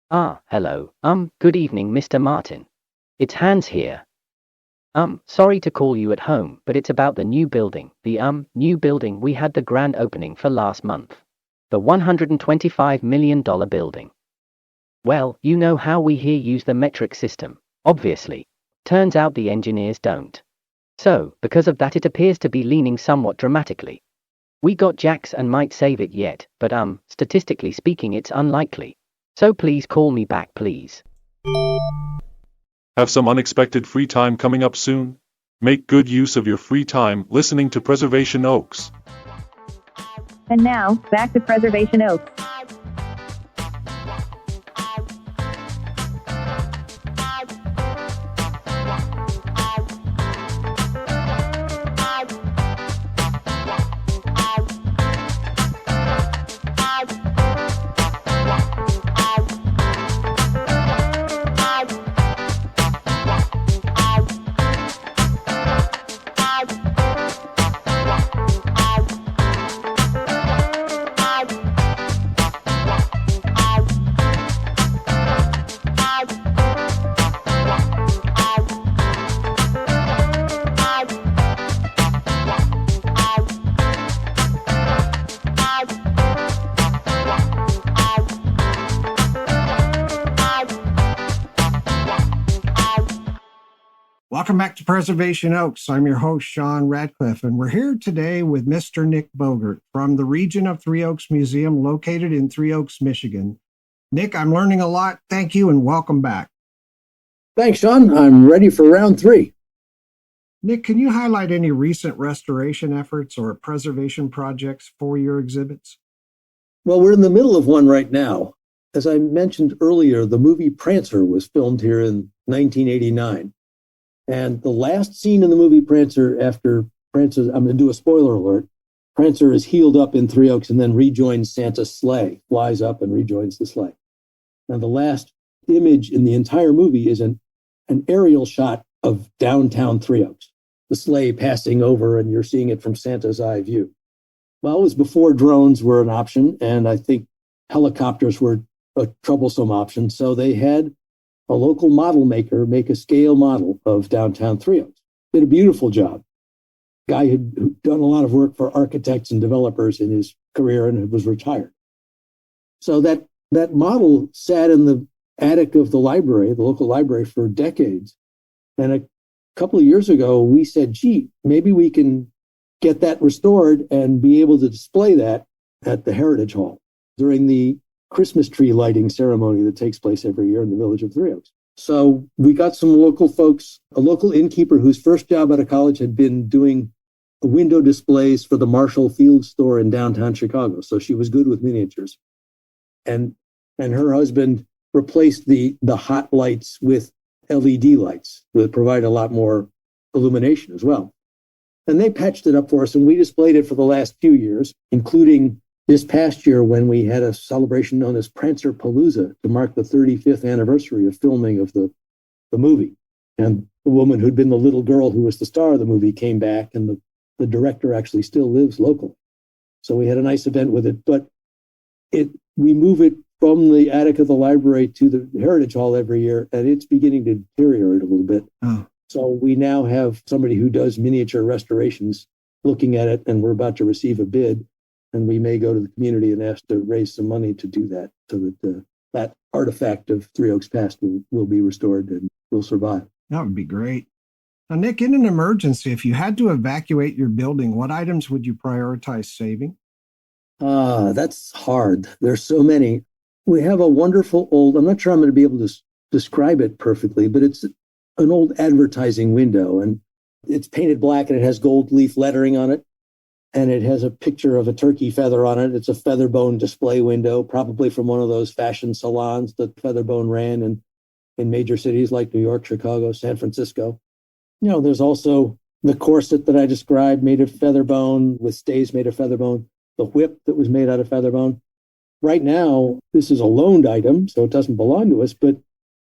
tone. Hello. Good evening, Mr. Martin. It's Hans here. Sorry to call you at home, but it's about the new building. The new building we had the grand opening for last month. The $125 million building. Well, you know how we here use the metric system, obviously. Turns out the engineers don't. So, because of that, it appears to be leaning somewhat dramatically. We got jacks and might save it yet, but statistically speaking, it's unlikely. So please call me back, please. Have some unexpected free time coming up soon? Make good use of your free time listening to Preservation Oaks. And now, back to Preservation Oaks. Welcome back to Preservation Oaks. I'm your host, Sean Radcliff, and we're here today with Mr. Nick Bogert from the Region of Three Oaks Museum located in Three Oaks, Michigan. Nick, I'm learning a lot. Thank you and welcome back. Thanks, Sean. I'm ready for round 3. Nick, can you highlight any recent restoration efforts or preservation projects for your exhibits? Well, we're in the middle of one right now. As I mentioned earlier, the movie Prancer was filmed here in 1989. And the last scene in the movie Prancer, after Prancer, I'm going to do a spoiler alert, Prancer is healed up in Three Oaks and then rejoins Santa's sleigh, flies up and rejoins the sleigh. Now, the last image in the entire movie is an aerial shot of downtown Three Oaks, the sleigh passing over, and you're seeing it from Santa's eye view. Well, it was before drones were an option, and I think helicopters were a troublesome option. So they had a local model maker make a scale model of downtown Three Oaks. Did a beautiful job. Guy had done a lot of work for architects and developers in his career and was retired. So that model sat in the attic of the library, the local library, for decades. And a couple of years ago, we said, gee, maybe we can get that restored and be able to display that at the Heritage Hall during the Christmas tree lighting ceremony that takes place every year in the village of Three Oaks. So we got some local folks, a local innkeeper whose first job out of college had been doing window displays for the Marshall Field store in downtown Chicago. So she was good with miniatures. And her husband replaced the hot lights with LED lights that provide a lot more illumination as well. And they patched it up for us, and we displayed it for the last few years, including this past year when we had a celebration known as Prancer Palooza to mark the 35th anniversary of filming of the movie. And the woman who'd been the little girl who was the star of the movie came back, and the director actually still lives locally. So we had a nice event with it, but we move it from the attic of the library to the Heritage Hall every year, and it's beginning to deteriorate a little bit. Oh. So we now have somebody who does miniature restorations looking at it, and we're about to receive a bid. And we may go to the community and ask to raise some money to do that so that that artifact of Three Oaks past will be restored and will survive. That would be great. Now, Nick, in an emergency, if you had to evacuate your building, what items would you prioritize saving? That's hard. There's so many. We have a wonderful old, I'm not sure I'm going to be able to describe it perfectly, but it's an old advertising window, and it's painted black and it has gold leaf lettering on it. And it has a picture of a turkey feather on it. It's a Featherbone display window, probably from one of those fashion salons that Featherbone ran in major cities like New York, Chicago, San Francisco. You know, there's also the corset that I described made of Featherbone with stays made of Featherbone, the whip that was made out of Featherbone. Right now, this is a loaned item, so it doesn't belong to us, but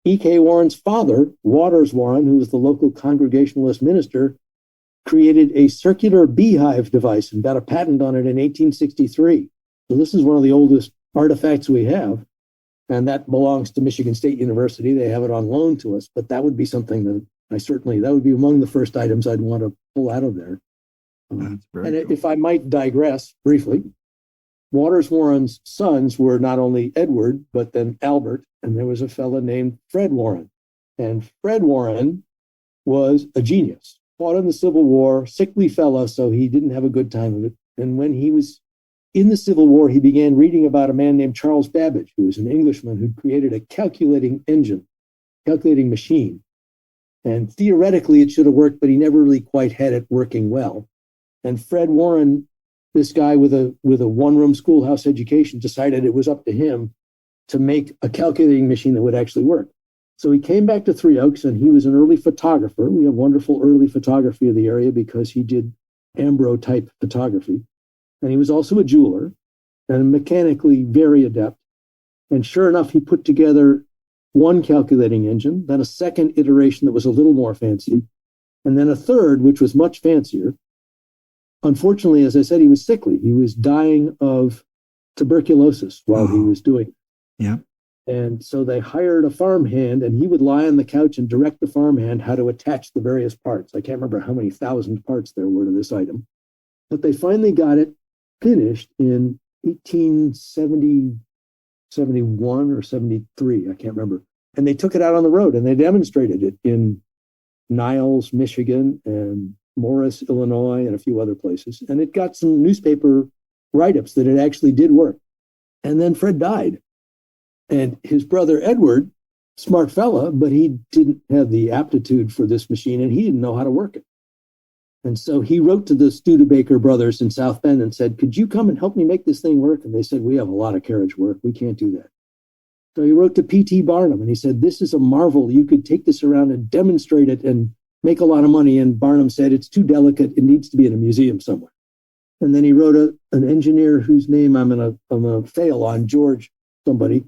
E.K. Warren's father, Waters Warren, who was the local Congregationalist minister, created a circular beehive device and got a patent on it in 1863. So this is one of the oldest artifacts we have, and that belongs to Michigan State University. They have it on loan to us, but that would be something that that would be among the first items I'd want to pull out of there. That's very and cool. If I might digress briefly, Waters Warren's sons were not only Edward, but then Albert, and there was a fellow named Fred Warren. And Fred Warren was a genius. Fought in the Civil War, sickly fellow, so he didn't have a good time of it. And when he was in the Civil War, he began reading about a man named Charles Babbage, who was an Englishman who created a calculating machine. And theoretically, it should have worked, but he never really quite had it working well. And Fred Warren this guy with a one-room schoolhouse education decided it was up to him to make a calculating machine that would actually work. So he came back to Three Oaks, and he was an early photographer. We have wonderful early photography of the area because he did Ambro-type photography. And he was also a jeweler and mechanically very adept. And sure enough, he put together one calculating engine, then a second iteration that was a little more fancy, and then a third, which was much fancier. Unfortunately, as I said, he was sickly. He was dying of tuberculosis while he was doing it. Yeah. And so they hired a farmhand, and he would lie on the couch and direct the farmhand how to attach the various parts. I can't remember how many thousand parts there were to this item. But they finally got it finished in 1870, 71 or 73, I can't remember. And they took it out on the road and they demonstrated it in Niles, Michigan, and Morris, Illinois, and a few other places. And it got some newspaper write-ups that it actually did work. And then Fred died. And his brother Edward, smart fella, but he didn't have the aptitude for this machine and he didn't know how to work it. And so he wrote to the Studebaker brothers in South Bend and said, could you come and help me make this thing work? And they said, we have a lot of carriage work. We can't do that. So he wrote to P.T. Barnum and he said, this is a marvel. You could take this around and demonstrate it and make a lot of money. And Barnum said, it's too delicate. It needs to be in a museum somewhere. And then he wrote an engineer whose name I'm gonna fail on, George somebody,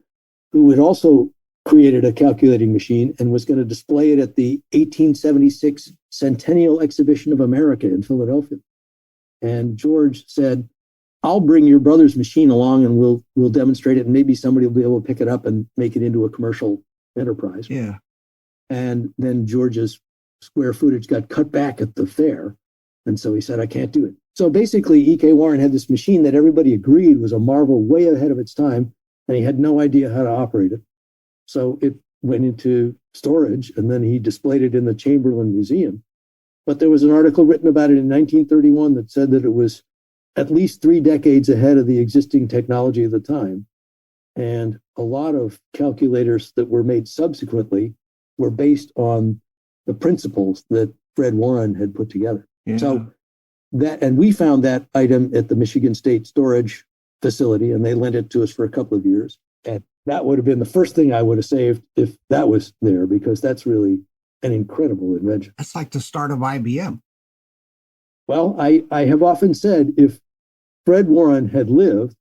who had also created a calculating machine and was going to display it at the 1876 Centennial Exhibition of America in Philadelphia. And George said, I'll bring your brother's machine along and we'll demonstrate it, and maybe somebody will be able to pick it up and make it into a commercial enterprise. Yeah. And then George's square footage got cut back at the fair. And so he said, I can't do it. So basically, E.K. Warren had this machine that everybody agreed was a marvel way ahead of its time, and he had no idea how to operate it. So it went into storage, and then he displayed it in the Chamberlain Museum. But there was an article written about it in 1931 that said that it was at least 3 decades ahead of the existing technology of the time. And a lot of calculators that were made subsequently were based on the principles that Fred Warren had put together. Yeah. So and we found that item at the Michigan State Storage Facility, and they lent it to us for a couple of years. And that would have been the first thing I would have saved if that was there, because that's really an incredible invention. That's like the start of IBM. Well, I have often said if Fred Warren had lived,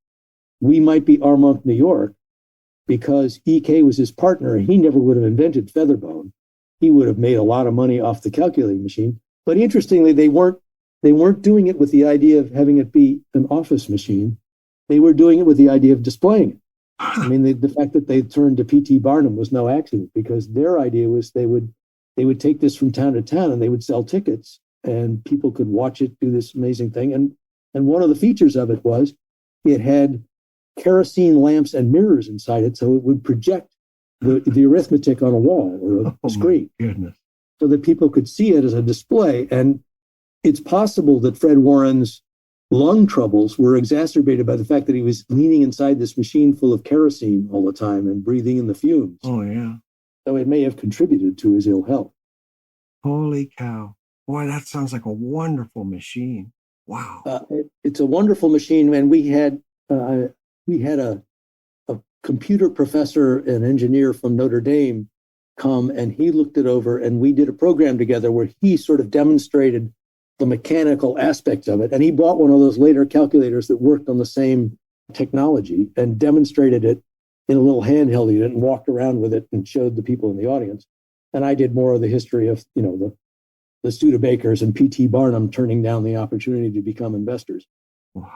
we might be Armonk, New York, because EK was his partner and he never would have invented Featherbone. He would have made a lot of money off the calculating machine. But interestingly, they weren't doing it with the idea of having it be an office machine. They were doing it with the idea of displaying it. I mean, the fact that they turned to P.T. Barnum was no accident, because their idea was they would take this from town to town and they would sell tickets and people could watch it do this amazing thing. And one of the features of it was it had kerosene lamps and mirrors inside it, so it would project the arithmetic on a wall or a screen. Goodness. So that people could see it as a display. And it's possible that Fred Warren's lung troubles were exacerbated by the fact that he was leaning inside this machine full of kerosene all the time and breathing in the fumes. Oh, yeah. So it may have contributed to his ill health. Holy cow. Boy, that sounds like a wonderful machine. Wow. It's a wonderful machine. And we had a computer professor, an engineer from Notre Dame, come, and he looked it over, and we did a program together where he sort of demonstrated the mechanical aspects of it. And he bought one of those later calculators that worked on the same technology and demonstrated it in a little handheld unit and walked around with it and showed the people in the audience. And I did more of the history of, the Studebakers and P.T. Barnum turning down the opportunity to become investors. Wow.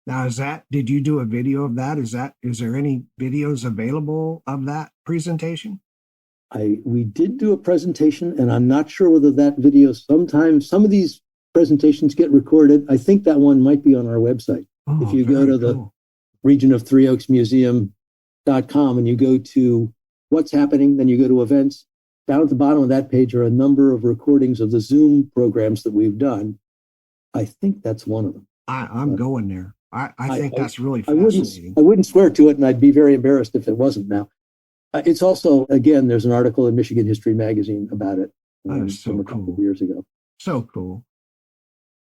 Now, did you do a video of that? Is there any videos available of that presentation? We did do a presentation, and I'm not sure whether that video, sometimes some of these presentations get recorded. I think that one might be on our website. If you go to the region of Three Oaks Museum.com and you go to what's happening, then you go to events. Down at the bottom of that page are a number of recordings of the Zoom programs that we've done. I think that's one of them. I'm going there. I think that's really fascinating. I wouldn't swear to it, and I'd be very embarrassed if it wasn't now. It's also, again, there's an article in Michigan History Magazine about it That is so from a couple of years ago. So cool.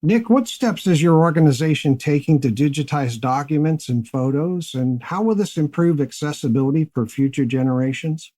Nick, what steps is your organization taking to digitize documents and photos, and how will this improve accessibility for future generations?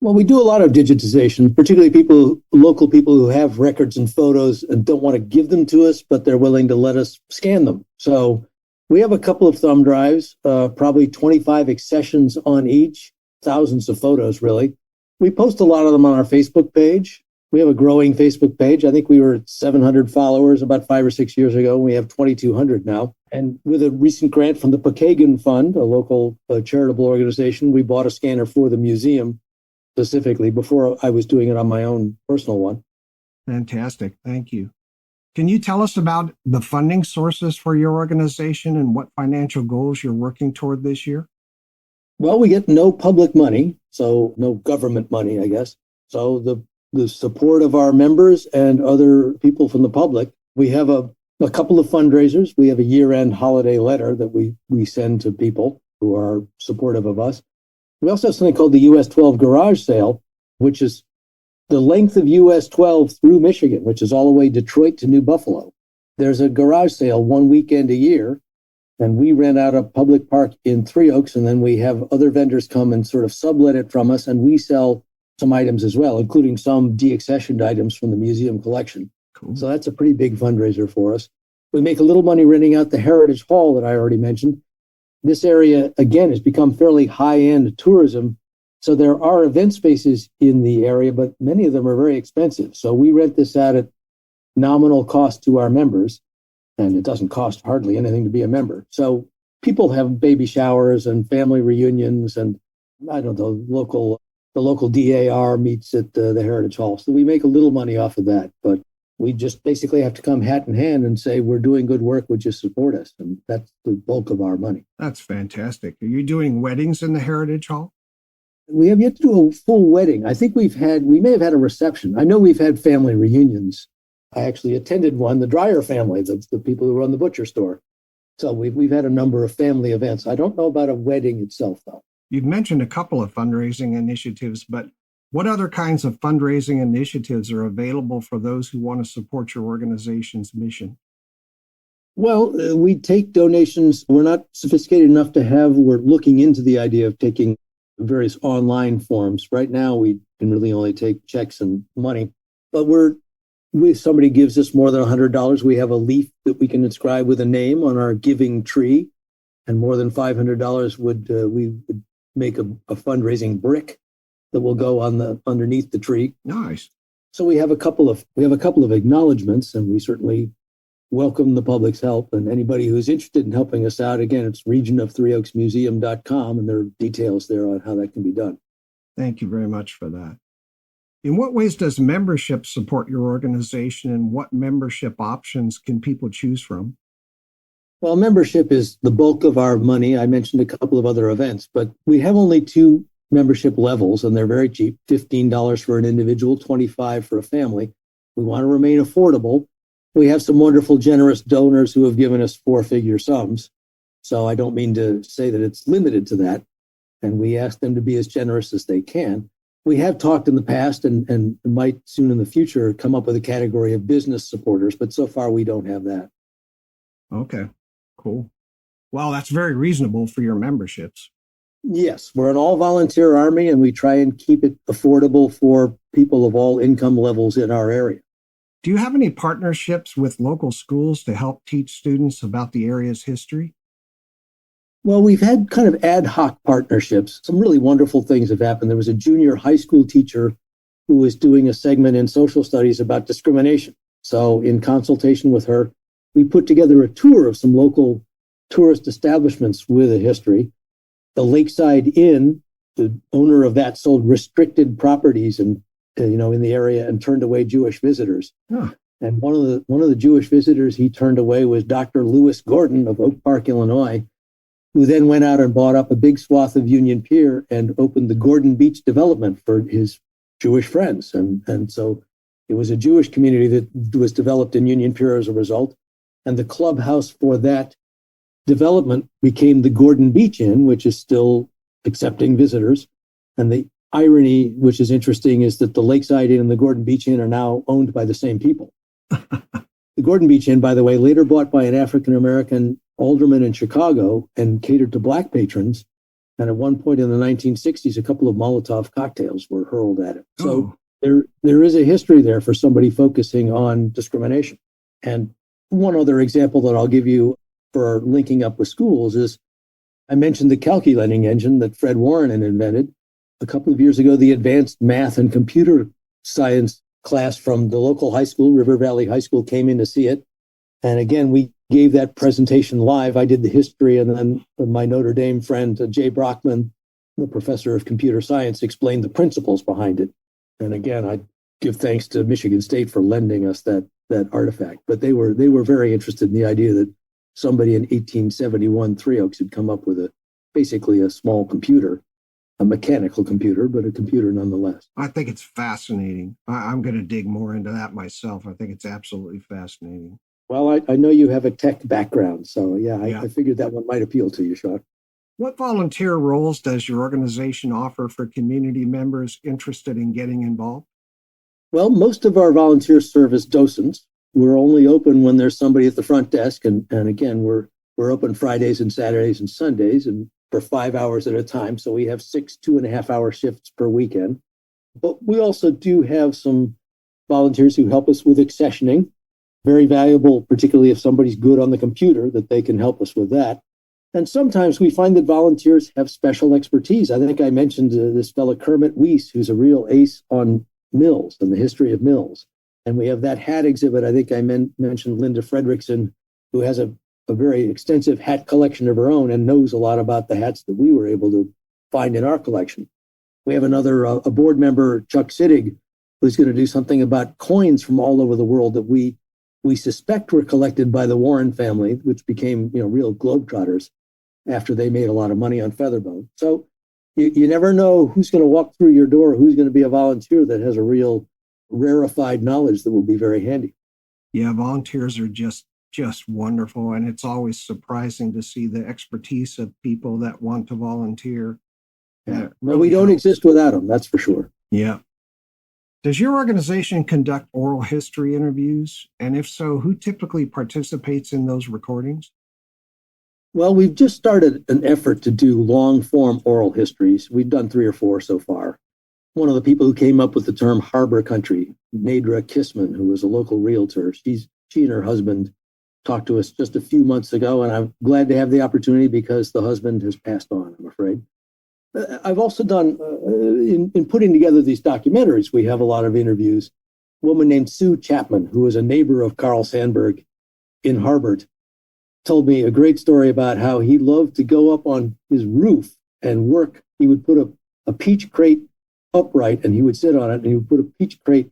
Well, we do a lot of digitization, particularly local people who have records and photos and don't want to give them to us, but they're willing to let us scan them. So we have a couple of thumb drives, probably 25 accessions on each, thousands of photos, really. We post a lot of them on our Facebook page. We have a growing Facebook page. I think we were at 700 followers about 5 or 6 years ago. We have 2,200 now. And with a recent grant from the Pokagon Fund, a local charitable organization, we bought a scanner for the museum specifically before I was doing it on my own personal one. Fantastic. Thank you. Can you tell us about the funding sources for your organization and what financial goals you're working toward this year? Well, we get no public money, so no government money, I guess. So the support of our members and other people from the public. We have a couple of fundraisers. We have a year-end holiday letter that we send to people who are supportive of us. We also have something called the US 12 garage sale, which is the length of US 12 through Michigan, which is all the way Detroit to New Buffalo. There's a garage sale one weekend a year, and we rent out a public park in Three Oaks, and then we have other vendors come and sort of sublet it from us, and we sell some items as well, including some deaccessioned items from the museum collection. Cool. So that's a pretty big fundraiser for us. We make a little money renting out the Heritage Hall that I already mentioned. This area, again, has become fairly high-end tourism. So there are event spaces in the area, but many of them are very expensive. So we rent this out at nominal cost to our members, and it doesn't cost hardly anything to be a member. So people have baby showers and family reunions, and I don't know, the local DAR meets at the Heritage Hall. So we make a little money off of that, but we just basically have to come hat in hand and say, we're doing good work, would you support us? And that's the bulk of our money. That's fantastic. Are you doing weddings in the Heritage Hall? We have yet to do a full wedding. I think we may have had a reception. I know we've had family reunions. I actually attended one, the Dreyer family, the people who run the butcher store. So we've had a number of family events. I don't know about a wedding itself, though. You've mentioned a couple of fundraising initiatives, but what other kinds of fundraising initiatives are available for those who want to support your organization's mission? Well, we take donations. We're not sophisticated enough we're looking into the idea of taking various online forms. Right now, we can really only take checks and money, but if somebody gives us more than $100, we have a leaf that we can inscribe with a name on our giving tree, and more than $500 we would make a fundraising brick that will go underneath the tree. Nice. So we have a couple of acknowledgments, and we certainly welcome the public's help. And anybody who's interested in helping us out, again, it's regionof3oaksmuseum.com, and there are details there on how that can be done. Thank you very much for that. In what ways does membership support your organization, and what membership options can people choose from? Well, membership is the bulk of our money. I mentioned a couple of other events, but we have only 2 membership levels, and they're very cheap, $15 for an individual, $25 for a family. We want to remain affordable. We have some wonderful, generous donors who have given us 4-figure sums. So I don't mean to say that it's limited to that. And we ask them to be as generous as they can. We have talked in the past and might soon in the future come up with a category of business supporters, but so far we don't have that. Okay, cool. Well, that's very reasonable for your memberships. Yes, we're an all-volunteer army, and we try and keep it affordable for people of all income levels in our area. Do you have any partnerships with local schools to help teach students about the area's history? Well, we've had kind of ad hoc partnerships. Some really wonderful things have happened. There was a junior high school teacher who was doing a segment in social studies about discrimination. So in consultation with her, we put together a tour of some local tourist establishments with a history. The Lakeside Inn, the owner of that, sold restricted properties in the area and turned away Jewish visitors. Huh. And one of the Jewish visitors he turned away was Dr. Lewis Gordon of Oak Park, Illinois, who then went out and bought up a big swath of Union Pier and opened the Gordon Beach development for his Jewish friends. And so it was a Jewish community that was developed in Union Pier as a result. And the clubhouse for that development became the Gordon Beach Inn, which is still accepting visitors. And the irony, which is interesting, is that the Lakeside Inn and the Gordon Beach Inn are now owned by the same people. The Gordon Beach Inn, by the way, later bought by an African-American alderman in Chicago and catered to black patrons. And at one point in the 1960s, a couple of Molotov cocktails were hurled at it. So there is a history there for somebody focusing on discrimination. And one other example that I'll give you for linking up with schools is I mentioned the calculating engine that Fred Warren had invented. A couple of years ago, the advanced math and computer science class from the local high school, River Valley High School, came in to see it. And again, we gave that presentation live. I did the history, and then my Notre Dame friend, Jay Brockman, the professor of computer science, explained the principles behind it. And again, I give thanks to Michigan State for lending us that artifact. But they were very interested in the idea that somebody in 1871, Three Oaks, had come up with basically a small computer, a mechanical computer, but a computer nonetheless. I think it's fascinating. I'm going to dig more into that myself. I think it's absolutely fascinating. Well, I know you have a tech background, so I figured that one might appeal to you, Sean. What volunteer roles does your organization offer for community members interested in getting involved? Well, most of our volunteers serve as docents. We're only open when there's somebody at the front desk, and again, we're open Fridays and Saturdays and Sundays, and for 5 hours at a time. So we have 6 2.5-hour shifts per weekend. But we also do have some volunteers who help us with accessioning. Very valuable, particularly if somebody's good on the computer, that they can help us with that. And sometimes we find that volunteers have special expertise. I think I mentioned this fellow Kermit Weiss, who's a real ace on mills and the history of mills. And we have that hat exhibit. I think I mentioned Linda Fredrickson, who has a very extensive hat collection of her own and knows a lot about the hats that we were able to find in our collection. We have another, a board member, Chuck Sittig, who's going to do something about coins from all over the world that we suspect were collected by the Warren family, which became, real globetrotters after they made a lot of money on Featherbone. So you never know who's going to walk through your door, who's going to be a volunteer that has a real rarefied knowledge that will be very handy. Yeah, volunteers are just wonderful. And it's always surprising to see the expertise of people that want to volunteer. Yeah. Well, we don't exist without them, that's for sure. Yeah. Does your organization conduct oral history interviews? And if so, who typically participates in those recordings? Well, we've just started an effort to do long-form oral histories. We've done 3 or 4 so far. One of the people who came up with the term harbor country, Nadra Kissman, who was a local realtor, she and her husband talked to us just a few months ago, and I'm glad to have the opportunity because the husband has passed on, I'm afraid. I've also done, in putting together these documentaries, we have a lot of interviews. A woman named Sue Chapman, who was a neighbor of Carl Sandburg in Harbert, told me a great story about how he loved to go up on his roof and work. He would put a peach crate upright and he would sit on it, and he would put a peach crate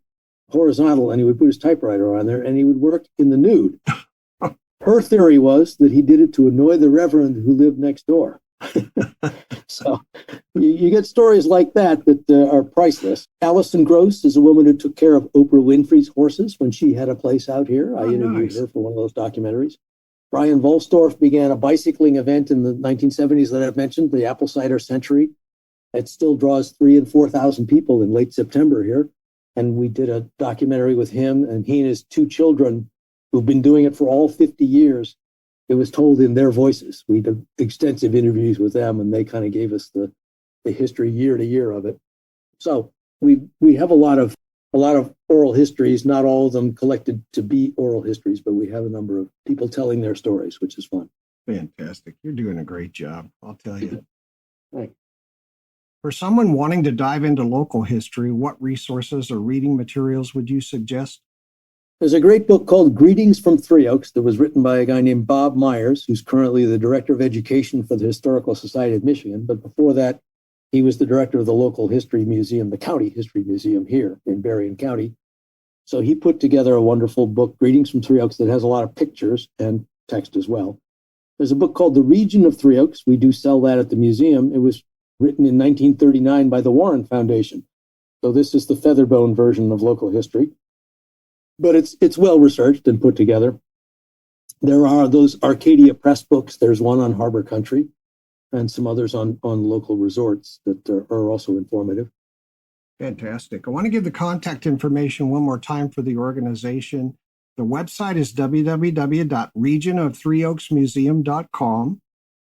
horizontal and he would put his typewriter on there and he would work in the nude. Her theory was that he did it to annoy the reverend who lived next door. So you get stories like that are priceless. Allison Gross is a woman who took care of Oprah Winfrey's horses when she had a place out here. I interviewed her for one of those documentaries. Brian Volstorff began a bicycling event in the 1970s that I've mentioned, the Apple Cider Century. It still draws 3,000 and 4,000 people in late September here. And we did a documentary with him, and he and his 2 children who've been doing it for all 50 years. It was told in their voices. We did extensive interviews with them, and they kind of gave us the history year to year of it. So we have a lot of oral histories, not all of them collected to be oral histories, but we have a number of people telling their stories, which is fun. Fantastic. You're doing a great job, I'll tell you. Thanks. For someone wanting to dive into local history, what resources or reading materials would you suggest? There's a great book called Greetings from Three Oaks that was written by a guy named Bob Myers, who's currently the Director of Education for the Historical Society of Michigan. But before that, he was the director of the local history museum, the County History Museum here in Berrien County. So he put together a wonderful book, Greetings from Three Oaks, that has a lot of pictures and text as well. There's a book called The Region of Three Oaks. We do sell that at the museum. It was written in 1939 by the Warren Foundation. So this is the Featherbone version of local history. But it's well researched and put together. There are those Arcadia Press books. There's one on harbor country and some others on local resorts that are also informative. Fantastic. I want to give the contact information one more time for the organization. The website is www.regionof3oaksmuseum.com.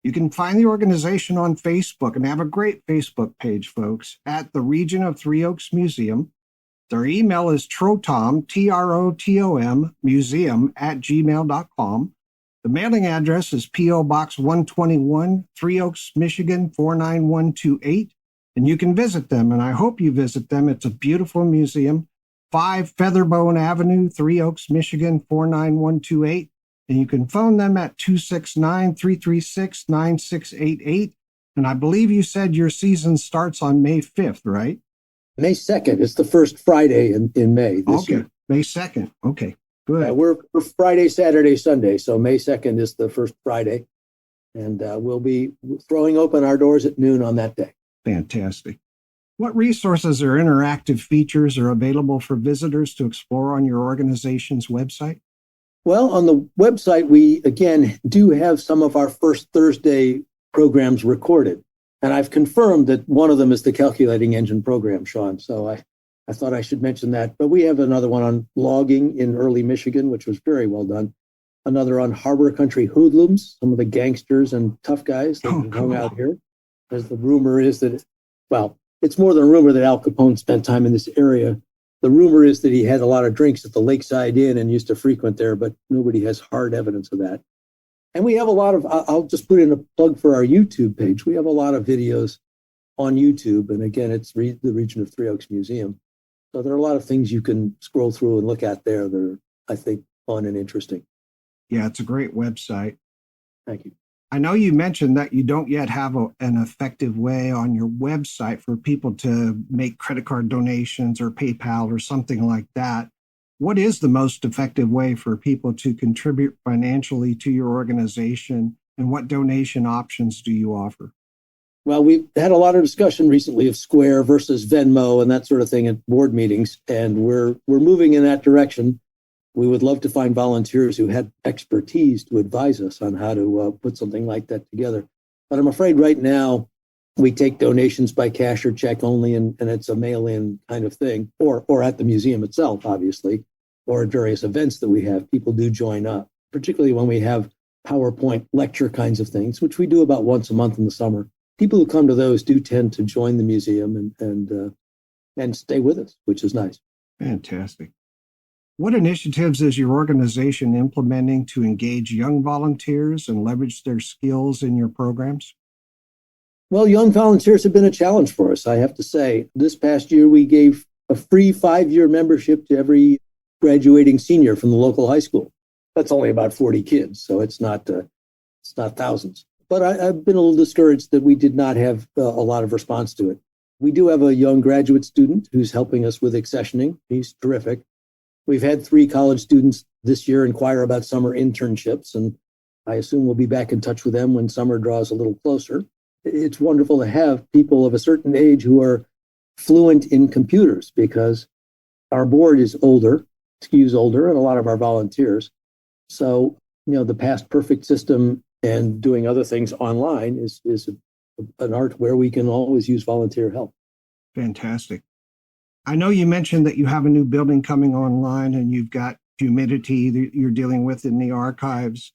You can find the organization on Facebook and have a great Facebook page, folks, at the Region of Three Oaks Museum. Their email is trotom, T-R-O-T-O-M, museum@gmail.com. The mailing address is P.O. Box 121, Three Oaks, Michigan, 49128. And you can visit them, and I hope you visit them. It's a beautiful museum. 5 Featherbone Avenue, Three Oaks, Michigan, 49128. And you can phone them at 269-336-9688. And I believe you said your season starts on May 5th, right? May 2nd. It's the first Friday in May this year. May 2nd. Okay, good. We're Friday, Saturday, Sunday. So May 2nd is the first Friday. And we'll be throwing open our doors at noon on that day. Fantastic. What resources or interactive features are available for visitors to explore on your organization's website? Well, on the website, we, again, do have some of our first Thursday programs recorded. And I've confirmed that one of them is the calculating engine program, Sean. So I thought I should mention that. But we have another one on logging in early Michigan, which was very well done. Another on harbor country hoodlums, some of the gangsters and tough guys that hung out here. As the rumor is that, it's more than a rumor that Al Capone spent time in this area. The rumor is that he had a lot of drinks at the Lakeside Inn and used to frequent there, but nobody has hard evidence of that. And we have a lot of, I'll just put in a plug for our YouTube page. We have a lot of videos on YouTube. And again, it's the Region of Three Oaks Museum. So there are a lot of things you can scroll through and look at there that are, I think, fun and interesting. Yeah, it's a great website. Thank you. I know you mentioned that you don't yet have an effective way on your website for people to make credit card donations or PayPal or something like that. What is the most effective way for people to contribute financially to your organization, and what donation options do you offer? Well, we've had a lot of discussion recently of Square versus Venmo and that sort of thing at board meetings, and we're moving in that direction. We would love to find volunteers who had expertise to advise us on how to put something like that together. But I'm afraid right now we take donations by cash or check only, and it's a mail-in kind of thing, or at the museum itself, obviously, or at various events that we have. People do join up, particularly when we have PowerPoint lecture kinds of things, which we do about once a month in the summer. People who come to those do tend to join the museum and stay with us, which is nice. Fantastic. What initiatives is your organization implementing to engage young volunteers and leverage their skills in your programs? Well, young volunteers have been a challenge for us, I have to say. This past year, we gave a free 5-year membership to every graduating senior from the local high school. That's only about 40 kids, so it's not thousands. But I've been a little discouraged that we did not have a lot of response to it. We do have a young graduate student who's helping us with accessioning. He's terrific. We've had 3 college students this year inquire about summer internships, and I assume we'll be back in touch with them when summer draws a little closer. It's wonderful to have people of a certain age who are fluent in computers, because our board is skews older, and a lot of our volunteers. So, the past perfect system and doing other things online is an art where we can always use volunteer help. Fantastic. I know you mentioned that you have a new building coming online and you've got humidity that you're dealing with in the archives.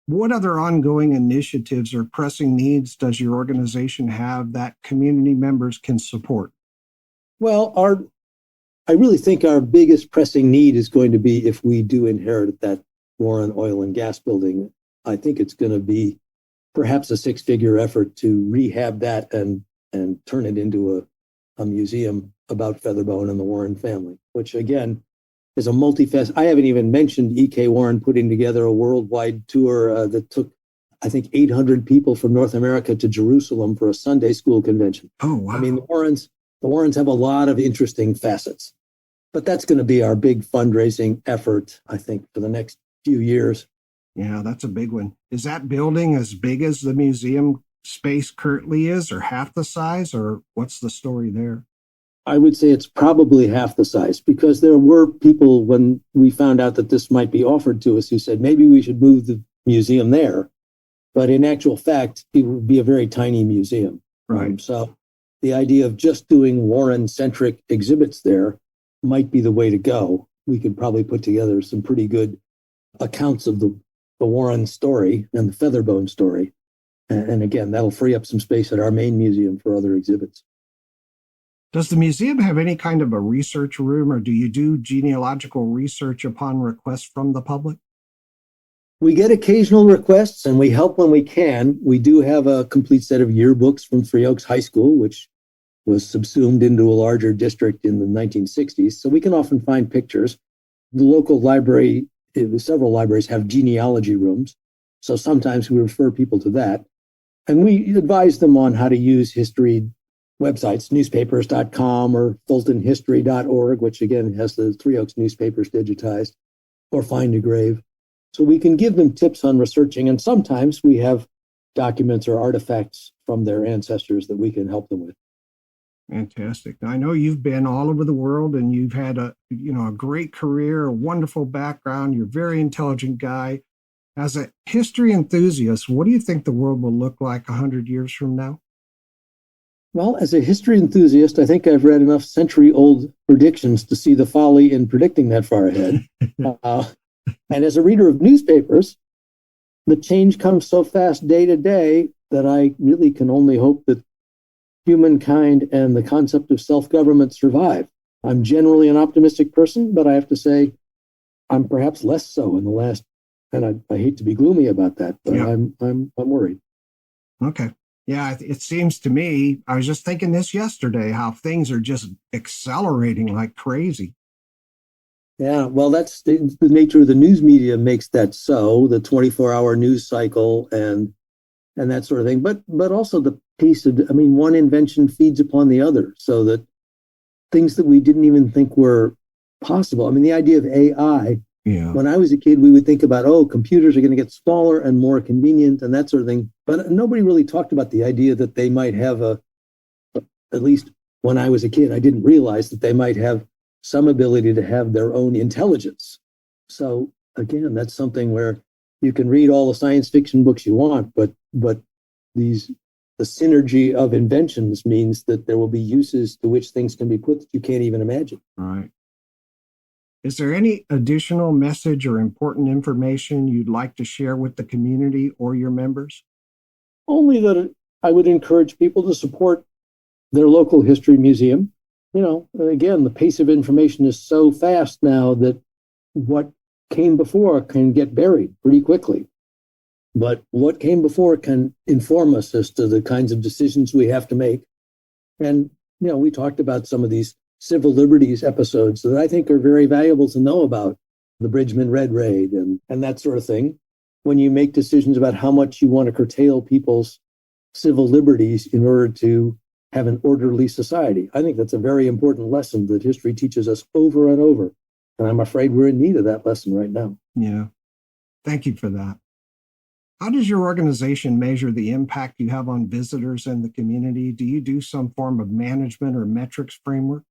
What other ongoing initiatives or pressing needs does your organization have that community members can support? Well, I really think our biggest pressing need is going to be if we do inherit that Warren Oil and Gas building. I think it's going to be perhaps a 6-figure effort to rehab that and turn it into a museum about Featherbone and the Warren family, which again is a multifaceted. I haven't even mentioned E.K. Warren putting together a worldwide tour that took, I think, 800 people from North America to Jerusalem for a Sunday school convention. Oh, wow. I mean, the Warrens have a lot of interesting facets, but that's going to be our big fundraising effort, I think, for the next few years. Yeah, that's a big one. Is that building as big as the museum space currently is, or half the size, or what's the story there? I would say it's probably half the size, because there were people when we found out that this might be offered to us who said maybe we should move the museum there. But in actual fact, it would be a very tiny museum. Right. So the idea of just doing Warren-centric exhibits there might be the way to go. we could probably put together some pretty good accounts of the Warren story and the Featherbone story. And again, that'll free up some space at our main museum for other exhibits. Does the museum have any kind of a research room, or do you do genealogical research upon request from the public? We get occasional requests and we help when we can. We do have a complete set of yearbooks from Three Oaks High School, which was subsumed into a larger district in the 1960s. So we can often find pictures. The local library, several libraries have genealogy rooms. So sometimes we refer people to that. And we advise them on how to use history websites, newspapers.com or fultonhistory.org, which again has the Three Oaks newspapers digitized, or Find a Grave. So we can give them tips on researching. And sometimes we have documents or artifacts from their ancestors that we can help them with. Fantastic. I know you've been all over the world and you've had a great career, a wonderful background. You're a very intelligent guy. As a history enthusiast, what do you think the world will look like 100 years from now? Well, as a history enthusiast, I think I've read enough century-old predictions to see the folly in predicting that far ahead. And as a reader of newspapers, the change comes so fast day to day that I really can only hope that humankind and the concept of self-government survive. I'm generally an optimistic person, but I have to say I'm perhaps less so in the last, and I hate to be gloomy about that, but yeah. I'm worried. Okay. Yeah, it seems to me, I was just thinking this yesterday, how things are just accelerating like crazy. Yeah, well, that's the nature of the news media makes that so, the 24-hour news cycle and that sort of thing. But also the pace of, one invention feeds upon the other, so that things that we didn't even think were possible. The idea of AI, when I was a kid, we would think about, computers are going to get smaller and more convenient and that sort of thing. But nobody really talked about the idea that they might have at least when I was a kid, I didn't realize that they might have some ability to have their own intelligence. So again, that's something where you can read all the science fiction books you want, but the synergy of inventions means that there will be uses to which things can be put that you can't even imagine. All right. Is there any additional message or important information you'd like to share with the community or your members? Only that I would encourage people to support their local history museum. Again, the pace of information is so fast now that what came before can get buried pretty quickly. But what came before can inform us as to the kinds of decisions we have to make. And, we talked about some of these civil liberties episodes that I think are very valuable to know about, the Bridgman Red Raid and that sort of thing. When you make decisions about how much you want to curtail people's civil liberties in order to have an orderly society. I think that's a very important lesson that history teaches us over and over. And I'm afraid we're in need of that lesson right now. Yeah. Thank you for that. How does your organization measure the impact you have on visitors and the community? Do you do some form of management or metrics framework?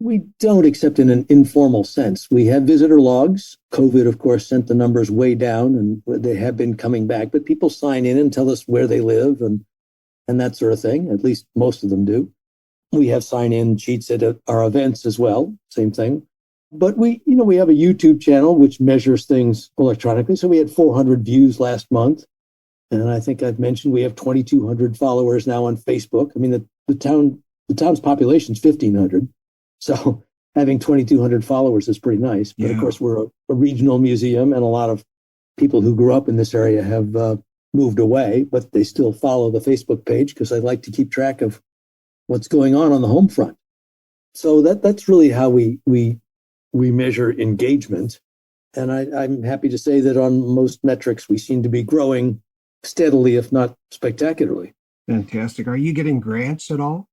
We don't, except in an informal sense. We have visitor logs. COVID, of course, sent the numbers way down, and they have been coming back. But people sign in and tell us where they live and that sort of thing. At least most of them do. We have sign-in sheets at our events as well. Same thing. But we have a YouTube channel which measures things electronically. So we had 400 views last month. And I think I've mentioned we have 2,200 followers now on Facebook. The town's population is 1,500. So having 2,200 followers is pretty nice. But of course, we're a regional museum, and a lot of people who grew up in this area have moved away, but they still follow the Facebook page because I like to keep track of what's going on the home front. So that's really how we measure engagement. And I'm happy to say that on most metrics, we seem to be growing steadily, if not spectacularly. Fantastic. Are you getting grants at all?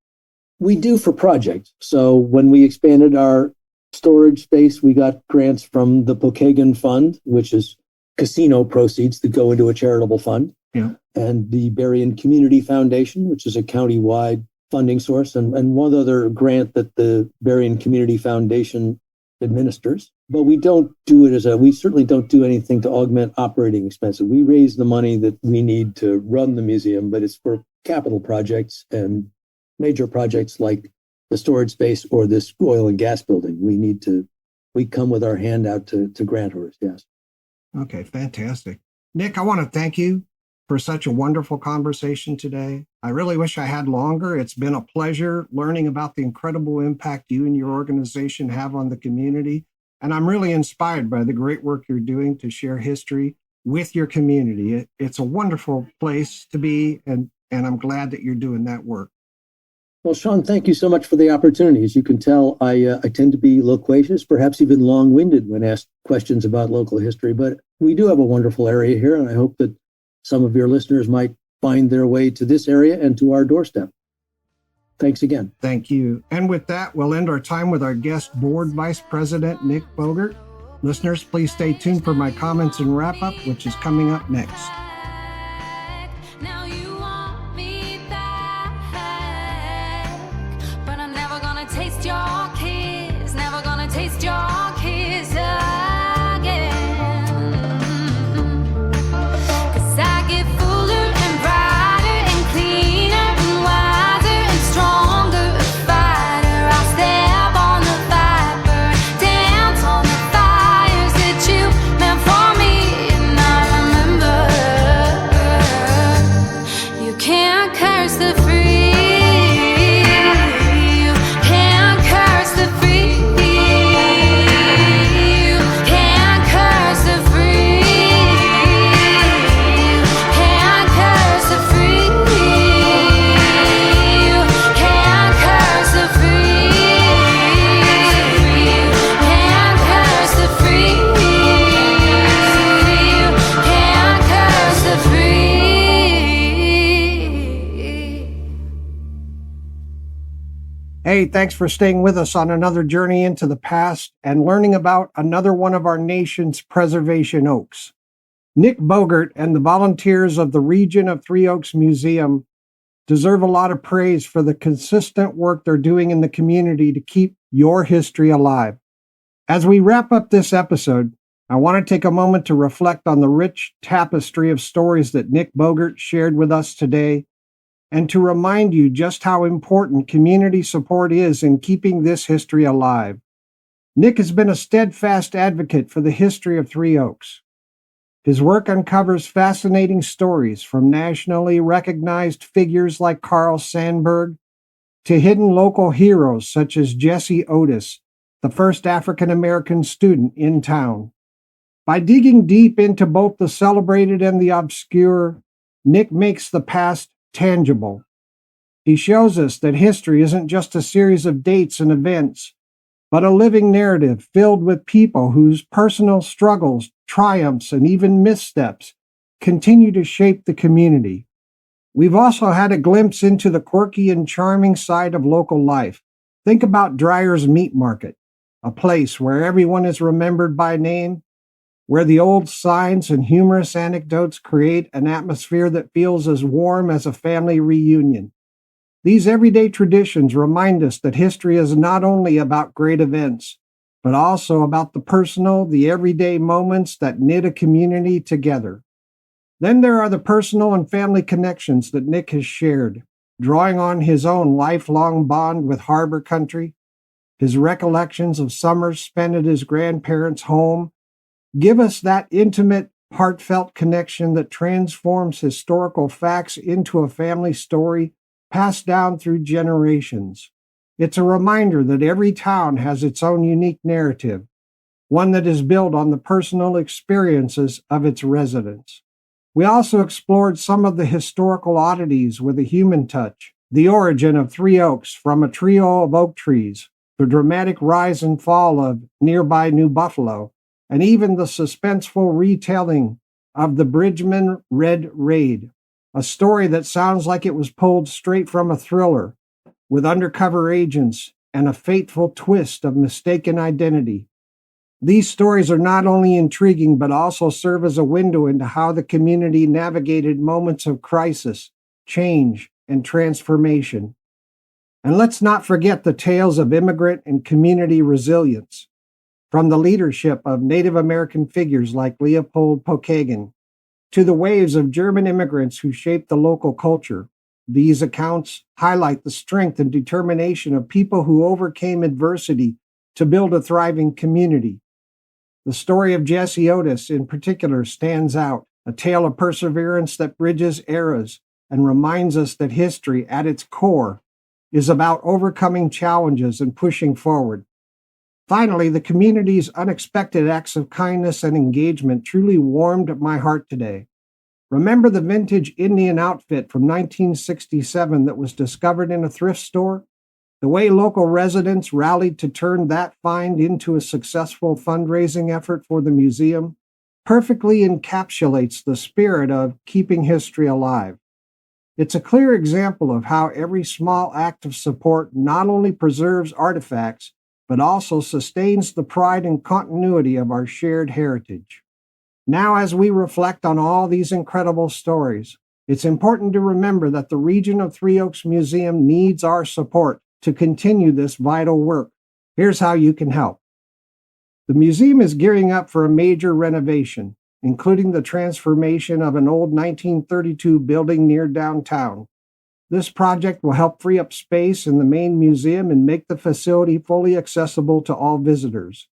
We do for projects. So when we expanded our storage space, we got grants from the Pokagon Fund, which is casino proceeds that go into a charitable fund, and the Berrien Community Foundation, which is a county-wide funding source, and one other grant that the Berrien Community Foundation administers. But we don't do it we certainly don't do anything to augment operating expenses. We raise the money that we need to run the museum, but it's for capital projects and major projects like the storage space or this oil and gas building. We need to we come with our hand out to grant hers. Yes. Okay, fantastic. Nick, I want to thank you for such a wonderful conversation today. I really wish I had longer. It's been a pleasure learning about the incredible impact you and your organization have on the community. And I'm really inspired by the great work you're doing to share history with your community. It's a wonderful place to be, and I'm glad that you're doing that work. Well, Sean, thank you so much for the opportunity. As you can tell, I tend to be loquacious, perhaps even long-winded when asked questions about local history, but we do have a wonderful area here, and I hope that some of your listeners might find their way to this area and to our doorstep. Thanks again. Thank you. And with that, we'll end our time with our guest board vice president, Nick Bogert. Listeners, please stay tuned for my comments and wrap-up, which is coming up next. Hey, thanks for staying with us on another journey into the past and learning about another one of our nation's preservation oaks. Nick Bogert and the volunteers of the Region of Three Oaks Museum deserve a lot of praise for the consistent work they're doing in the community to keep your history alive. As we wrap up this episode, I want to take a moment to reflect on the rich tapestry of stories that Nick Bogert shared with us today, and to remind you just how important community support is in keeping this history alive. Nick has been a steadfast advocate for the history of Three Oaks. His work uncovers fascinating stories from nationally recognized figures like Carl Sandburg to hidden local heroes such as Jesse Otis, the first African-American student in town. By digging deep into both the celebrated and the obscure, Nick makes the past tangible. He shows us that history isn't just a series of dates and events, but a living narrative filled with people whose personal struggles, triumphs, and even missteps continue to shape the community. We've also had a glimpse into the quirky and charming side of local life. Think about Dreyer's Meat Market, a place where everyone is remembered by name, where the old signs and humorous anecdotes create an atmosphere that feels as warm as a family reunion. These everyday traditions remind us that history is not only about great events, but also about the personal, the everyday moments that knit a community together. Then there are the personal and family connections that Nick has shared, drawing on his own lifelong bond with Harbor Country. His recollections of summers spent at his grandparents' home give us that intimate, heartfelt connection that transforms historical facts into a family story passed down through generations. It's a reminder that every town has its own unique narrative, one that is built on the personal experiences of its residents. We also explored some of the historical oddities with a human touch, the origin of Three Oaks from a trio of oak trees, the dramatic rise and fall of nearby New Buffalo, and even the suspenseful retelling of the Bridgman Red Raid, a story that sounds like it was pulled straight from a thriller, with undercover agents and a fateful twist of mistaken identity. These stories are not only intriguing, but also serve as a window into how the community navigated moments of crisis, change, and transformation. And let's not forget the tales of immigrant and community resilience. From the leadership of Native American figures like Leopold Pokagon to the waves of German immigrants who shaped the local culture, these accounts highlight the strength and determination of people who overcame adversity to build a thriving community. The story of Jesse Otis in particular stands out, a tale of perseverance that bridges eras and reminds us that history, at its core, is about overcoming challenges and pushing forward. Finally, the community's unexpected acts of kindness and engagement truly warmed my heart today. Remember the vintage Indian outfit from 1967 that was discovered in a thrift store? The way local residents rallied to turn that find into a successful fundraising effort for the museum perfectly encapsulates the spirit of keeping history alive. It's a clear example of how every small act of support not only preserves artifacts, but also sustains the pride and continuity of our shared heritage. Now, as we reflect on all these incredible stories, it's important to remember that the region of Three Oaks Museum needs our support to continue this vital work. Here's how you can help. The museum is gearing up for a major renovation, including the transformation of an old 1932 building near downtown. This project will help free up space in the main museum and make the facility fully accessible to all visitors.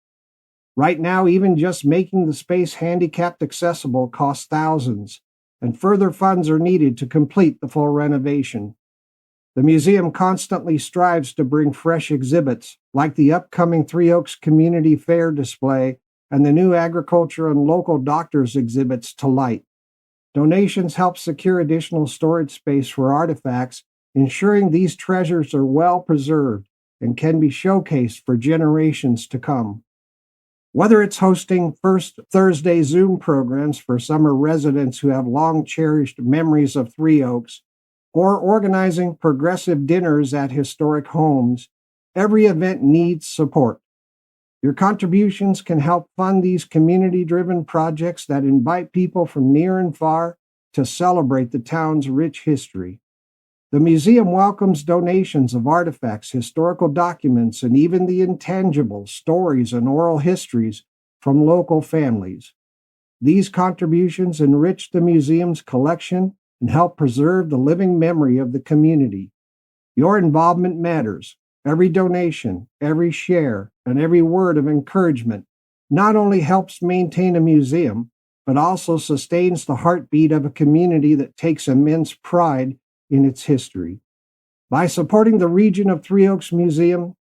Right now, even just making the space handicapped accessible costs thousands, and further funds are needed to complete the full renovation. The museum constantly strives to bring fresh exhibits, like the upcoming Three Oaks Community Fair display and the new agriculture and local doctors exhibits, to light. Donations help secure additional storage space for artifacts, ensuring these treasures are well preserved and can be showcased for generations to come. Whether it's hosting First Thursday Zoom programs for summer residents who have long cherished memories of Three Oaks, or organizing progressive dinners at historic homes, every event needs support. Your contributions can help fund these community-driven projects that invite people from near and far to celebrate the town's rich history. The museum welcomes donations of artifacts, historical documents, and even the intangible stories and oral histories from local families. These contributions enrich the museum's collection and help preserve the living memory of the community. Your involvement matters. Every donation, every share, and every word of encouragement not only helps maintain a museum, but also sustains the heartbeat of a community that takes immense pride in its history. By supporting the region of Three Oaks Museum,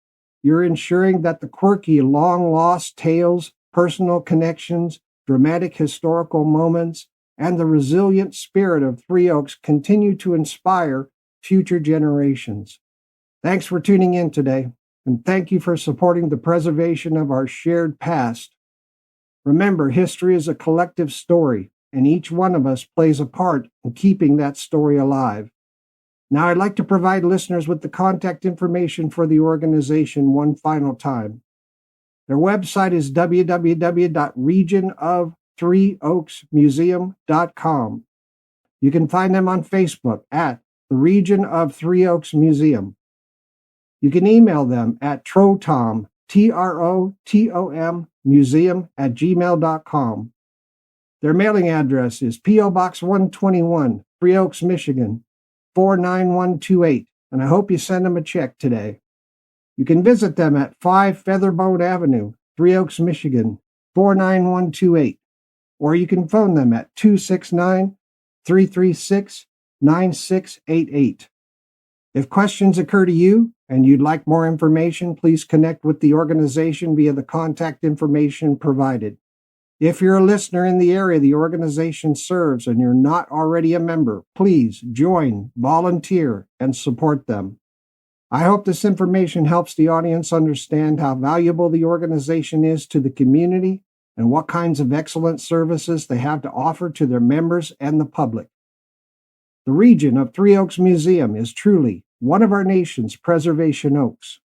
you're ensuring that the quirky, long-lost tales, personal connections, dramatic historical moments, and the resilient spirit of Three Oaks continue to inspire future generations. Thanks for tuning in today, and thank you for supporting the preservation of our shared past. Remember, history is a collective story, and each one of us plays a part in keeping that story alive. Now, I'd like to provide listeners with the contact information for the organization one final time. Their website is www.regionof3oaksmuseum.com. You can find them on Facebook at the Region of Three Oaks Museum. You can email them at trotom, Trotom, museum@gmail.com. Their mailing address is P.O. Box 121, Three Oaks, Michigan, 49128, and I hope you send them a check today. You can visit them at 5 Featherbone Avenue, Three Oaks, Michigan, 49128, or you can phone them at 269-336-9688. If questions occur to you and you'd like more information, please connect with the organization via the contact information provided. If you're a listener in the area the organization serves and you're not already a member, please join, volunteer, and support them. I hope this information helps the audience understand how valuable the organization is to the community and what kinds of excellent services they have to offer to their members and the public. The region of Three Oaks Museum is truly one of our nation's preservation oaks.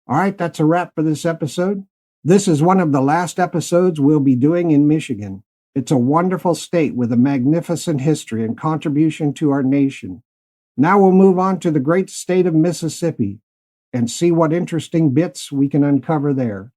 All right, that's a wrap for this episode. This is one of the last episodes we'll be doing in Michigan. It's a wonderful state with a magnificent history and contribution to our nation. Now we'll move on to the great state of Mississippi and see what interesting bits we can uncover there.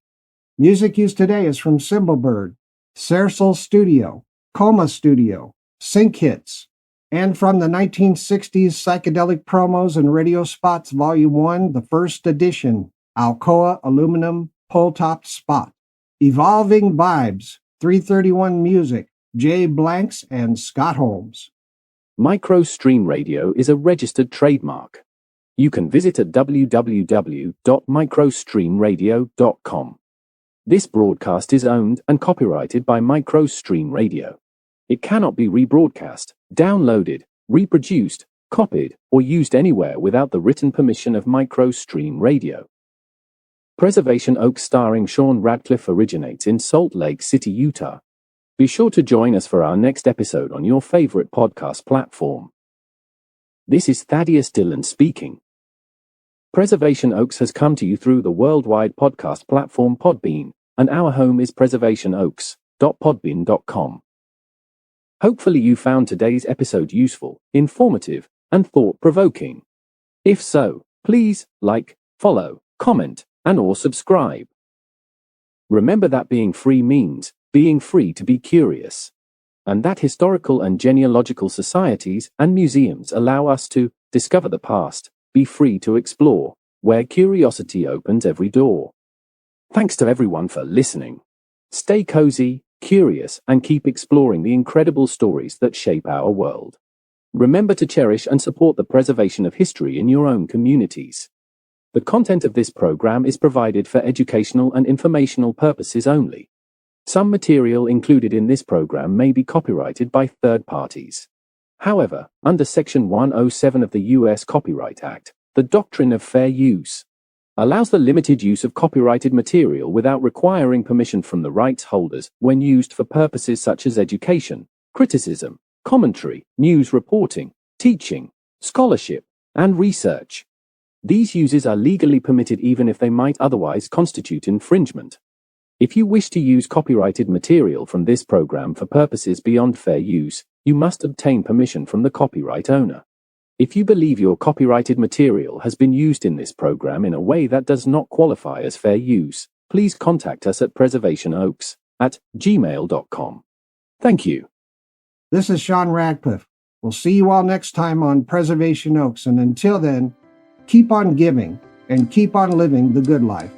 Music used today is from Cymbalbird, Cersal Studio, Coma Studio, Sync Hits, and from the 1960s Psychedelic Promos and Radio Spots Volume 1, the first edition, Alcoa Aluminum Pull-Top Spot, Evolving Vibes, 331 Music, Jay Blanks, and Scott Holmes. Microstream Radio is a registered trademark. You can visit at www.microstreamradio.com. This broadcast is owned and copyrighted by Microstream Radio. It cannot be rebroadcast, downloaded, reproduced, copied, or used anywhere without the written permission of Microstream Radio. Preservation Oaks starring Sean Radcliff originates in Salt Lake City, Utah. Be sure to join us for our next episode on your favorite podcast platform. This is Thaddeus Dillon speaking. Preservation Oaks has come to you through the worldwide podcast platform Podbean, and our home is preservationoaks.podbean.com. Hopefully you found today's episode useful, informative, and thought-provoking. If so, please like, follow, comment, and/or subscribe. Remember that being free means being free to be curious, and that historical and genealogical societies and museums allow us to discover the past, be free to explore, where curiosity opens every door. Thanks to everyone for listening. Stay cozy, curious, and keep exploring the incredible stories that shape our world. Remember to cherish and support the preservation of history in your own communities. The content of this program is provided for educational and informational purposes only. Some material included in this program may be copyrighted by third parties. However, under Section 107 of the U.S. Copyright Act, the doctrine of fair use allows the limited use of copyrighted material without requiring permission from the rights holders when used for purposes such as education, criticism, commentary, news reporting, teaching, scholarship, and research. These uses are legally permitted even if they might otherwise constitute infringement. If you wish to use copyrighted material from this program for purposes beyond fair use, you must obtain permission from the copyright owner. If you believe your copyrighted material has been used in this program in a way that does not qualify as fair use, please contact us at preservationoaks@gmail.com. Thank you. This is Sean Radcliff. We'll see you all next time on Preservation Oaks, and until then, keep on giving and keep on living the good life.